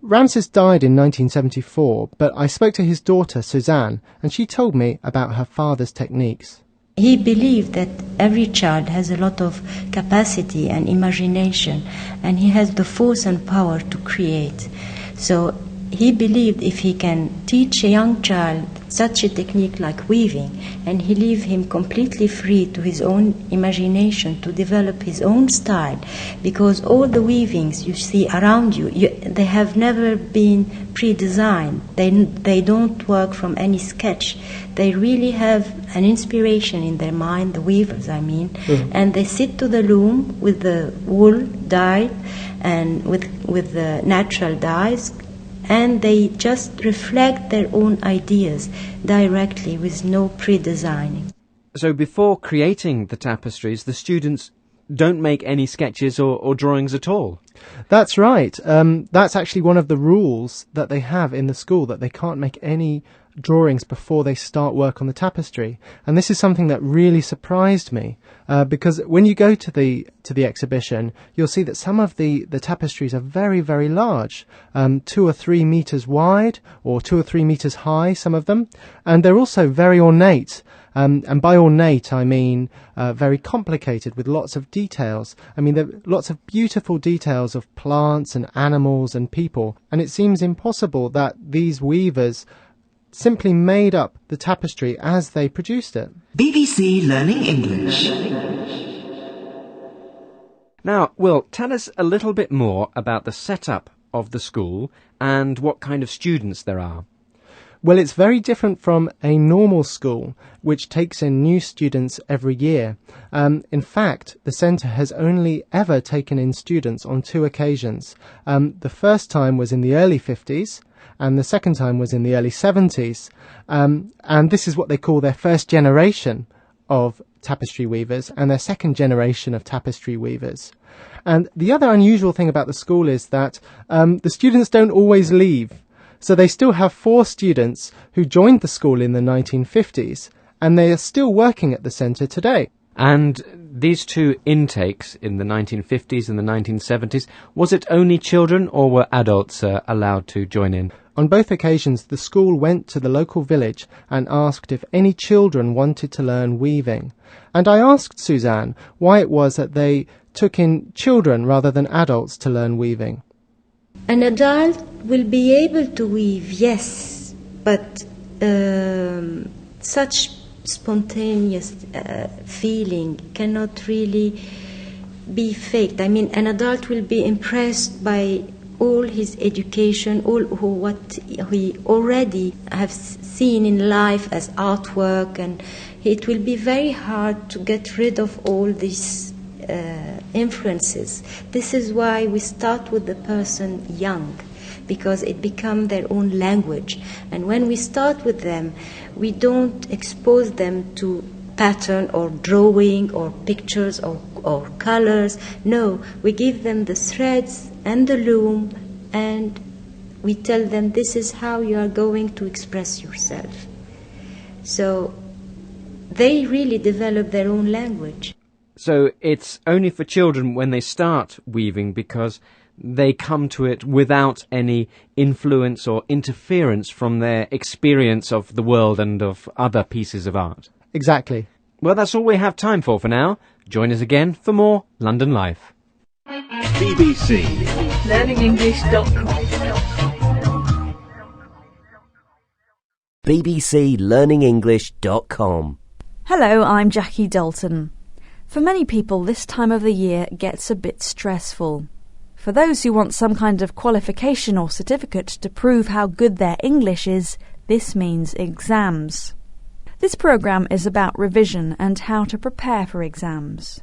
Ramses died in 1974, but I spoke to his daughter Suzanne, and she told me about her father's techniques. He believed that every child has a lot of capacity and imagination, and he has the force and power to create. So he believed if he can teach a young child such a technique like weaving, and he leave him completely free to his own imagination to develop his own style, because all the weavings you see around you, they have never been pre-designed. They don't work from any sketch. They really have an inspiration in their mind, the weavers I mean, and they sit to the loom with the wool dyed and with the natural dyes, and they just reflect their own ideas directly with no pre-designing. So before creating the tapestries, the students don't make any sketches or drawings at all? That's right. That's actually one of the rules that they have in the school, that they can't make any drawings before they start work on the tapestry. And this is something that really surprised me, because when you go to the exhibition, you'll see that some of the tapestries are very, very large, 2 or 3 meters wide or 2 or 3 meters high, some of them, and they're also very ornate. And by ornate, I mean very complicated, with lots of details. I mean, there are lots of beautiful details of plants and animals and people, and it seems impossible that these weavers simply made up the tapestry as they produced it. BBC Learning English. Now, Will, tell us a little bit more about the setup of the school and what kind of students there are. Well, it's very different from a normal school, which takes in new students every year. In fact, the centre has only ever taken in students on 2 occasions. The first time was in the early 50s, and the second time was in the early 70s. And this is what they call their first generation of tapestry weavers, and they're second generation of tapestry weavers. And the other unusual thing about the school is that the students don't always leave. So they still have 4 students who joined the school in the 1950s, and they are still working at the centre today. And these 2 intakes in the 1950s and the 1970s, was it only children or were adults allowed to join in? On both occasions, the school went to the local village and asked if any children wanted to learn weaving. And I asked Suzanne why it was that they took in children rather than adults to learn weaving. An adult will be able to weave, yes, but such spontaneous feeling cannot really be faked. I mean, an adult will be impressed by all his education, what he already have seen in life as artwork, and it will be very hard to get rid of all these influences. This is why we start with the person young, because it becomes their own language. And when we start with them, we don't expose them to pattern or drawing or pictures or colors. No, we give them the threads and the loom, and we tell them this is how you are going to express yourself. So they really develop their own language. So it's only for children when they start weaving, because they come to it without any influence or interference from their experience of the world and of other pieces of art. Exactly. Well, that's all we have time for now. Join us again for more London Life. BBC. LearningEnglish.com. BBCLearningEnglish.com. Hello, I'm Jackie Dalton. For many people, this time of the year gets a bit stressful. For those who want some kind of qualification or certificate to prove how good their English is, this means exams. This programme is about revision and how to prepare for exams.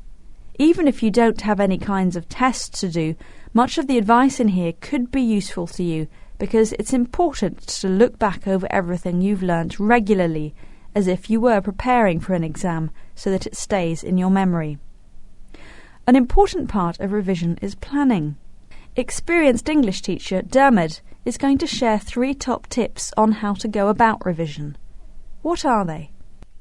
Even if you don't have any kinds of tests to do, much of the advice in here could be useful to you, because it's important to look back over everything you've learnt regularly, as if you were preparing for an exam, so that it stays in your memory. An important part of revision is planning. Experienced English teacher Dermot is going to share 3 top tips on how to go about revision. What are they?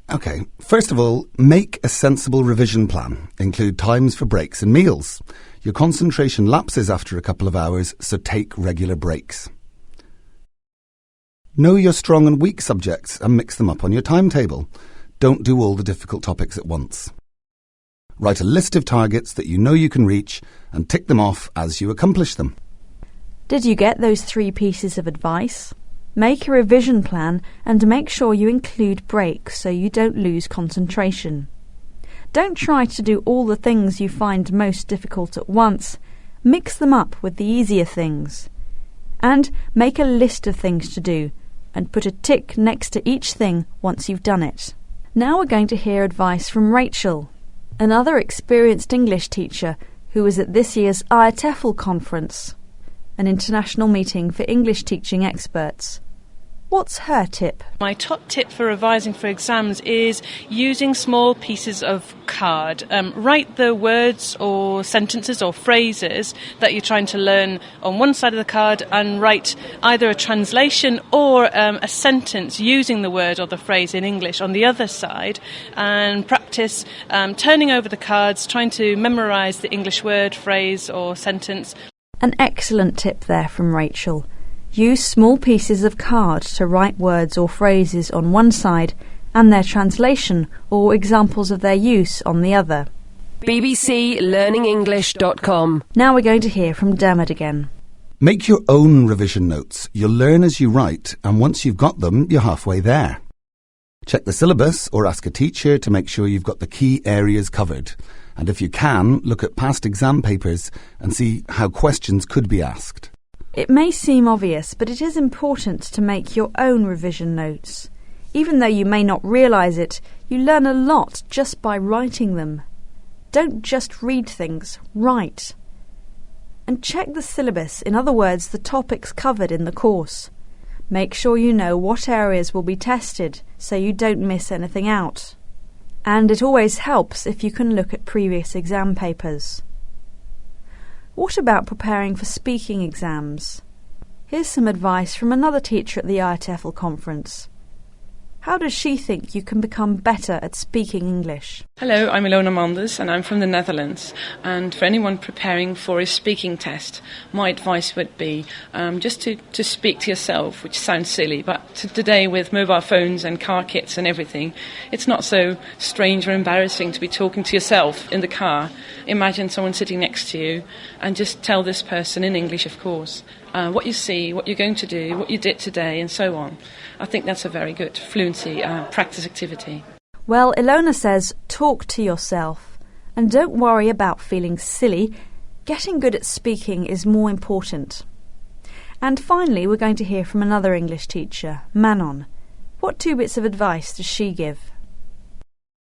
OK, first of all, make a sensible revision plan. Include times for breaks and meals. Your concentration lapses after a couple of hours, so take regular breaks. Know your strong and weak subjects and mix them up on your timetable. Don't do all the difficult topics at once. Write a list of targets that you know you can reach and tick them off as you accomplish them. Did you get those 3 pieces of advice? Make a revision plan and make sure you include breaks so you don't lose concentration. Don't try to do all the things you find most difficult at once. Mix them up with the easier things. And make a list of things to do and put a tick next to each thing once you've done it. Now we're going to hear advice from Rachel, another experienced English teacher who was at this year's IATEFL conference, an international meeting for English teaching experts. What's her tip? My top tip for revising for exams is using small pieces of card. Write the words or sentences or phrases that you're trying to learn on one side of the card, and write either a translation or a sentence using the word or the phrase in English on the other side, and practice turning over the cards, trying to memorise the English word, phrase or sentence. An excellent tip there from Rachel. Use small pieces of card to write words or phrases on one side and their translation or examples of their use on the other. BBCLearningEnglish.com. Now we're going to hear from Dermot again. Make your own revision notes. You'll learn as you write, and once you've got them, you're halfway there. Check the syllabus or ask a teacher to make sure you've got the key areas covered. And if you can, look at past exam papers and see how questions could be asked. It may seem obvious, but it is important to make your own revision notes. Even though you may not realise it, you learn a lot just by writing them. Don't just read things, write. And check the syllabus, in other words, the topics covered in the course. Make sure you know what areas will be tested, so you don't miss anything out. And it always helps if you can look at previous exam papers. What about preparing for speaking exams? Here's some advice from another teacher at the IATEFL conference. How does she think you can become better at speaking English? Hello, I'm Ilona Manders and I'm from the Netherlands. And for anyone preparing for a speaking test, my advice would be just to speak to yourself, which sounds silly, but today with mobile phones and car kits and everything, it's not so strange or embarrassing to be talking to yourself in the car. Imagine someone sitting next to you and just tell this person, in English of course, what you see, what you're going to do, what you did today, and so on. I think that's a very good fluency practice activity. Well, Ilona says talk to yourself and don't worry about feeling silly. Getting good at speaking is more important. And finally, we're going to hear from another English teacher, Manon. What 2 bits of advice does she give?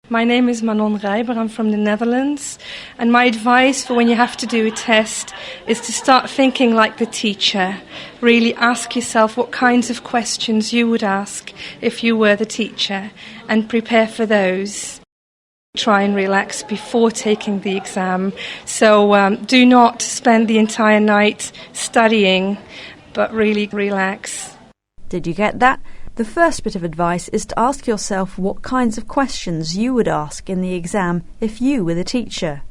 My name is Manon Rijber, I'm from the Netherlands, and my advice for when you have to do a test is to start thinking like the teacher. Really ask yourself what kinds of questions you would ask if you were the teacher, and prepare for those. Try and relax before taking the exam, so do not spend the entire night studying, but really relax. Did you get that? The first bit of advice is to ask yourself what kinds of questions you would ask in the exam if you were the teacher.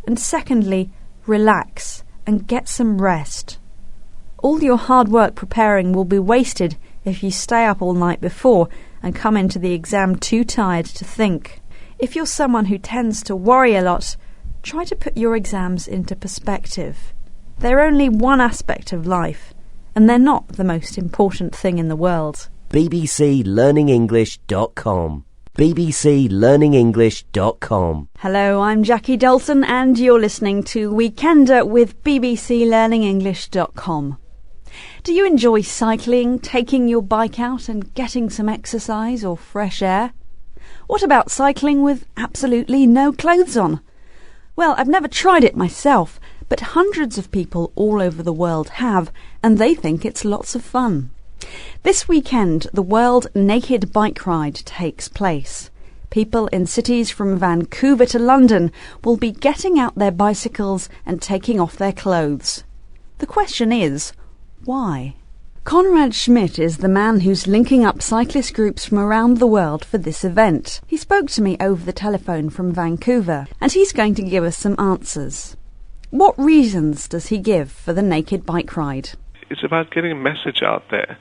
And secondly, relax and get some rest. All your hard work preparing will be wasted if you stay up all night before and come into the exam too tired to think. If you're someone who tends to worry a lot, try to put your exams into perspective. They're only one aspect of life, and they're not the most important thing in the world. bbclearningenglish.com bbclearningenglish.com Hello, I'm Jackie Dalton and you're listening to Weekender with bbclearningenglish.com. Do you enjoy cycling, taking your bike out and getting some exercise or fresh air? What about cycling with absolutely no clothes on? Well, I've never tried it myself, but hundreds of people all over the world have, and they think it's lots of fun. This weekend, the World Naked Bike Ride takes place. People in cities from Vancouver to London will be getting out their bicycles and taking off their clothes. The question is, why? Conrad Schmidt is the man who's linking up cyclist groups from around the world for this event. He spoke to me over the telephone from Vancouver, and he's going to give us some answers. What reasons does he give for the Naked Bike Ride? It's about getting a message out there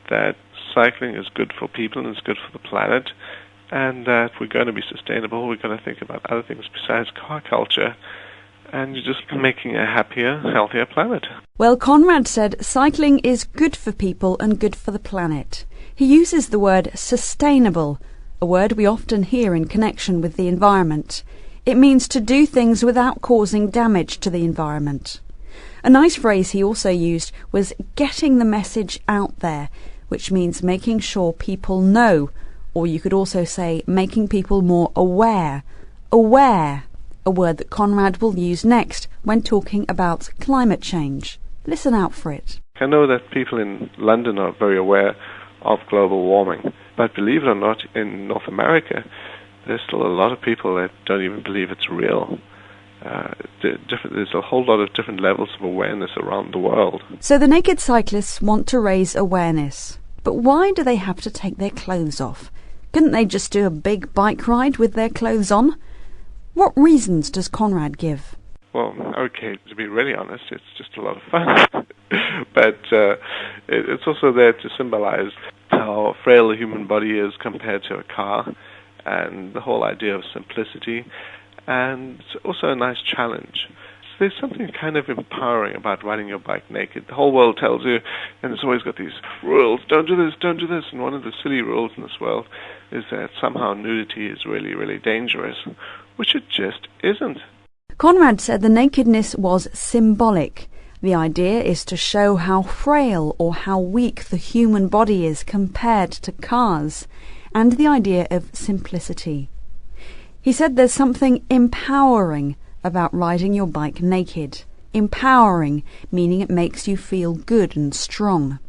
that cycling is good for people and it's good for the planet, and that we're going to be sustainable. We're going to think about other things besides car culture, and you're just making a happier, healthier planet. Well, Conrad said cycling is good for people and good for the planet. He uses the word sustainable, a word we often hear in connection with the environment. It means to do things without causing damage to the environment. A nice phrase he also used was getting the message out there, which means making sure people know, or you could also say making people more aware. Aware, a word that Conrad will use next when talking about climate change. Listen out for it. I know that people in London are very aware of global warming, but believe it or not, in North America, there's still a lot of people that don't even believe it's real. There's a whole lot of different levels of awareness around the world. So the naked cyclists want to raise awareness. But why do they have to take their clothes off? Couldn't they just do a big bike ride with their clothes on? What reasons does Conrad give? Well, okay, to be really honest, it's just a lot of fun. But it's also there to symbolize how frail the human body is compared to a car, and the whole idea of simplicity. And it's also a nice challenge. So there's something kind of empowering about riding your bike naked. The whole world tells you, and it's always got these rules, don't do this, don't do this. And one of the silly rules in this world is that somehow nudity is really, really dangerous, which it just isn't. Conrad said the nakedness was symbolic. The idea is to show how frail or how weak the human body is compared to cars, and the idea of simplicity. He said there's something empowering about riding your bike naked. Empowering, meaning it makes you feel good and strong.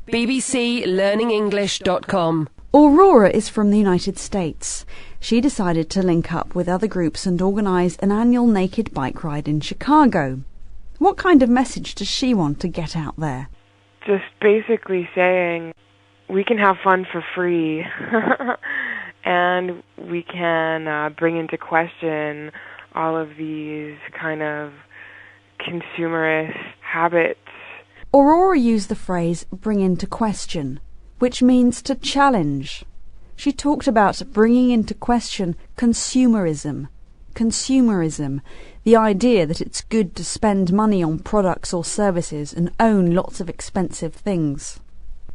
bbclearningenglish.com Aurora is from the United States. she decided to link up with other groups and organise an annual naked bike ride in Chicago. What kind of message does she want to get out there? Just basically saying we can have fun for free and we can bring into question all of these kind of consumerist habits. Aurora used the phrase bring into question, which means to challenge. She talked about bringing into question consumerism. Consumerism, the idea that it's good to spend money on products or services and own lots of expensive things.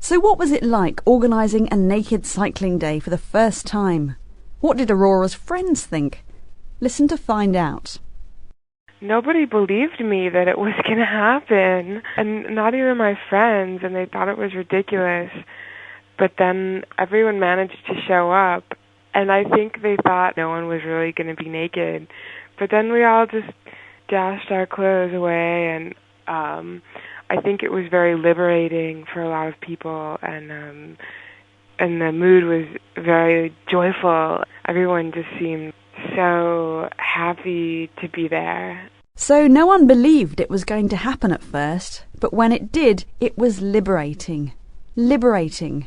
So what was it like organising a naked cycling day for the first time? What did Aurora's friends think? Listen to find out. Nobody believed me that it was going to happen, and not even my friends, and they thought it was ridiculous. But then everyone managed to show up, and I think they thought no one was really going to be naked. But then we all just dashed our clothes away, and I think it was very liberating for a lot of people, and the mood was very joyful. Everyone just seemed so happy to be there. So no one believed it was going to happen at first, but when it did, it was liberating. Liberating.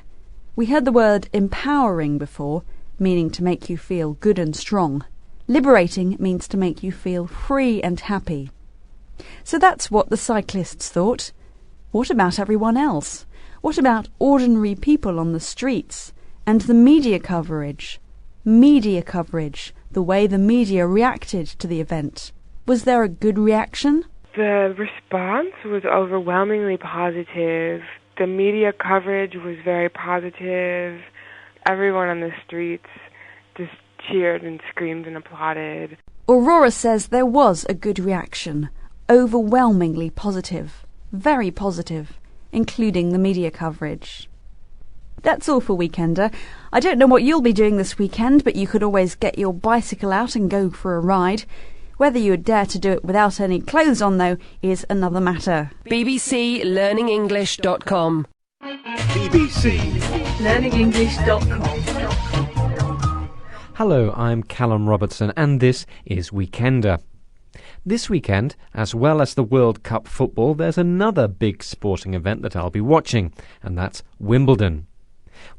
We heard the word empowering before, meaning to make you feel good and strong. Liberating means to make you feel free and happy. So that's what the cyclists thought. What about everyone else? What about ordinary people on the streets? And the media coverage? Media coverage, the way the media reacted to the event. Was there a good reaction? The response was overwhelmingly positive. The media coverage was very positive. Everyone on the streets just cheered and screamed and applauded. Aurora says there was a good reaction. Overwhelmingly positive. Very positive, including the media coverage. That's all for Weekender. I don't know what you'll be doing this weekend, but you could always get your bicycle out and go for a ride. Whether you would dare to do it without any clothes on, though, is another matter. bbclearningenglish.com. BBC learningenglish.com. Hello, I'm Callum Robertson, and this is Weekender. This weekend, as well as the World Cup football, there's another big sporting event that I'll be watching, and that's Wimbledon.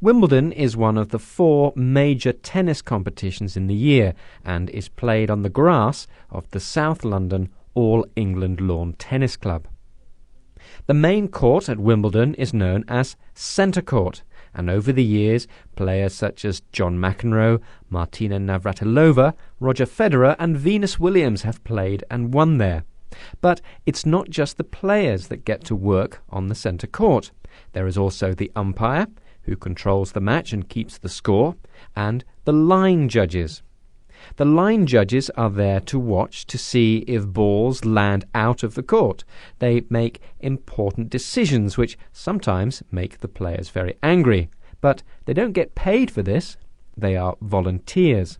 Wimbledon is one of the 4 major tennis competitions in the year and is played on the grass of the South London All England Lawn Tennis Club. The main court at Wimbledon is known as Centre Court, and over the years players such as John McEnroe, Martina Navratilova, Roger Federer and Venus Williams have played and won there. But it's not just the players that get to work on the centre court. There is also the umpire, who controls the match and keeps the score, and the line judges. The line judges are there to watch to see if balls land out of the court. They make important decisions which sometimes make the players very angry, but they don't get paid for this. They are volunteers.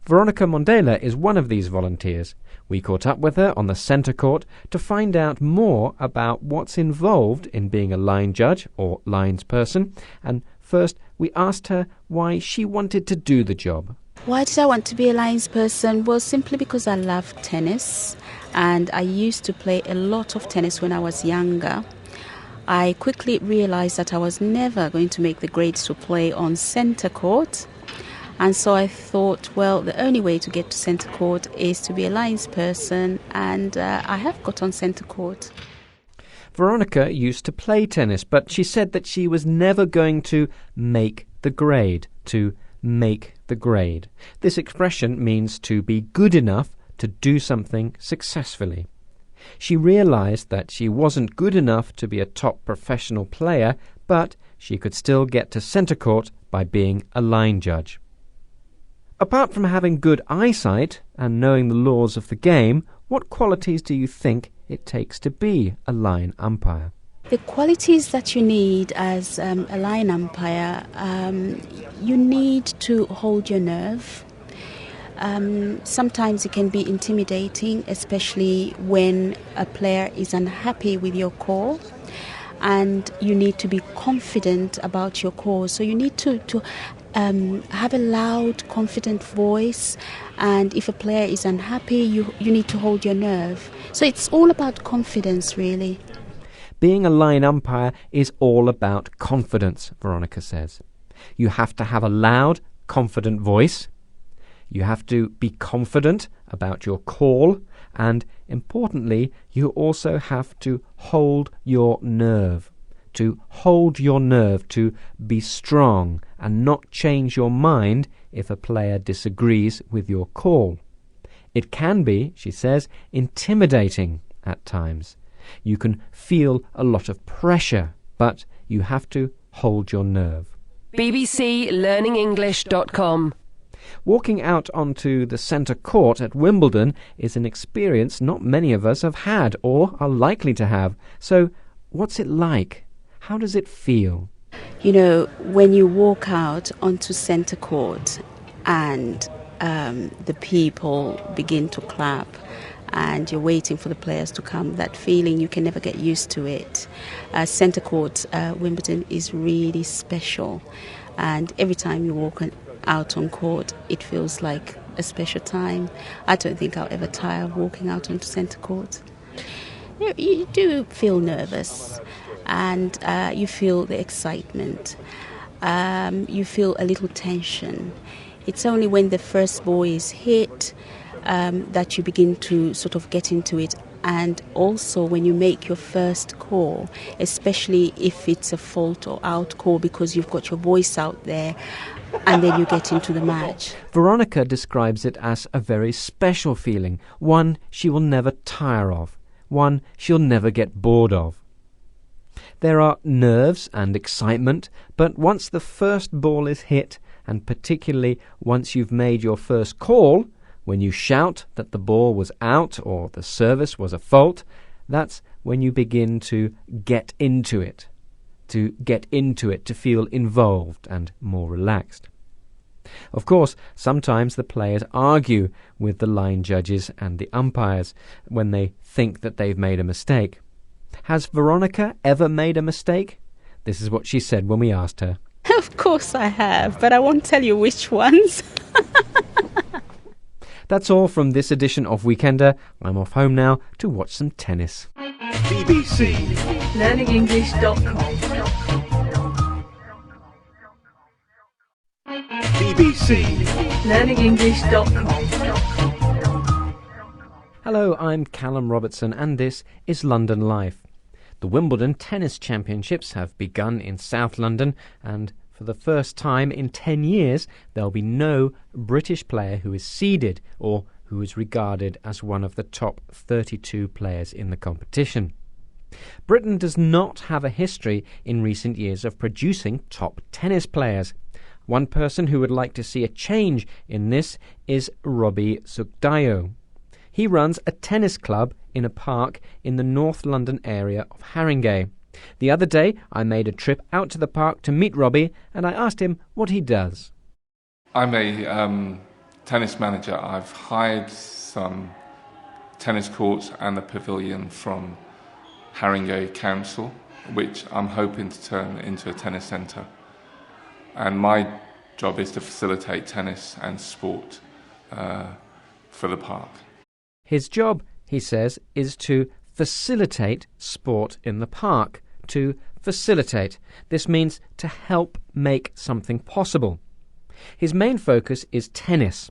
Veronica Mondela is one of these volunteers. We caught up with her on the centre court to find out more about what's involved in being a line judge or lines person, and first we asked her why she wanted to do the job. Why did I want to be a lines person? Well, simply because I love tennis, and I used to play a lot of tennis when I was younger. I quickly realised that I was never going to make the grades to play on centre court. And so I thought, well, the only way to get to centre court is to be a lines person, and I have got on centre court. Veronica used to play tennis, but she said that she was never going to make the grade, This expression means to be good enough to do something successfully. She realised that she wasn't good enough to be a top professional player, but she could still get to centre court by being a line judge. Apart from having good eyesight and knowing the laws of the game, what qualities do you think it takes to be a line umpire? The qualities that you need as a line umpire, you need to hold your nerve. Sometimes it can be intimidating, especially when a player is unhappy with your call. and you need to be confident about your cause. So you need to have a loud, confident voice, and if a player is unhappy, you need to hold your nerve. So it's all about confidence, really. Being a line umpire is all about confidence, Veronica says. You have to have a loud, confident voice. You have to be confident about your call, and importantly, you also have to hold your nerve. To hold your nerve, to be strong and not change your mind if a player disagrees with your call. It can be, she says, intimidating at times. You can feel a lot of pressure, but you have to hold your nerve. bbclearningenglish.com. Walking out onto the centre court at Wimbledon is an experience not many of us have had or are likely to have. So, what's it like? How does it feel? You know, when you walk out onto centre court and the people begin to clap and you're waiting for the players to come, that feeling, you can never get used to it. Centre court, Wimbledon is really special, and every time you walk out on court, it feels like a special time. I don't think I'll ever tire of walking out onto centre court. You do feel nervous, and you feel the excitement. You feel a little tension. It's only when the first ball is hit that you begin to sort of get into it, and also when you make your first call, especially if it's a fault or out call, because you've got your voice out there, and then you get into the match. Veronica describes it as a very special feeling, one she will never tire of, one she'll never get bored of. There are nerves and excitement, but once the first ball is hit, and particularly once you've made your first call, when you shout that the ball was out or the service was a fault, that's when you begin to get into it, to feel involved and more relaxed. Of course, sometimes the players argue with the line judges and the umpires when they think that they've made a mistake. Has Veronica ever made a mistake? This is what she said when we asked her. Of course I have, but I won't tell you which ones. That's all from this edition of Weekender. I'm off home now to watch some tennis. BBC learningenglish.com. BBC learningenglish.com. Hello, I'm Callum Robertson and this is London Life. The Wimbledon Tennis Championships have begun in South London, and for the first time in 10 years there'll be no British player who is seeded or who is regarded as one of the top 32 players in the competition. Britain does not have a history in recent years of producing top tennis players. One person who would like to see a change in this is Robbie Sugdayo. He runs a tennis club in a park in the North London area of Haringey. The other day I made a trip out to the park to meet Robbie, and I asked him what he does. I'm a tennis manager. I've hired some tennis courts and a pavilion from Haringey Council, which I'm hoping to turn into a tennis centre. And my job is to facilitate tennis and sport for the park. His job, he says, is to facilitate sport in the park. To facilitate. This means to help make something possible. His main focus is tennis.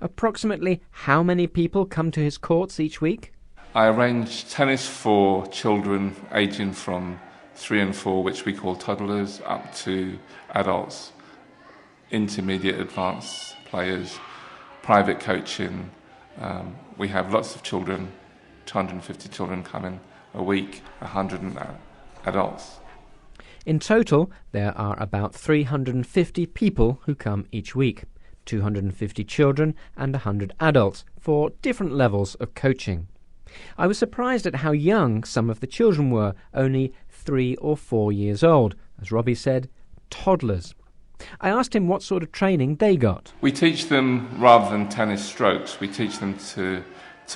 Approximately how many people come to his courts each week? I arrange tennis for children aging from 3 and 4, which we call toddlers, up to adults, intermediate advanced players, private coaching. We have lots of children, 250 children coming a week, 100 adults. In total, there are about 350 people who come each week, 250 children and 100 adults, for different levels of coaching. I was surprised at how young some of the children were, only 3 or 4 years old, as Robbie said, toddlers. I asked him what sort of training they got. We teach them, rather than tennis strokes, we teach them to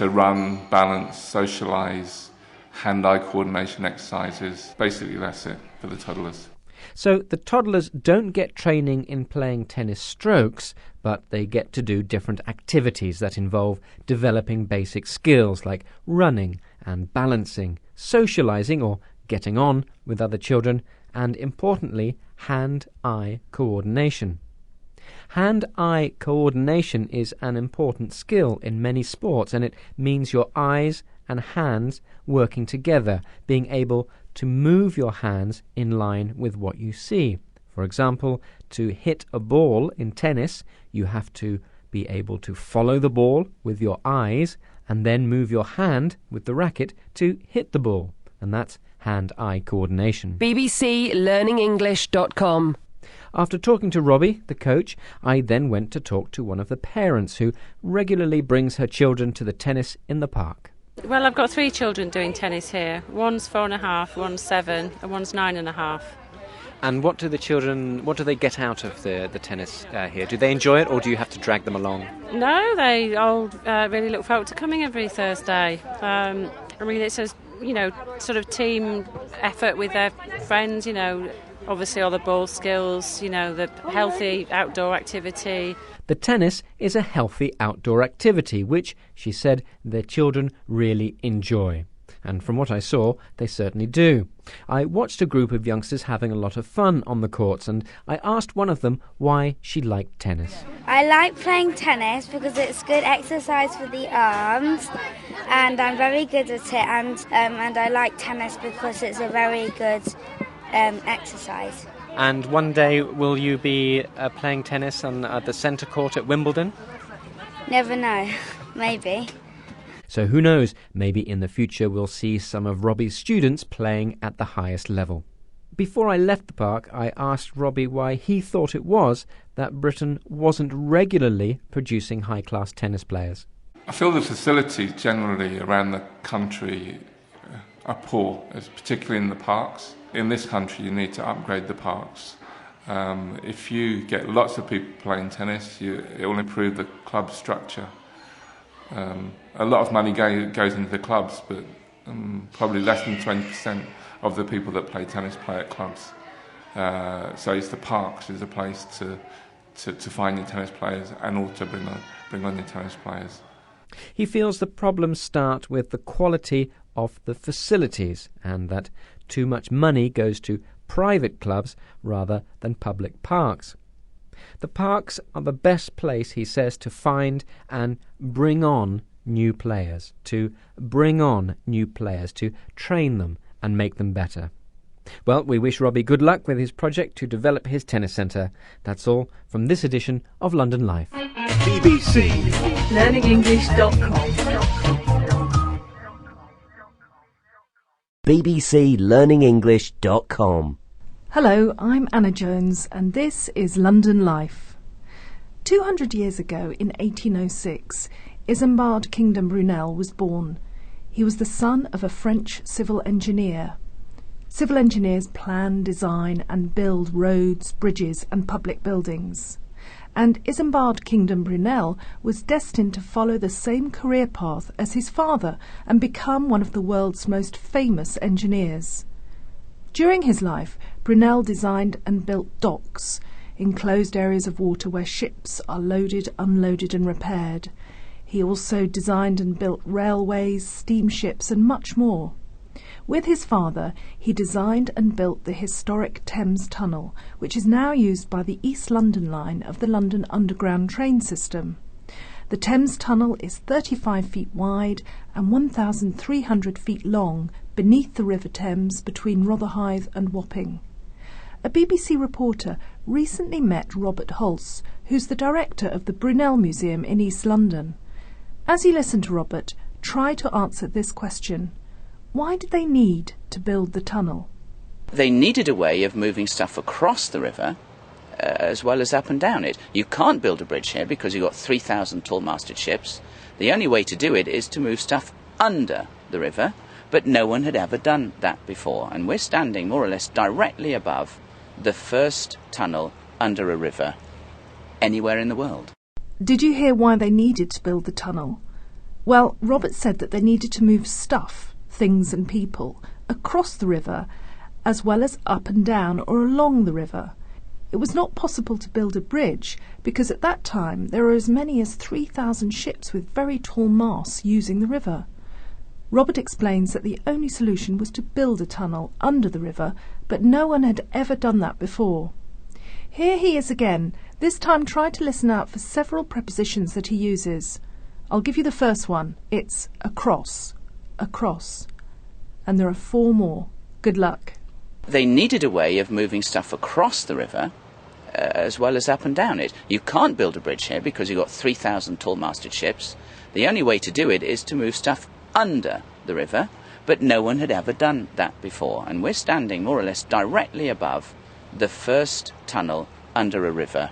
run, balance, socialise, hand-eye coordination exercises. Basically, that's it for the toddlers. So the toddlers don't get training in playing tennis strokes, but they get to do different activities that involve developing basic skills like running and balancing, socialising or getting on with other children, and importantly, hand-eye coordination. Hand-eye coordination is an important skill in many sports, and it means your eyes and hands working together, being able to move your hands in line with what you see. For example, to hit a ball in tennis, you have to be able to follow the ball with your eyes and then move your hand with the racket to hit the ball. And that's hand-eye coordination. bbclearningenglish.com. After talking to Robbie, the coach, I then went to talk to one of the parents who regularly brings her children to the tennis in the park. Well, I've got 3 children doing tennis here. One's 4.5, one's 7, and one's 9.5. And what do they get out of the tennis here? Do they enjoy it, or do you have to drag them along? No, they all really look forward to coming every Thursday. It's a sort of team effort with their friends. Obviously all the ball skills. The healthy outdoor activity. The tennis is a healthy outdoor activity, which, she said, their children really enjoy. And from what I saw, they certainly do. I watched a group of youngsters having a lot of fun on the courts, and I asked one of them why she liked tennis. I like playing tennis because it's good exercise for the arms, and I'm very good at it, and I like tennis because it's a very good exercise. And one day, will you be playing tennis at the centre court at Wimbledon? Never know. Maybe. So who knows, maybe in the future we'll see some of Robbie's students playing at the highest level. Before I left the park, I asked Robbie why he thought it was that Britain wasn't regularly producing high-class tennis players. I feel the facilities generally around the country are poor, particularly in the parks. In this country, you need to upgrade the parks. If you get lots of people playing tennis, it will improve the club structure. A lot of money goes into the clubs, but probably less than 20% of the people that play tennis play at clubs. So it's the parks is a place to find your tennis players and also bring on your tennis players. He feels the problems start with the quality of the facilities and that too much money goes to private clubs rather than public parks. The parks are the best place, he says, to find and bring on new players, to train them and make them better. Well, we wish Robbie good luck with his project to develop his tennis centre. That's all from this edition of London Life. BBC learningenglish.com. bbclearningenglish.com. Hello, I'm Anna Jones, and this is London Life. 200 years ago, in 1806, Isambard Kingdom Brunel was born. He was the son of a French civil engineer. Civil engineers plan, design and build roads, bridges and public buildings. And Isambard Kingdom Brunel was destined to follow the same career path as his father and become one of the world's most famous engineers. During his life, Brunel designed and built docks, enclosed areas of water where ships are loaded, unloaded and repaired. He also designed and built railways, steamships and much more. With his father, he designed and built the historic Thames Tunnel, which is now used by the East London line of the London Underground train system. The Thames Tunnel is 35 feet wide and 1,300 feet long beneath the River Thames between Rotherhithe and Wapping. A BBC reporter recently met Robert Hulse, who's the director of the Brunel Museum in East London. As he listened to Robert, try to answer this question. Why did they need to build the tunnel? They needed a way of moving stuff across the river as well as up and down it. You can't build a bridge here because you've got 3,000 tall-masted ships. The only way to do it is to move stuff under the river, but no one had ever done that before. And we're standing more or less directly above the first tunnel under a river anywhere in the world. Did you hear why they needed to build the tunnel? Well, Robert said that they needed to move stuff, things and people, across the river, as well as up and down or along the river. It was not possible to build a bridge because at that time there were as many as 3,000 ships with very tall masts using the river. Robert explains that the only solution was to build a tunnel under the river, but no one had ever done that before. Here he is again. This time try to listen out for several prepositions that he uses. I'll give you the first one. It's across, across. And there are 4 more. Good luck. They needed a way of moving stuff across the river as well as up and down it. You can't build a bridge here because you've got 3,000 tall-masted ships. The only way to do it is to move stuff under the river, but no one had ever done that before. And we're standing more or less directly above the first tunnel under a river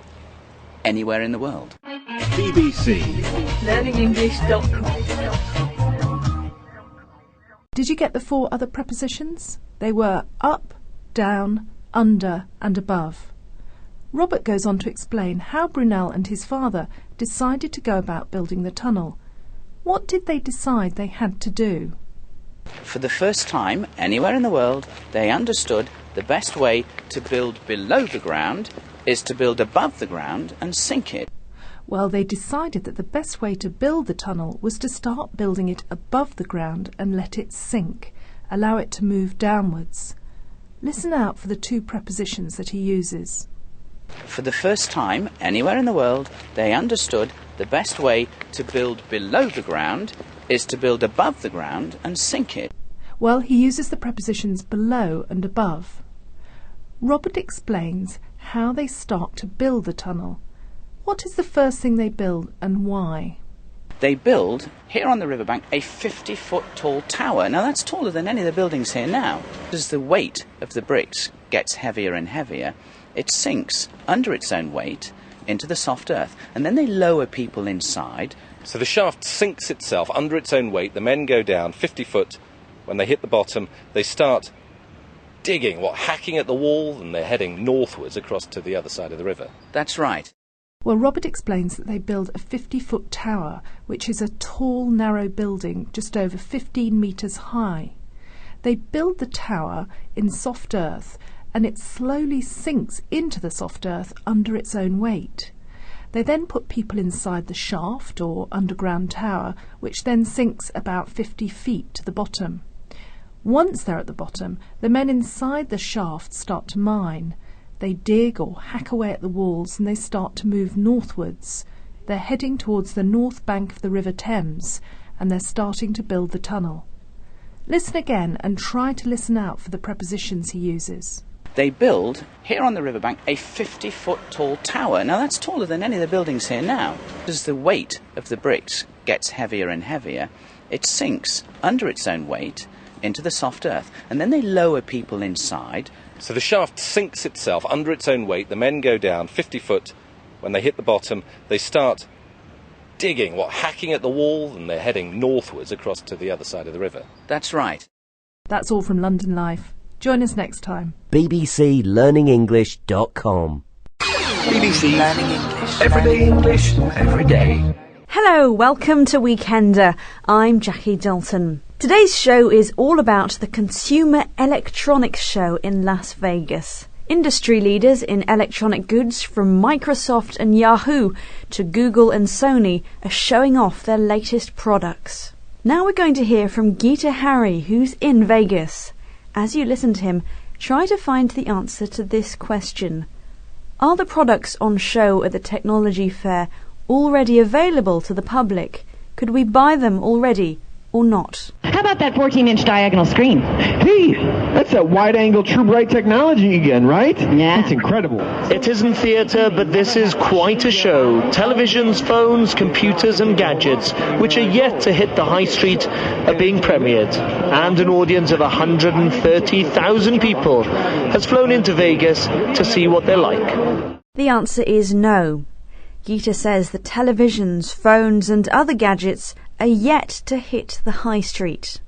anywhere in the world. BBC. LearningEnglish.com. Did you get the 4 other prepositions? They were up, down, under and above. Robert goes on to explain how Brunel and his father decided to go about building the tunnel. What did they decide they had to do? For the first time anywhere in the world, they understood the best way to build below the ground is to build above the ground and sink it. Well, they decided that the best way to build the tunnel was to start building it above the ground and let it sink, allow it to move downwards. Listen out for the 2 prepositions that he uses. For the first time anywhere in the world, they understood the best way to build below the ground is to build above the ground and sink it. Well, he uses the prepositions below and above. Robert explains how they start to build the tunnel. What is the first thing they build and why? They build, here on the riverbank, a 50-foot tall tower. Now that's taller than any of the buildings here now. As the weight of the bricks gets heavier and heavier, it sinks under its own weight into the soft earth. And then they lower people inside. So the shaft sinks itself under its own weight. The men go down 50 foot. When they hit the bottom, they start digging, hacking at the wall, and they're heading northwards across to the other side of the river. That's right. Well, Robert explains that they build a 50-foot tower, which is a tall, narrow building just over 15 metres high. They build the tower in soft earth, and it slowly sinks into the soft earth under its own weight. They then put people inside the shaft or underground tower, which then sinks about 50 feet to the bottom. Once they're at the bottom, the men inside the shaft start to mine. They dig or hack away at the walls and they start to move northwards. They're heading towards the north bank of the River Thames and they're starting to build the tunnel. Listen again and try to listen out for the prepositions he uses. They build, here on the riverbank, a 50-foot tall tower. Now that's taller than any of the buildings here now. As the weight of the bricks gets heavier and heavier, it sinks under its own weight into the soft earth. And then they lower people inside. So the shaft sinks itself under its own weight. The men go down 50 foot. When they hit the bottom, they start digging, hacking at the wall, and they're heading northwards across to the other side of the river. That's right. That's all from London Life. Join us next time. bbclearningenglish.com. BBC Learning English. Everyday English, every day. Hello, welcome to Weekender. I'm Jackie Dalton. Today's show is all about the Consumer Electronics Show in Las Vegas. Industry leaders in electronic goods from Microsoft and Yahoo to Google and Sony are showing off their latest products. Now we're going to hear from Geeta Harry, who's in Vegas. As you listen to him, try to find the answer to this question. Are the products on show at the technology fair already available to the public? Could we buy them already or not? How about that 14-inch diagonal screen? Hey, that's that wide-angle True Bright technology again, right? Yeah. It's incredible. It isn't theatre, but this is quite a show. Televisions, phones, computers and gadgets, which are yet to hit the high street, are being premiered. And an audience of 130,000 people has flown into Vegas to see what they're like. The answer is no. Geeta says the televisions, phones and other gadgets are yet to hit the high street.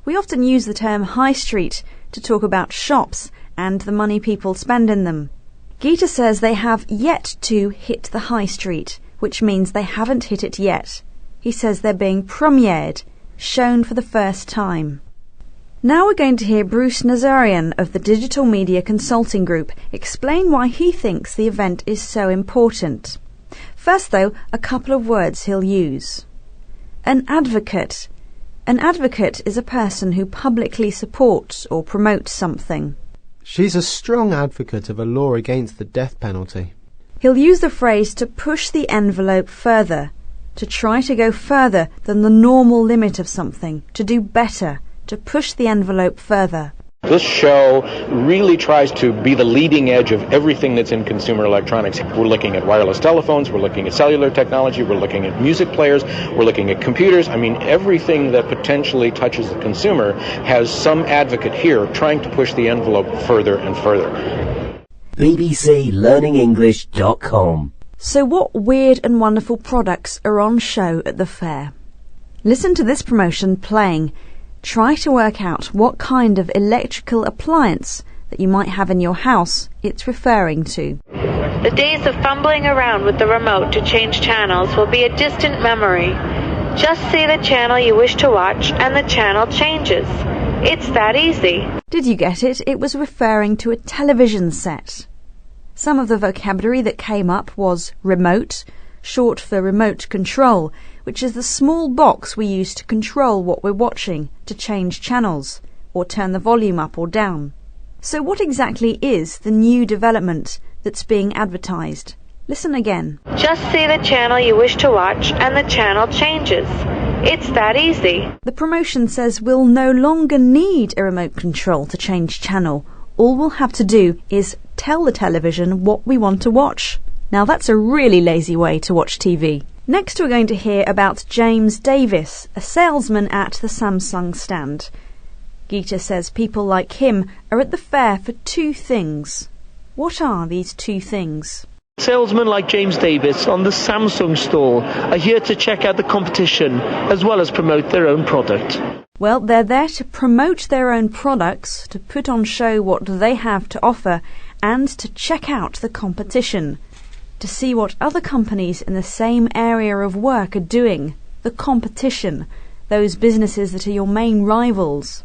We often use the term high street to talk about shops and the money people spend in them. Geeta says they have yet to hit the high street, which means they haven't hit it yet. He says they're being premiered, shown for the first time. Now we're going to hear Bruce Nazarian of the Digital Media Consulting Group explain why he thinks the event is so important. First, though, a couple of words he'll use. An advocate. An advocate is a person who publicly supports or promotes something. She's a strong advocate of a law against the death penalty. He'll use the phrase to push the envelope further, to try to go further than the normal limit of something, to do better, to push the envelope further. This show really tries to be the leading edge of everything that's in consumer electronics. We're looking at wireless telephones, we're looking at cellular technology, we're looking at music players, we're looking at computers. I mean, everything that potentially touches the consumer has some advocate here trying to push the envelope further and further. bbclearningenglish.com. So what weird and wonderful products are on show at the fair? Listen to this promotion playing. Try to work out what kind of electrical appliance that you might have in your house it's referring to. The days of fumbling around with the remote to change channels will be a distant memory. Just say the channel you wish to watch and the channel changes. It's that easy. Did you get it? It was referring to a television set. Some of the vocabulary that came up was remote, short for remote control, which is the small box we use to control what we're watching, to change channels, or turn the volume up or down. So what exactly is the new development that's being advertised? Listen again. Just say the channel you wish to watch and the channel changes. It's that easy. The promotion says we'll no longer need a remote control to change channel. All we'll have to do is tell the television what we want to watch. Now that's a really lazy way to watch TV. Next we're going to hear about James Davis, a salesman at the Samsung stand. Geeta says people like him are at the fair for two things. What are these two things? Salesmen like James Davis on the Samsung stall are here to check out the competition as well as promote their own product. Well, they're there to promote their own products, to put on show what they have to offer, and to check out the competition, to see what other companies in the same area of work are doing, the competition, those businesses that are your main rivals.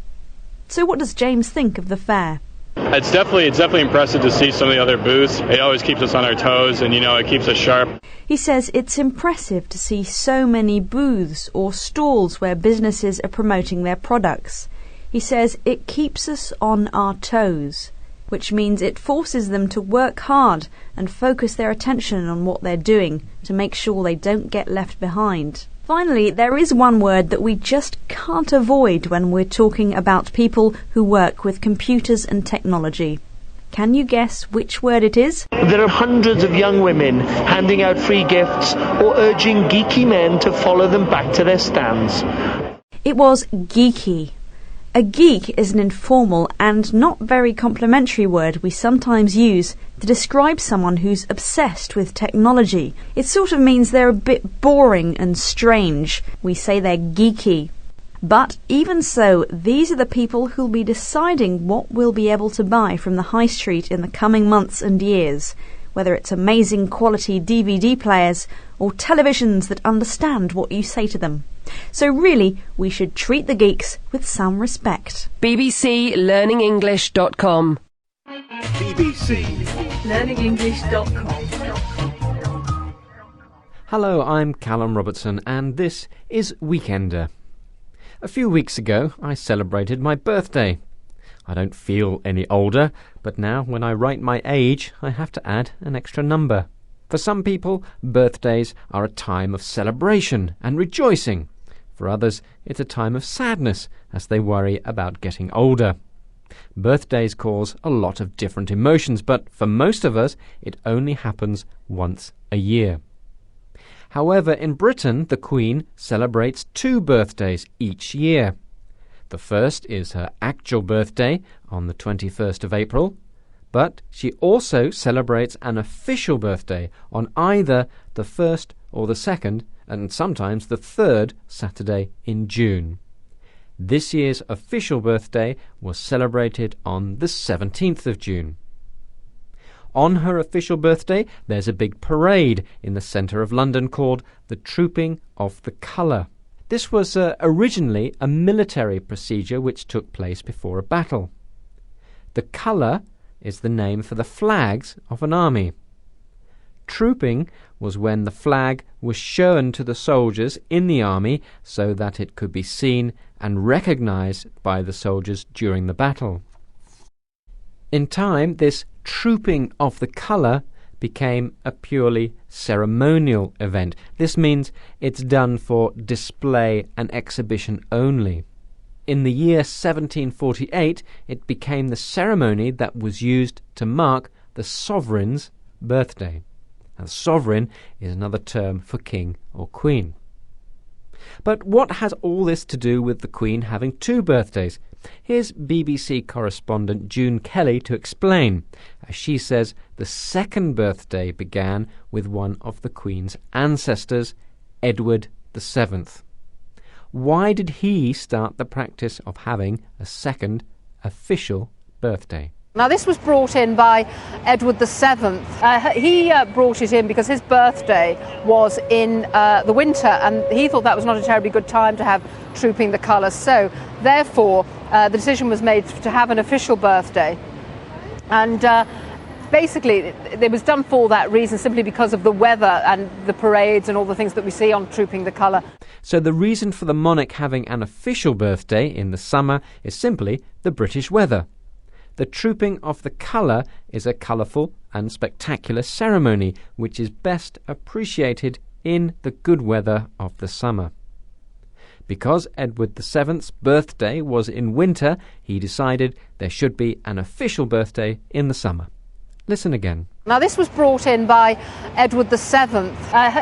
So what does James think of the fair? It's definitely impressive to see some of the other booths. It always keeps us on our toes and, it keeps us sharp. He says it's impressive to see so many booths or stalls where businesses are promoting their products. He says it keeps us on our toes, which means it forces them to work hard and focus their attention on what they're doing to make sure they don't get left behind. Finally, there is one word that we just can't avoid when we're talking about people who work with computers and technology. Can you guess which word it is? There are hundreds of young women handing out free gifts or urging geeky men to follow them back to their stands. It was geeky. A geek is an informal and not very complimentary word we sometimes use to describe someone who's obsessed with technology. It sort of means they're a bit boring and strange. We say they're geeky. But even so, these are the people who'll be deciding what we'll be able to buy from the high street in the coming months and years, whether it's amazing quality DVD players or televisions that understand what you say to them. So really, we should treat the geeks with some respect. bbclearningenglish.com. bbclearningenglish.com. Hello, I'm Callum Robertson and this is Weekender. A few weeks ago I celebrated my birthday. I don't feel any older, but now when I write my age I have to add an extra number. For some people, birthdays are a time of celebration and rejoicing. For others, it's a time of sadness as they worry about getting older. Birthdays cause a lot of different emotions, but for most of us, it only happens once a year. However, in Britain, the Queen celebrates 2 birthdays each year. The first is her actual birthday on the 21st of April, but she also celebrates an official birthday on either the 1st or the 2nd, and sometimes the 3rd Saturday in June. This year's official birthday was celebrated on the 17th of June. On her official birthday, there's a big parade in the centre of London called the Trooping of the Colour. This was originally a military procedure which took place before a battle. The colour is the name for the flags of an army. Trooping was when the flag was shown to the soldiers in the army so that it could be seen and recognised by the soldiers during the battle. In time, this trooping of the colour became a purely ceremonial event. This means it's done for display and exhibition only. In the year 1748, it became the ceremony that was used to mark the sovereign's birthday. And sovereign is another term for king or queen. But what has all this to do with the Queen having two birthdays? Here's BBC correspondent June Kelly to explain. As she says, the second birthday began with one of the Queen's ancestors, Edward VII. Why did he start the practice of having a second official birthday? Now, this was brought in by Edward VII. He brought it in because his birthday was in the winter, and he thought that was not a terribly good time to have trooping the colours. So, therefore, the decision was made to have an official birthday. And basically, it was done for that reason, simply because of the weather and the parades and all the things that we see on trooping the colour. So the reason for the monarch having an official birthday in the summer is simply the British weather. The trooping of the colour is a colourful and spectacular ceremony which is best appreciated in the good weather of the summer. Because Edward VII's birthday was in winter, he decided there should be an official birthday in the summer. Listen again. Now, this was brought in by Edward VII.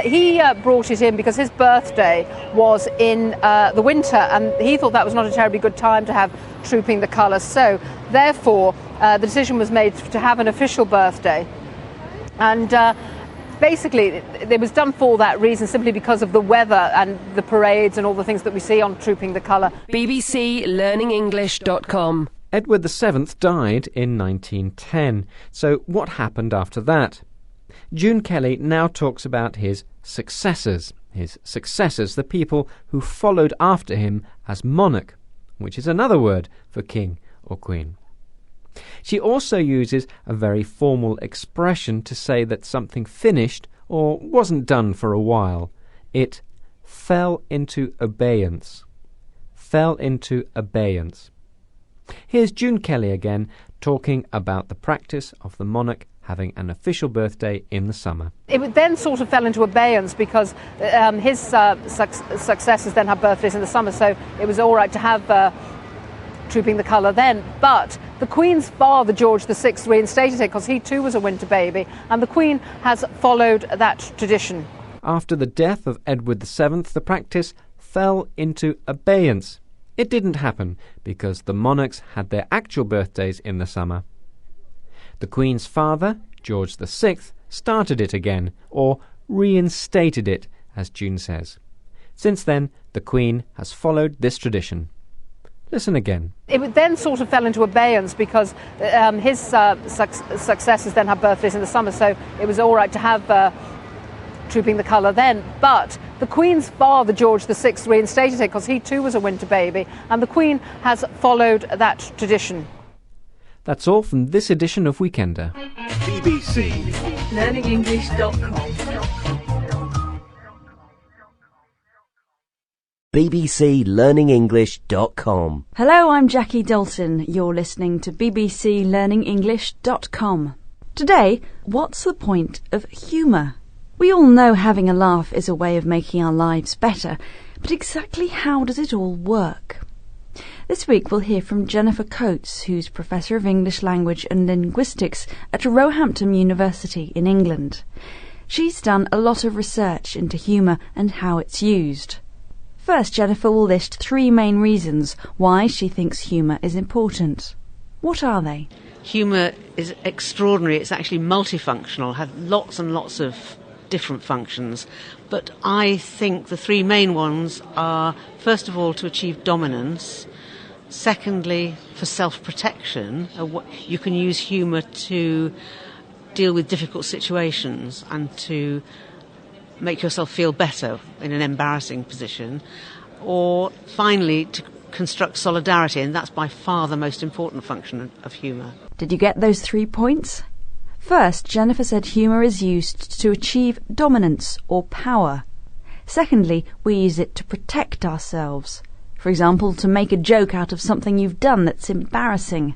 He brought it in because his birthday was in the winter, and he thought that was not a terribly good time to have trooping the colours. So, therefore, the decision was made to have an official birthday. And basically, it was done for that reason, simply because of the weather and the parades and all the things that we see on trooping the colour. bbclearningenglish.com. Edward VII died in 1910, so what happened after that? June Kelly now talks about his successors, the people who followed after him as monarch, which is another word for king or queen. She also uses a very formal expression to say that something finished or wasn't done for a while. It fell into abeyance. Fell into abeyance. Here's June Kelly again talking about the practice of the monarch having an official birthday in the summer. It then sort of fell into abeyance because his successors then had birthdays in the summer, so it was all right to have trooping the colour then. But the Queen's father, George VI, reinstated it because he too was a winter baby, and the Queen has followed that tradition. After the death of Edward VII, the practice fell into abeyance. It didn't happen because the monarchs had their actual birthdays in the summer. The Queen's father, George VI, started it again, or reinstated it, as June says. Since then, the Queen has followed this tradition. Listen again. It then sort of fell into abeyance because his successors then had birthdays in the summer, so it was all right to have trooping the colour then. But the Queen's father, George VI, reinstated it because he too was a winter baby, and the Queen has followed that tradition. That's all from this edition of Weekender. BBC learningenglish.com. bbclearningenglish.com. Hello, I'm Jackie Dalton. You're listening to bbclearningenglish.com. Today, what's the point of humour? We all know having a laugh is a way of making our lives better, but exactly how does it all work? This week we'll hear from Jennifer Coates, who's Professor of English Language and Linguistics at Roehampton University in England. She's done a lot of research into humour and how it's used. First, Jennifer will list 3 main reasons why she thinks humour is important. What are they? Humour is extraordinary. It's actually multifunctional, has lots and lots of different functions. But I think the 3 main ones are, first of all, to achieve dominance. Secondly, for self-protection. You can use humour to deal with difficult situations and to make yourself feel better in an embarrassing position. or finally to construct solidarity, and that's by far the most important function of humour. Did you get those 3 points? First, Jennifer said humour is used to achieve dominance or power. Secondly, we use it to protect ourselves. For example, to make a joke out of something you've done that's embarrassing.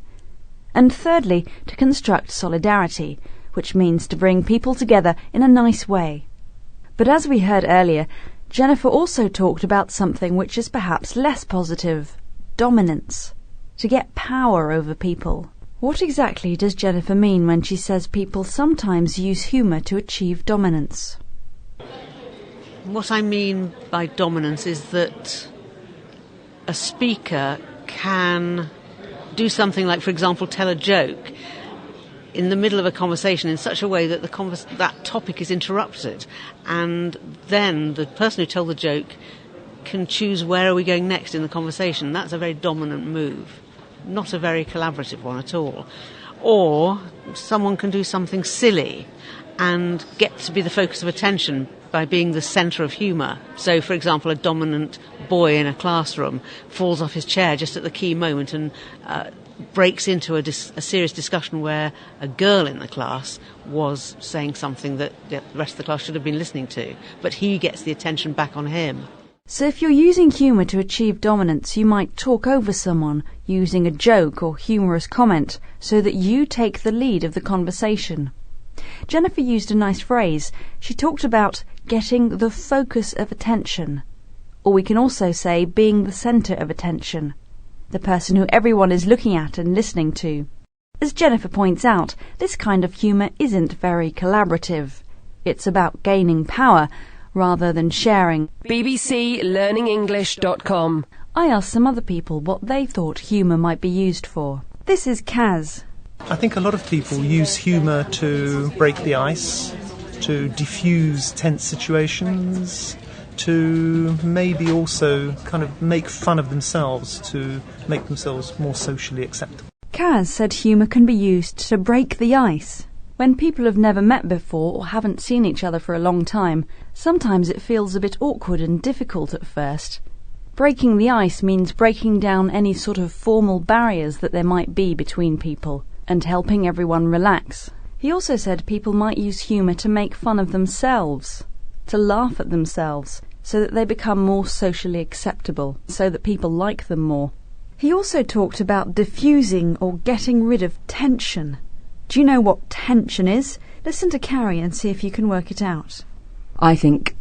And thirdly, to construct solidarity, which means to bring people together in a nice way. But as we heard earlier, Jennifer also talked about something which is perhaps less positive: dominance. To get power over people. What exactly does Jennifer mean when she says people sometimes use humour to achieve dominance? What I mean by dominance is that a speaker can do something like, for example, tell a joke in the middle of a conversation in such a way that that topic is interrupted, and then the person who told the joke can choose where are we going next in the conversation. That's a very dominant move, not a very collaborative one at all. Or someone can do something silly and get to be the focus of attention by being the centre of humour. So, for example, a dominant boy in a classroom falls off his chair just at the key moment and breaks into a serious discussion where a girl in the class was saying something that the rest of the class should have been listening to, but he gets the attention back on him. So if you're using humour to achieve dominance, you might talk over someone using a joke or humorous comment so that you take the lead of the conversation. Jennifer used a nice phrase. She talked about getting the focus of attention. Or we can also say being the centre of attention. The person who everyone is looking at and listening to. As Jennifer points out, this kind of humour isn't very collaborative. It's about gaining power rather than sharing. bbclearningenglish.com. I asked some other people what they thought humour might be used for. This is Kaz. I think a lot of people use humour to break the ice, to diffuse tense situations, to maybe also kind of make fun of themselves, to make themselves more socially acceptable. Kaz said humour can be used to break the ice. When people have never met before or haven't seen each other for a long time, sometimes it feels a bit awkward and difficult at first. Breaking the ice means breaking down any sort of formal barriers that there might be between people, and helping everyone relax. He also said people might use humour to make fun of themselves, to laugh at themselves, so that they become more socially acceptable, so that people like them more. He also talked about diffusing or getting rid of tension. Do you know what tension is? Listen to Carrie and see if you can work it out. I think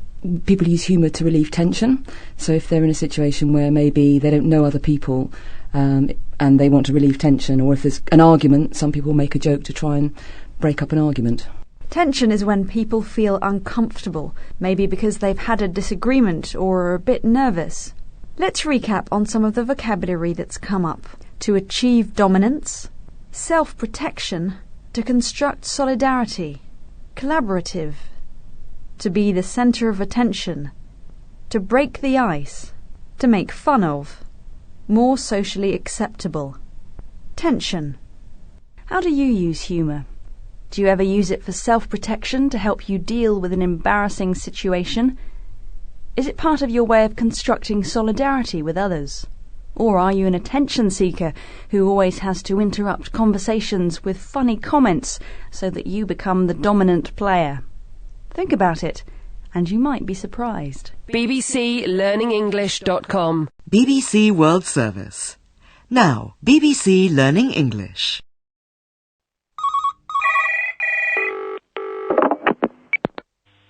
people use humour to relieve tension. So if they're in a situation where maybe they don't know other people and they want to relieve tension, or if there's an argument, some people make a joke to try and break up an argument. Tension is when people feel uncomfortable, maybe because they've had a disagreement or are a bit nervous. Let's recap on some of the vocabulary that's come up. To achieve dominance, self-protection, to construct solidarity, collaborative, to be the centre of attention, to break the ice, to make fun of, more socially acceptable. Tension. How do you use humour? Do you ever use it for self-protection to help you deal with an embarrassing situation? Is it part of your way of constructing solidarity with others? Or are you an attention seeker who always has to interrupt conversations with funny comments so that you become the dominant player? Think about it, and you might be surprised. bbclearningenglish.com. BBC World Service. Now, BBC Learning English.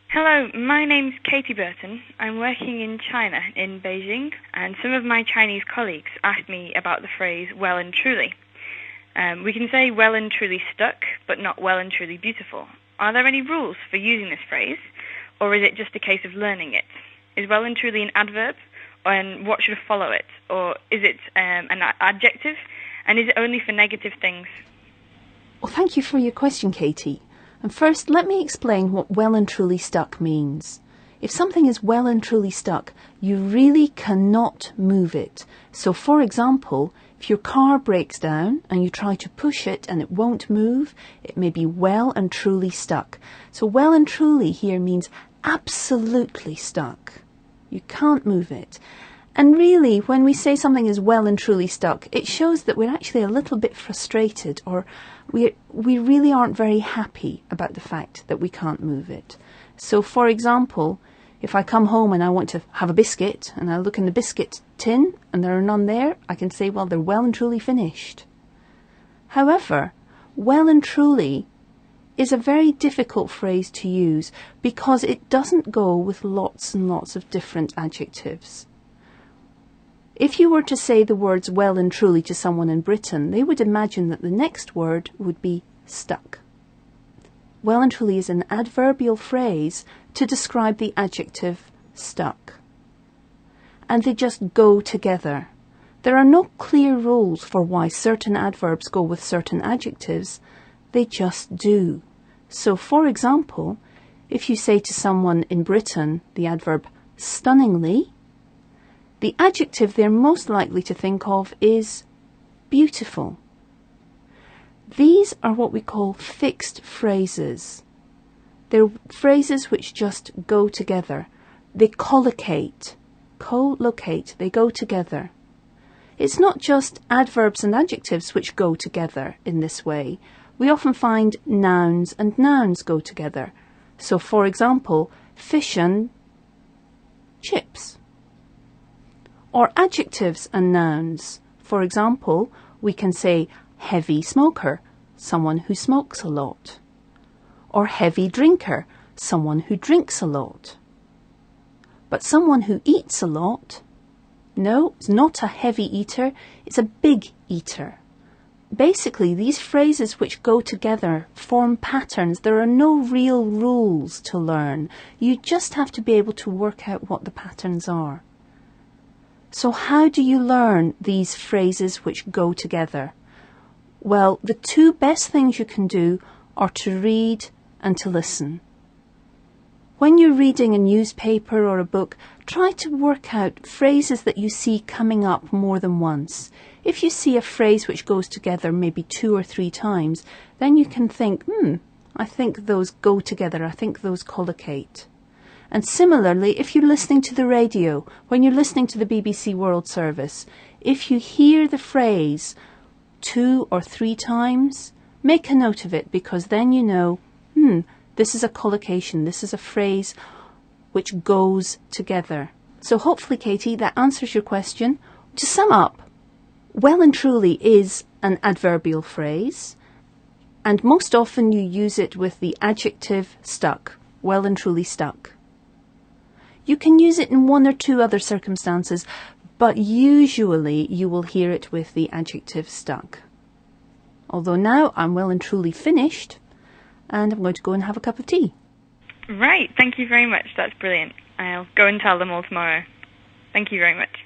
Hello, my name's Katie Burton. I'm working in China, in Beijing, and some of my Chinese colleagues asked me about the phrase well and truly. We can say well and truly stuck, but not well and truly beautiful. Are there any rules for using this phrase, or is it just a case of learning it? Is well and truly an adverb, and what should follow it? Or is it an adjective, and is it only for negative things? Well, thank you for your question, Katie. And first, let me explain what well and truly stuck means. If something is well and truly stuck, you really cannot move it. So, for example, if your car breaks down and you try to push it and it won't move, it may be well and truly stuck. So well and truly here means absolutely stuck. You can't move it. And really, when we say something is well and truly stuck, it shows that we're actually a little bit frustrated, or we really aren't very happy about the fact that we can't move it. So, for example, if I come home and I want to have a biscuit, and I look in the biscuit tin and there are none there, I can say, well, they're well and truly finished. However, well and truly is a very difficult phrase to use because it doesn't go with lots and lots of different adjectives. If you were to say the words well and truly to someone in Britain, they would imagine that the next word would be stuck. Well and truly is an adverbial phrase to describe the adjective stuck. And they just go together. There are no clear rules for why certain adverbs go with certain adjectives. They just do. So, for example, if you say to someone in Britain the adverb stunningly, the adjective they're most likely to think of is beautiful. These are what we call fixed phrases. They're phrases which just go together. They collocate, they go together. It's not just adverbs and adjectives which go together in this way. We often find nouns and nouns go together. So, for example, fish and chips. Or adjectives and nouns. For example, we can say heavy smoker, someone who smokes a lot. Or heavy drinker, someone who drinks a lot. But someone who eats a lot, no, it's not a heavy eater, it's a big eater. Basically, these phrases which go together form patterns. There are no real rules to learn. You just have to be able to work out what the patterns are. So how do you learn these phrases which go together? Well, the two best things you can do are to read and to listen. When you're reading a newspaper or a book, try to work out phrases that you see coming up more than once. If you see a phrase which goes together maybe 2 or 3 times, then you can think, I think those go together, I think those collocate. And similarly, if you're listening to the radio, when you're listening to the BBC World Service, if you hear the phrase 2 or 3 times, make a note of it, because then you know, this is a collocation, this is a phrase which goes together. So hopefully, Katie, that answers your question. To sum up, well and truly is an adverbial phrase, and most often you use it with the adjective stuck, well and truly stuck. You can use it in 1 or 2 other circumstances, but usually you will hear it with the adjective stuck. Although now I'm well and truly finished, and I'm going to go and have a cup of tea. Right, thank you very much. That's brilliant. I'll go and tell them all tomorrow. Thank you very much.